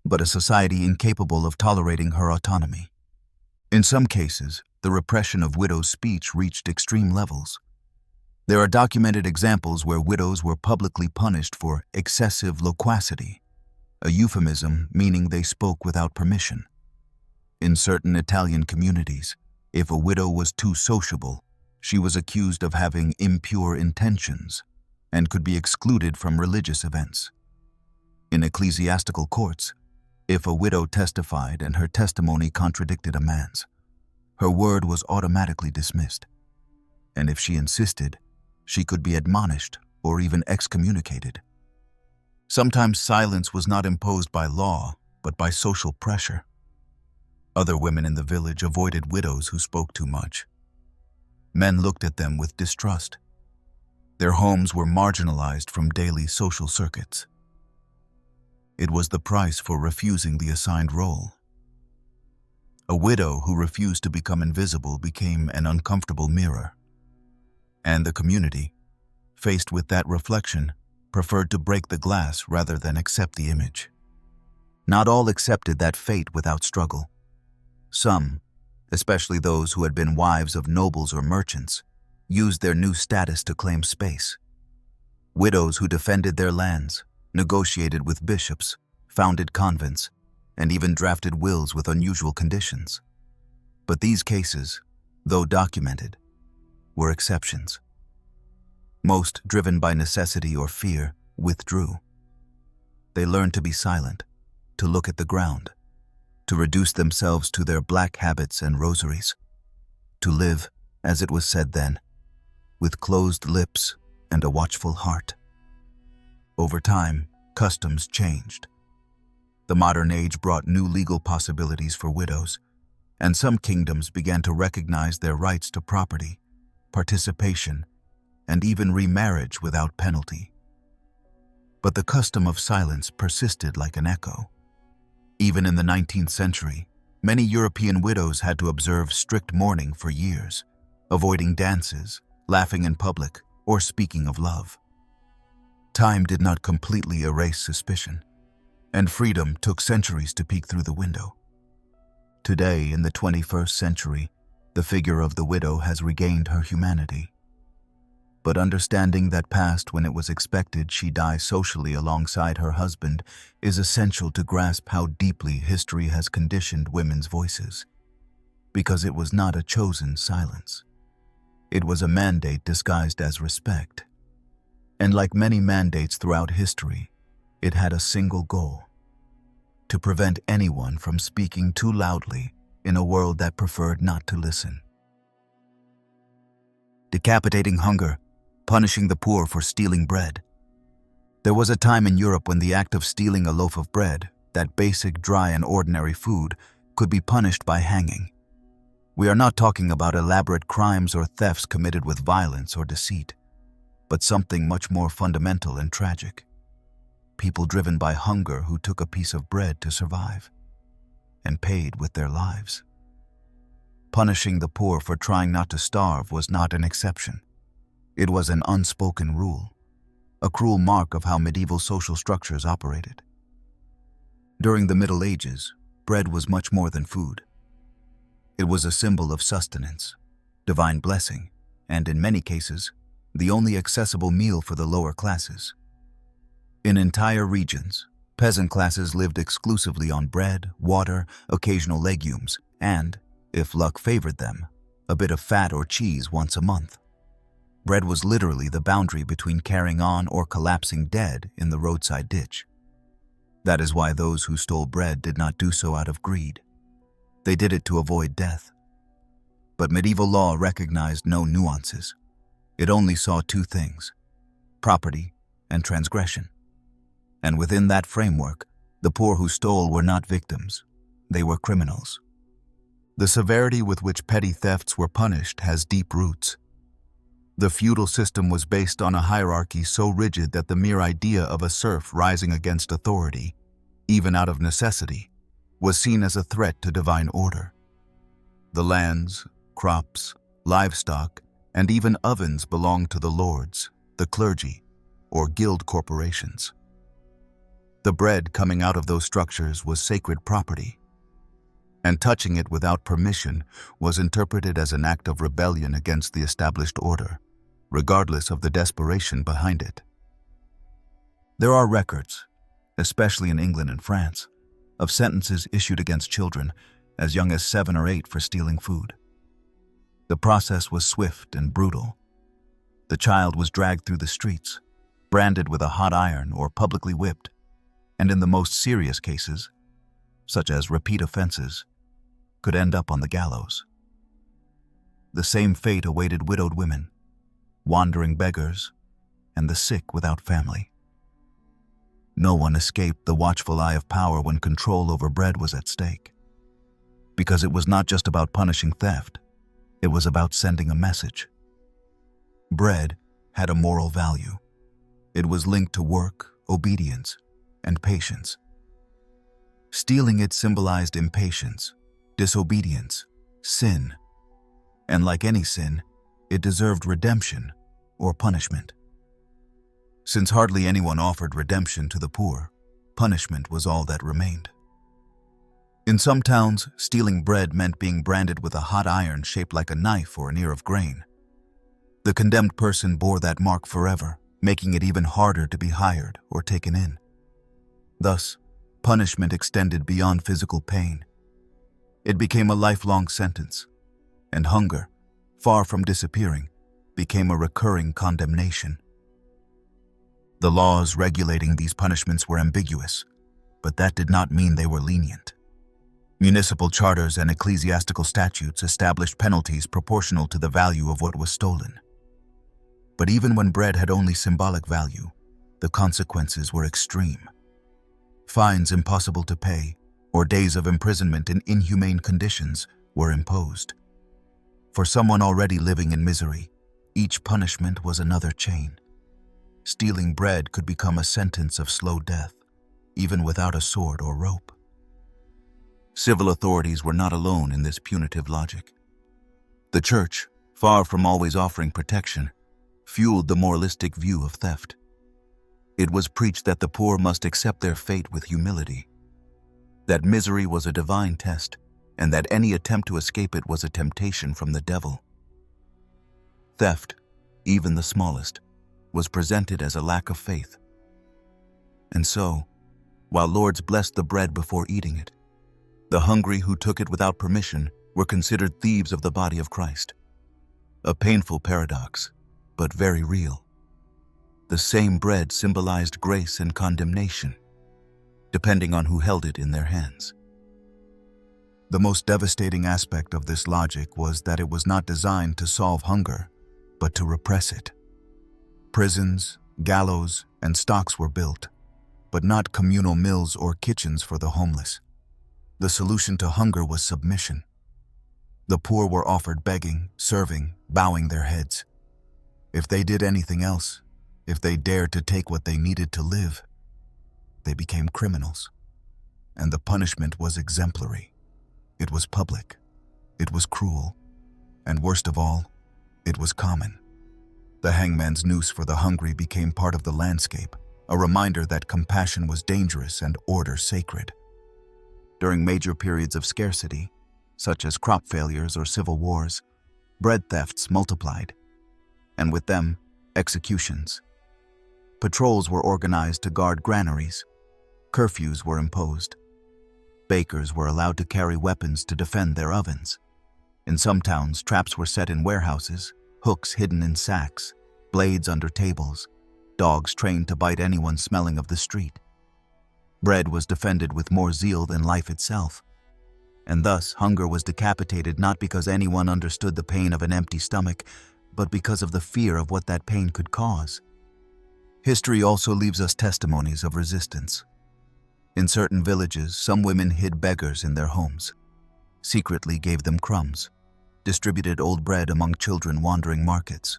but a society incapable of tolerating her autonomy. In some cases, the repression of widows' speech reached extreme levels. There are documented examples where widows were publicly punished for excessive loquacity, a euphemism meaning they spoke without permission. In certain Italian communities, if a widow was too sociable, she was accused of having impure intentions and could be excluded from religious events. In ecclesiastical courts, if a widow testified and her testimony contradicted a man's, her word was automatically dismissed. And if she insisted, she could be admonished or even excommunicated. Sometimes silence was not imposed by law, but by social pressure. Other women in the village avoided widows who spoke too much. Men looked at them with distrust. Their homes were marginalized from daily social circuits. It was the price for refusing the assigned role. A widow who refused to become invisible became an uncomfortable mirror. And the community, faced with that reflection, preferred to break the glass rather than accept the image. Not all accepted that fate without struggle. Some, especially those who had been wives of nobles or merchants, used their new status to claim space. Widows who defended their lands, negotiated with bishops, founded convents, and even drafted wills with unusual conditions. But these cases, though documented, were exceptions. Most, driven by necessity or fear, withdrew. They learned to be silent, to look at the ground, to reduce themselves to their black habits and rosaries, to live, as it was said then, with closed lips and a watchful heart. Over time, customs changed. The modern age brought new legal possibilities for widows, and some kingdoms began to recognize their rights to property, participation, and even remarriage without penalty. But the custom of silence persisted like an echo. Even in the 19th century, many European widows had to observe strict mourning for years, avoiding dances, laughing in public, or speaking of love. Time did not completely erase suspicion, and freedom took centuries to peek through the window. Today, in the 21st century, the figure of the widow has regained her humanity. But understanding that past when it was expected she die socially alongside her husband is essential to grasp how deeply history has conditioned women's voices. Because it was not a chosen silence. It was a mandate disguised as respect. And like many mandates throughout history, it had a single goal: to prevent anyone from speaking too loudly in a world that preferred not to listen. Decapitating hunger, punishing the poor for stealing bread. There was a time in Europe when the act of stealing a loaf of bread, that basic, dry, and ordinary food, could be punished by hanging. We are not talking about elaborate crimes or thefts committed with violence or deceit, but something much more fundamental and tragic. People driven by hunger who took a piece of bread to survive, and paid with their lives. Punishing the poor for trying not to starve was not an exception. It was an unspoken rule, a cruel mark of how medieval social structures operated. During the Middle Ages, bread was much more than food. It was a symbol of sustenance, divine blessing, and in many cases, the only accessible meal for the lower classes. In entire regions, peasant classes lived exclusively on bread, water, occasional legumes, and, if luck favored them, a bit of fat or cheese once a month. Bread was literally the boundary between carrying on or collapsing dead in the roadside ditch. That is why those who stole bread did not do so out of greed. They did it to avoid death. But medieval law recognized no nuances. It only saw two things: property and transgression. And within that framework, the poor who stole were not victims, they were criminals. The severity with which petty thefts were punished has deep roots. The feudal system was based on a hierarchy so rigid that the mere idea of a serf rising against authority, even out of necessity, was seen as a threat to divine order. The lands, crops, livestock, and even ovens belonged to the lords, the clergy, or guild corporations. The bread coming out of those structures was sacred property, and touching it without permission was interpreted as an act of rebellion against the established order, regardless of the desperation behind it. There are records, especially in England and France, of sentences issued against children as young as 7 or 8 for stealing food. The process was swift and brutal. The child was dragged through the streets, branded with a hot iron or publicly whipped, and in the most serious cases, such as repeat offenses, could end up on the gallows. The same fate awaited widowed women, wandering beggars, and the sick without family. No one escaped the watchful eye of power when control over bread was at stake. Because it was not just about punishing theft, it was about sending a message. Bread had a moral value. It was linked to work, obedience, and patience. Stealing it symbolized impatience, disobedience, sin, and like any sin, it deserved redemption or punishment. Since hardly anyone offered redemption to the poor, punishment was all that remained. In some towns, stealing bread meant being branded with a hot iron shaped like a knife or an ear of grain. The condemned person bore that mark forever, making it even harder to be hired or taken in. Thus, punishment extended beyond physical pain. It became a lifelong sentence, and hunger, far from disappearing, became a recurring condemnation. The laws regulating these punishments were ambiguous, but that did not mean they were lenient. Municipal charters and ecclesiastical statutes established penalties proportional to the value of what was stolen. But even when bread had only symbolic value, the consequences were extreme. Fines impossible to pay, or days of imprisonment in inhumane conditions were imposed. For someone already living in misery, Each punishment was another chain. Stealing bread could become a sentence of slow death, even without a sword or rope. Civil authorities were not alone in this punitive logic. The church, far from always offering protection, fueled the moralistic view of theft. It was preached that the poor must accept their fate with humility, that misery was a divine test, and that any attempt to escape it was a temptation from the devil. Theft, even the smallest, was presented as a lack of faith. And so, while lords blessed the bread before eating it, the hungry who took it without permission were considered thieves of the body of Christ. A painful paradox, but very real. The same bread symbolized grace and condemnation, depending on who held it in their hands. The most devastating aspect of this logic was that it was not designed to solve hunger, but to repress it. Prisons, gallows, and stocks were built, but not communal mills or kitchens for the homeless. The solution to hunger was submission. The poor were offered begging, serving, bowing their heads. If they did anything else, if they dared to take what they needed to live, they became criminals. And the punishment was exemplary. It was public. It was cruel. And worst of all, it was common. The hangman's noose for the hungry became part of the landscape, a reminder that compassion was dangerous and order sacred. During major periods of scarcity, such as crop failures or civil wars, bread thefts multiplied, and with them, executions. Patrols were organized to guard granaries. Curfews were imposed. Bakers were allowed to carry weapons to defend their ovens. In some towns, traps were set in warehouses, hooks hidden in sacks, blades under tables, dogs trained to bite anyone smelling of the street. Bread was defended with more zeal than life itself. And thus, hunger was decapitated not because anyone understood the pain of an empty stomach, but because of the fear of what that pain could cause. History also leaves us testimonies of resistance. In certain villages, some women hid beggars in their homes, secretly gave them crumbs, distributed old bread among children wandering markets.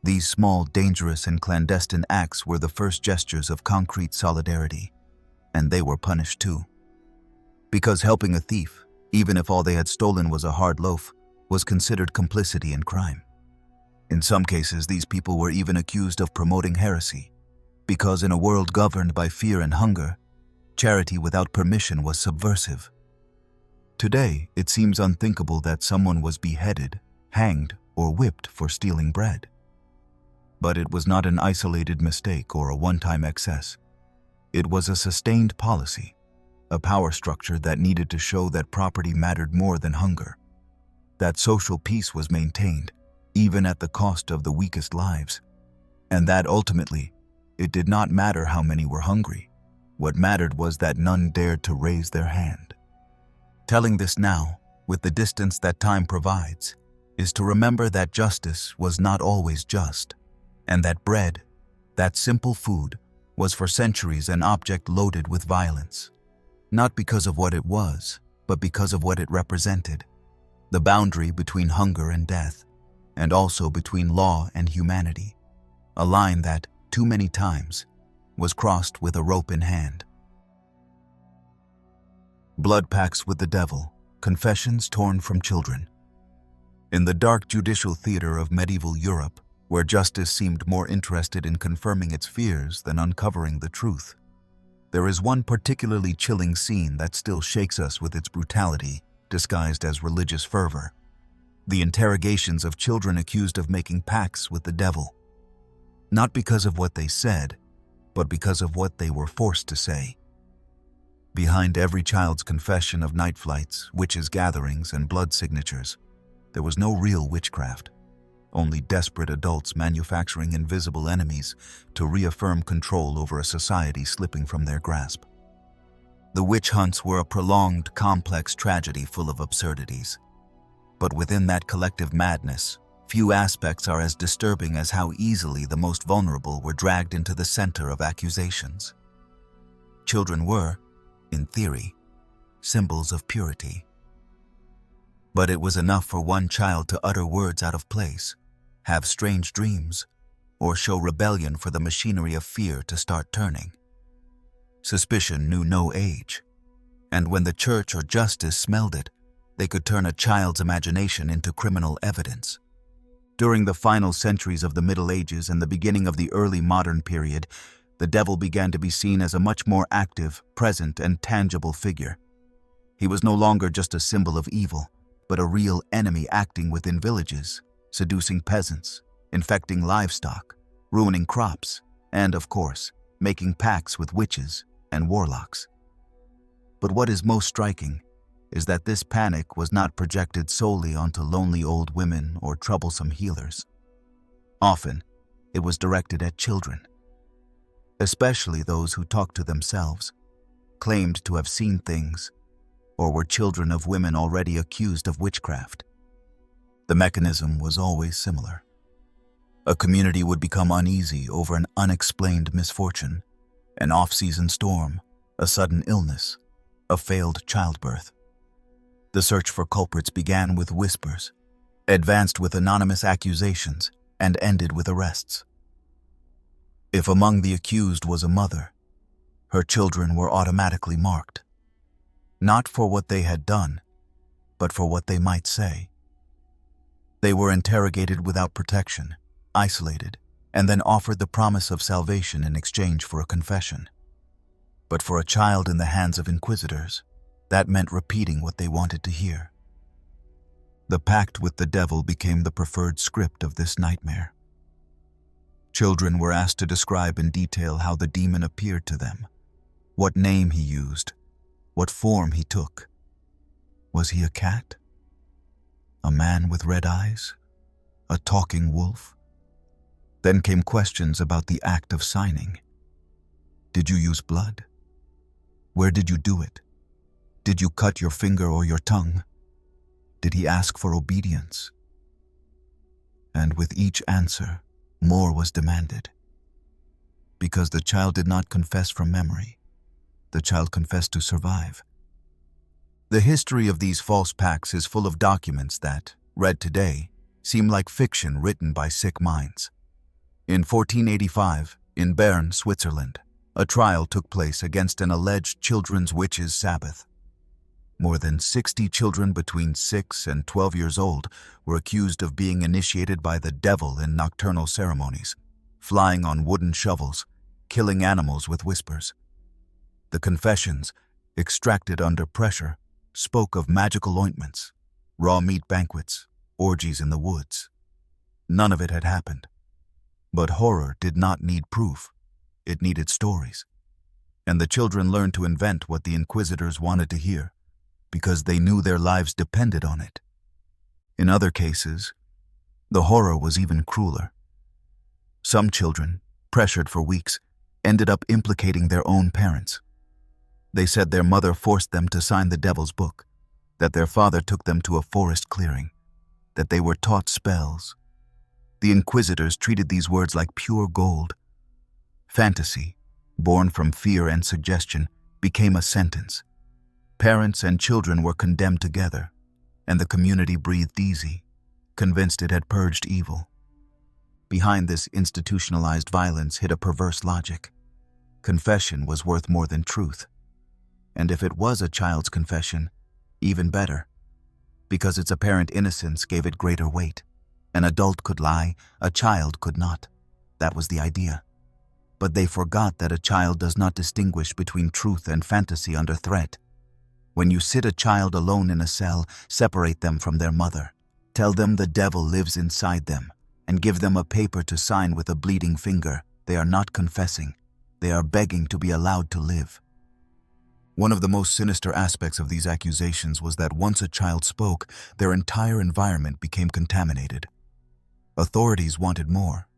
These small, dangerous, and clandestine acts were the first gestures of concrete solidarity, and they were punished too. Because helping a thief, even if all they had stolen was a hard loaf, was considered complicity in crime. In some cases, these people were even accused of promoting heresy, because in a world governed by fear and hunger, charity without permission was subversive. Today, it seems unthinkable that someone was beheaded, hanged, or whipped for stealing bread. But it was not an isolated mistake or a one-time excess. It was a sustained policy, a power structure that needed to show that property mattered more than hunger, that social peace was maintained, even at the cost of the weakest lives, and that ultimately, it did not matter how many were hungry. What mattered was that none dared to raise their hand. Telling this now, with the distance that time provides, is to remember that justice was not always just, and that bread, that simple food, was for centuries an object loaded with violence. Not because of what it was, but because of what it represented. The boundary between hunger and death, and also between law and humanity. A line that, too many times, was crossed with a rope in hand. Blood pacts with the devil, confessions torn from children. In the dark judicial theater of medieval Europe, where justice seemed more interested in confirming its fears than uncovering the truth, there is one particularly chilling scene that still shakes us with its brutality, disguised as religious fervor. The interrogations of children accused of making pacts with the devil. Not because of what they said, but because of what they were forced to say. Behind every child's confession of night flights, witches' gatherings, and blood signatures, there was no real witchcraft, only desperate adults manufacturing invisible enemies to reaffirm control over a society slipping from their grasp. The witch hunts were a prolonged, complex tragedy full of absurdities. But within that collective madness, few aspects are as disturbing as how easily the most vulnerable were dragged into the center of accusations. Children were, in theory, symbols of purity. But it was enough for one child to utter words out of place, have strange dreams, or show rebellion for the machinery of fear to start turning. Suspicion knew no age, and when the church or justice smelled it, they could turn a child's imagination into criminal evidence. During the final centuries of the Middle Ages and the beginning of the early modern period, the devil began to be seen as a much more active, present, and tangible figure. He was no longer just a symbol of evil, but a real enemy acting within villages, seducing peasants, infecting livestock, ruining crops, and, of course, making pacts with witches and warlocks. But what is most striking is that this panic was not projected solely onto lonely old women or troublesome healers. Often, it was directed at children, especially those who talked to themselves, claimed to have seen things, or were children of women already accused of witchcraft. The mechanism was always similar. A community would become uneasy over an unexplained misfortune, an off-season storm, a sudden illness, a failed childbirth. The search for culprits began with whispers, advanced with anonymous accusations, and ended with arrests. If among the accused was a mother, her children were automatically marked, not for what they had done, but for what they might say. They were interrogated without protection, isolated, and then offered the promise of salvation in exchange for a confession. But for a child in the hands of inquisitors, that meant repeating what they wanted to hear. The pact with the devil became the preferred script of this nightmare. Children were asked to describe in detail how the demon appeared to them, what name he used, what form he took. Was he a cat? A man with red eyes? A talking wolf? Then came questions about the act of signing. Did you use blood? Where did you do it? Did you cut your finger or your tongue? Did he ask for obedience? And with each answer, more was demanded. Because the child did not confess from memory, the child confessed to survive. The history of these false pacts is full of documents that, read today, seem like fiction written by sick minds. In 1485, in Bern, Switzerland, a trial took place against an alleged children's witches' Sabbath. More than 60 children between 6 and 12 years old were accused of being initiated by the devil in nocturnal ceremonies, flying on wooden shovels, killing animals with whispers. The confessions, extracted under pressure, spoke of magical ointments, raw meat banquets, orgies in the woods. None of it had happened. But horror did not need proof. It needed stories. And the children learned to invent what the inquisitors wanted to hear, because they knew their lives depended on it. In other cases, the horror was even crueler. Some children, pressured for weeks, ended up implicating their own parents. They said their mother forced them to sign the devil's book, that their father took them to a forest clearing, that they were taught spells. The inquisitors treated these words like pure gold. Fantasy, born from fear and suggestion, became a sentence. Parents and children were condemned together, and the community breathed easy, convinced it had purged evil. Behind this institutionalized violence hid a perverse logic. Confession was worth more than truth. And if it was a child's confession, even better, because its apparent innocence gave it greater weight. An adult could lie, a child could not. That was the idea. But they forgot that a child does not distinguish between truth and fantasy under threat. When you sit a child alone in a cell, separate them from their mother. Tell them the devil lives inside them, and give them a paper to sign with a bleeding finger. They are not confessing. They are begging to be allowed to live. One of the most sinister aspects of these accusations was that once a child spoke, their entire environment became contaminated. Authorities wanted more.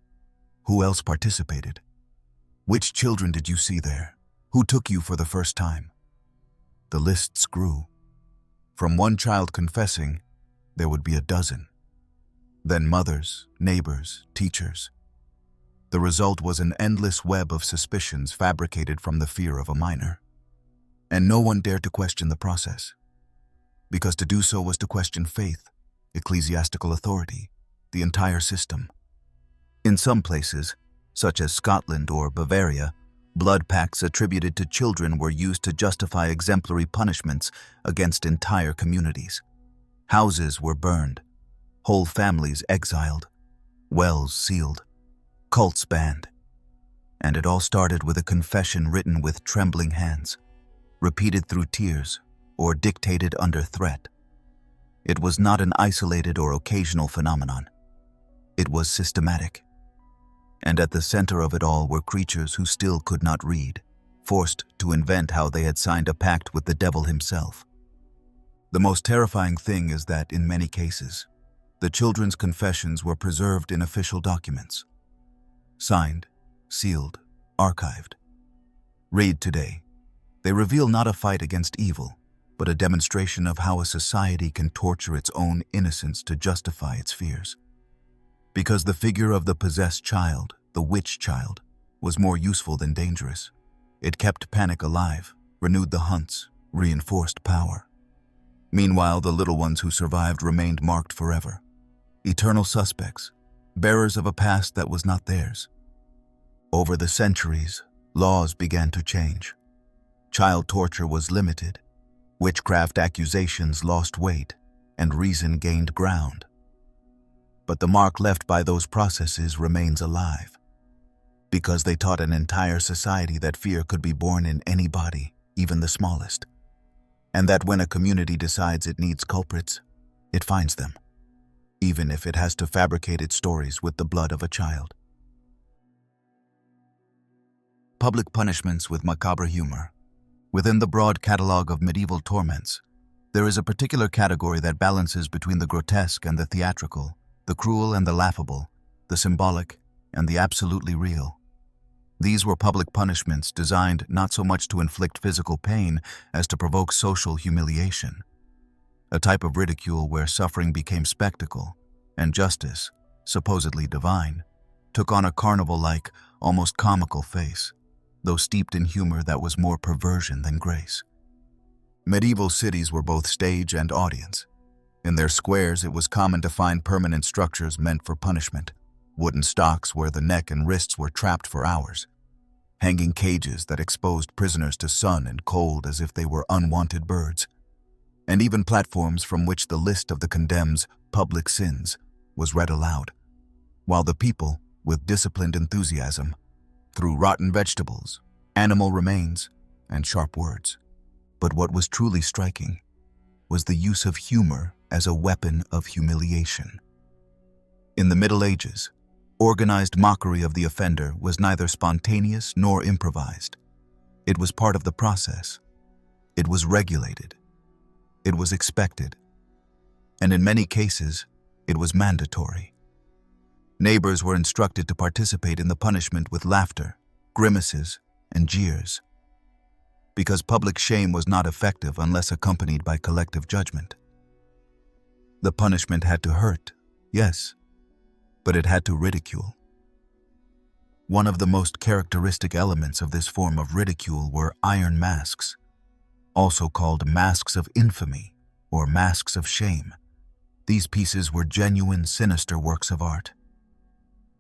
Who else participated? Which children did you see there? Who took you for the first time? The lists grew. From one child confessing, there would be a dozen. Then mothers, neighbors, teachers. The result was an endless web of suspicions fabricated from the fear of a minor. And no one dared to question the process, because to do so was to question faith, ecclesiastical authority, the entire system. In some places, such as Scotland or Bavaria, blood pacts attributed to children were used to justify exemplary punishments against entire communities. Houses were burned, whole families exiled, wells sealed, cults banned. And it all started with a confession written with trembling hands, repeated through tears, or dictated under threat. It was not an isolated or occasional phenomenon. It was systematic. And at the center of it all were creatures who still could not read, forced to invent how they had signed a pact with the devil himself. The most terrifying thing is that, in many cases, the children's confessions were preserved in official documents. Signed, sealed, archived. Read today. They reveal not a fight against evil, but a demonstration of how a society can torture its own innocence to justify its fears. Because the figure of the possessed child, the witch child, was more useful than dangerous. It kept panic alive, renewed the hunts, reinforced power. Meanwhile, the little ones who survived remained marked forever. Eternal suspects, bearers of a past that was not theirs. Over the centuries, laws began to change. Child torture was limited, witchcraft accusations lost weight, and reason gained ground. But the mark left by those processes remains alive, because they taught an entire society that fear could be born in any body, even the smallest, and that when a community decides it needs culprits, it finds them, even if it has to fabricate its stories with the blood of a child. Public punishments with macabre humor. Within the broad catalog of medieval torments, there is a particular category that balances between the grotesque and the theatrical, the cruel and the laughable, the symbolic and the absolutely real. These were public punishments designed not so much to inflict physical pain as to provoke social humiliation, a type of ridicule where suffering became spectacle and justice, supposedly divine, took on a carnival-like, almost comical face, though steeped in humor that was more perversion than grace. Medieval cities were both stage and audience. In their squares, it was common to find permanent structures meant for punishment, wooden stocks where the neck and wrists were trapped for hours, hanging cages that exposed prisoners to sun and cold as if they were unwanted birds, and even platforms from which the list of the condemned's public sins was read aloud, while the people, with disciplined enthusiasm, threw rotten vegetables, animal remains, and sharp words. But what was truly striking was the use of humor as a weapon of humiliation. In the Middle Ages, organized mockery of the offender was neither spontaneous nor improvised. It was part of the process. It was regulated. It was expected. And in many cases, it was mandatory. Neighbors were instructed to participate in the punishment with laughter, grimaces, and jeers, because public shame was not effective unless accompanied by collective judgment. The punishment had to hurt, yes, but it had to ridicule. One of the most characteristic elements of this form of ridicule were iron masks, also called masks of infamy or masks of shame. These pieces were genuine, sinister works of art.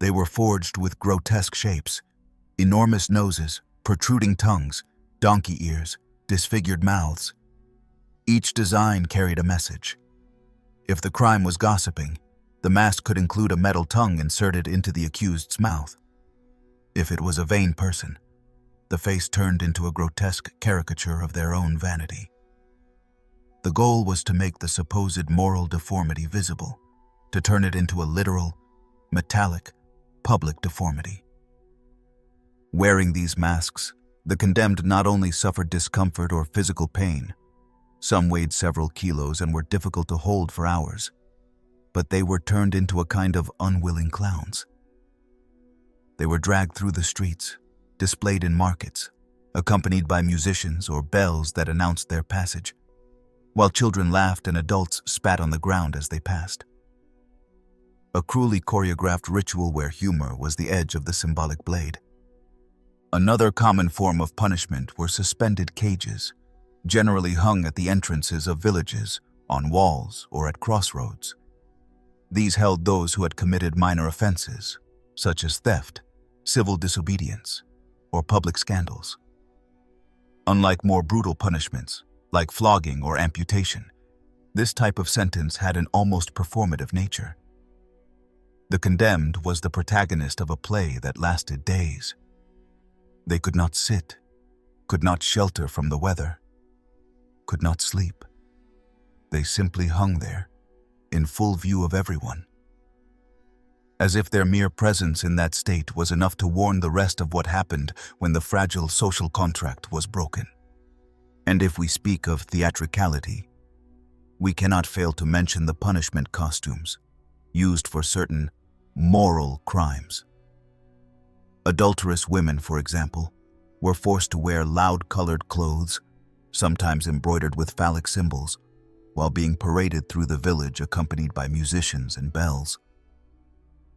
They were forged with grotesque shapes, enormous noses, protruding tongues, donkey ears, disfigured mouths. Each design carried a message. If the crime was gossiping, the mask could include a metal tongue inserted into the accused's mouth. If it was a vain person, the face turned into a grotesque caricature of their own vanity. The goal was to make the supposed moral deformity visible, to turn it into a literal, metallic, public deformity. Wearing these masks, the condemned not only suffered discomfort or physical pain, some weighed several kilos and were difficult to hold for hours, but they were turned into a kind of unwilling clowns. They were dragged through the streets, displayed in markets, accompanied by musicians or bells that announced their passage, while children laughed and adults spat on the ground as they passed. A cruelly choreographed ritual where humor was the edge of the symbolic blade. Another common form of punishment were suspended cages, generally hung at the entrances of villages, on walls, or at crossroads. These held those who had committed minor offenses, such as theft, civil disobedience, or public scandals. Unlike more brutal punishments, like flogging or amputation, this type of sentence had an almost performative nature. The condemned was the protagonist of a play that lasted days. They could not sit, could not shelter from the weather, could not sleep. They simply hung there, in full view of everyone, as if their mere presence in that state was enough to warn the rest of what happened when the fragile social contract was broken. And if we speak of theatricality, we cannot fail to mention the punishment costumes used for certain moral crimes. Adulterous women, for example, were forced to wear loud-colored clothes, sometimes embroidered with phallic symbols, while being paraded through the village accompanied by musicians and bells.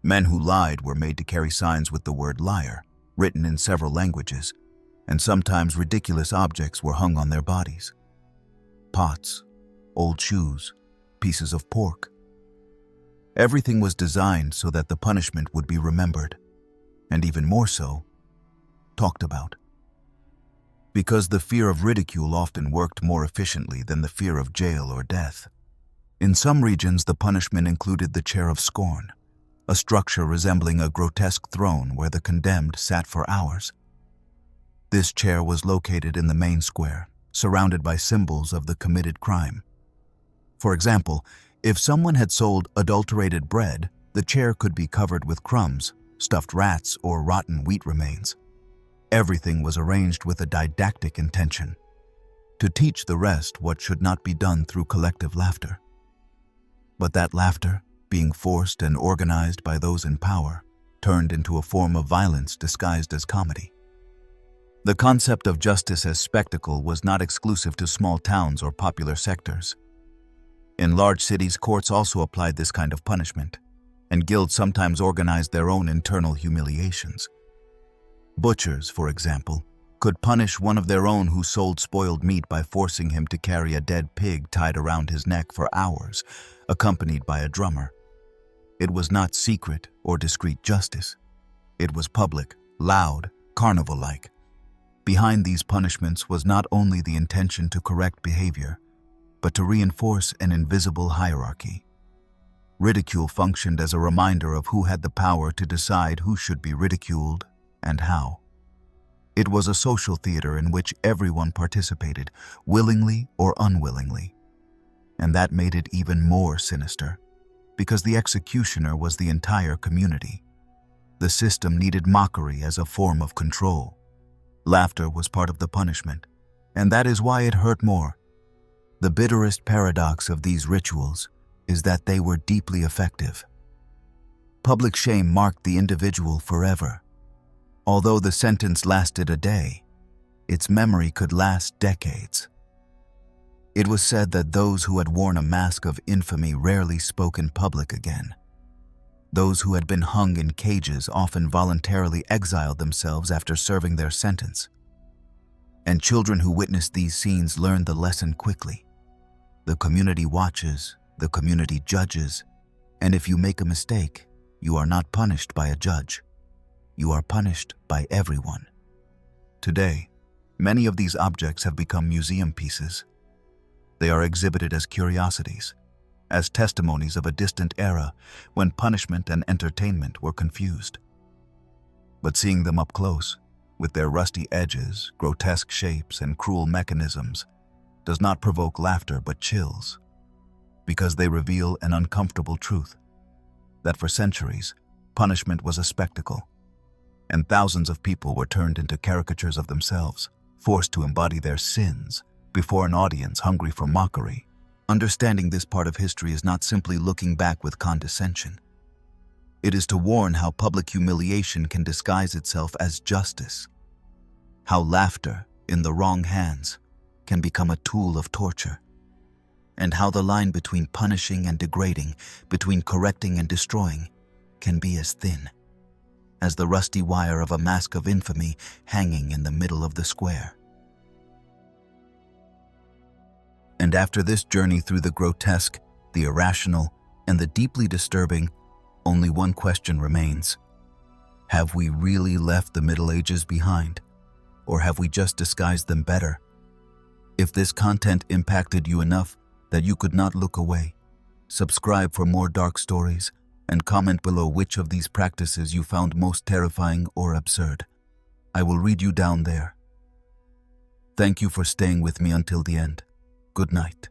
Men who lied were made to carry signs with the word liar, written in several languages, and sometimes ridiculous objects were hung on their bodies. Pots, old shoes, pieces of pork. Everything was designed so that the punishment would be remembered, and even more so, talked about. Because the fear of ridicule often worked more efficiently than the fear of jail or death. In some regions, the punishment included the chair of scorn, a structure resembling a grotesque throne where the condemned sat for hours. This chair was located in the main square, surrounded by symbols of the committed crime. For example, if someone had sold adulterated bread, the chair could be covered with crumbs, stuffed rats, or rotten wheat remains. Everything was arranged with a didactic intention, to teach the rest what should not be done through collective laughter. But that laughter, being forced and organized by those in power, turned into a form of violence disguised as comedy. The concept of justice as spectacle was not exclusive to small towns or popular sectors. In large cities, courts also applied this kind of punishment, and guilds sometimes organized their own internal humiliations. Butchers, for example, could punish one of their own who sold spoiled meat by forcing him to carry a dead pig tied around his neck for hours, accompanied by a drummer. It was not secret or discreet justice. It was public, loud, carnival-like. Behind these punishments was not only the intention to correct behavior, but to reinforce an invisible hierarchy. Ridicule functioned as a reminder of who had the power to decide who should be ridiculed and how. It was a social theater in which everyone participated, willingly or unwillingly. And that made it even more sinister, because the executioner was the entire community. The system needed mockery as a form of control. Laughter was part of the punishment, and that is why it hurt more. The bitterest paradox of these rituals is that they were deeply effective. Public shame marked the individual forever. Although the sentence lasted a day, its memory could last decades. It was said that those who had worn a mask of infamy rarely spoke in public again. Those who had been hung in cages often voluntarily exiled themselves after serving their sentence. And children who witnessed these scenes learned the lesson quickly. The community watches, the community judges, and if you make a mistake, you are not punished by a judge. You are punished by everyone. Today, many of these objects have become museum pieces. They are exhibited as curiosities, as testimonies of a distant era when punishment and entertainment were confused. But seeing them up close, with their rusty edges, grotesque shapes, and cruel mechanisms, does not provoke laughter but chills, because they reveal an uncomfortable truth, that for centuries, punishment was a spectacle, and thousands of people were turned into caricatures of themselves, forced to embody their sins before an audience hungry for mockery. Understanding this part of history is not simply looking back with condescension. It is to warn how public humiliation can disguise itself as justice, how laughter, in the wrong hands, can become a tool of torture, and how the line between punishing and degrading, between correcting and destroying, can be as thin as the rusty wire of a mask of infamy hanging in the middle of the square. And after this journey through the grotesque, the irrational, And the deeply disturbing, only one question remains. Have we really left the Middle Ages behind? Or have we just disguised them better? If this content impacted you enough that you could not look away, subscribe for more dark stories and comment below which of these practices you found most terrifying or absurd. I will read you down there. Thank you for staying with me until the end. Good night.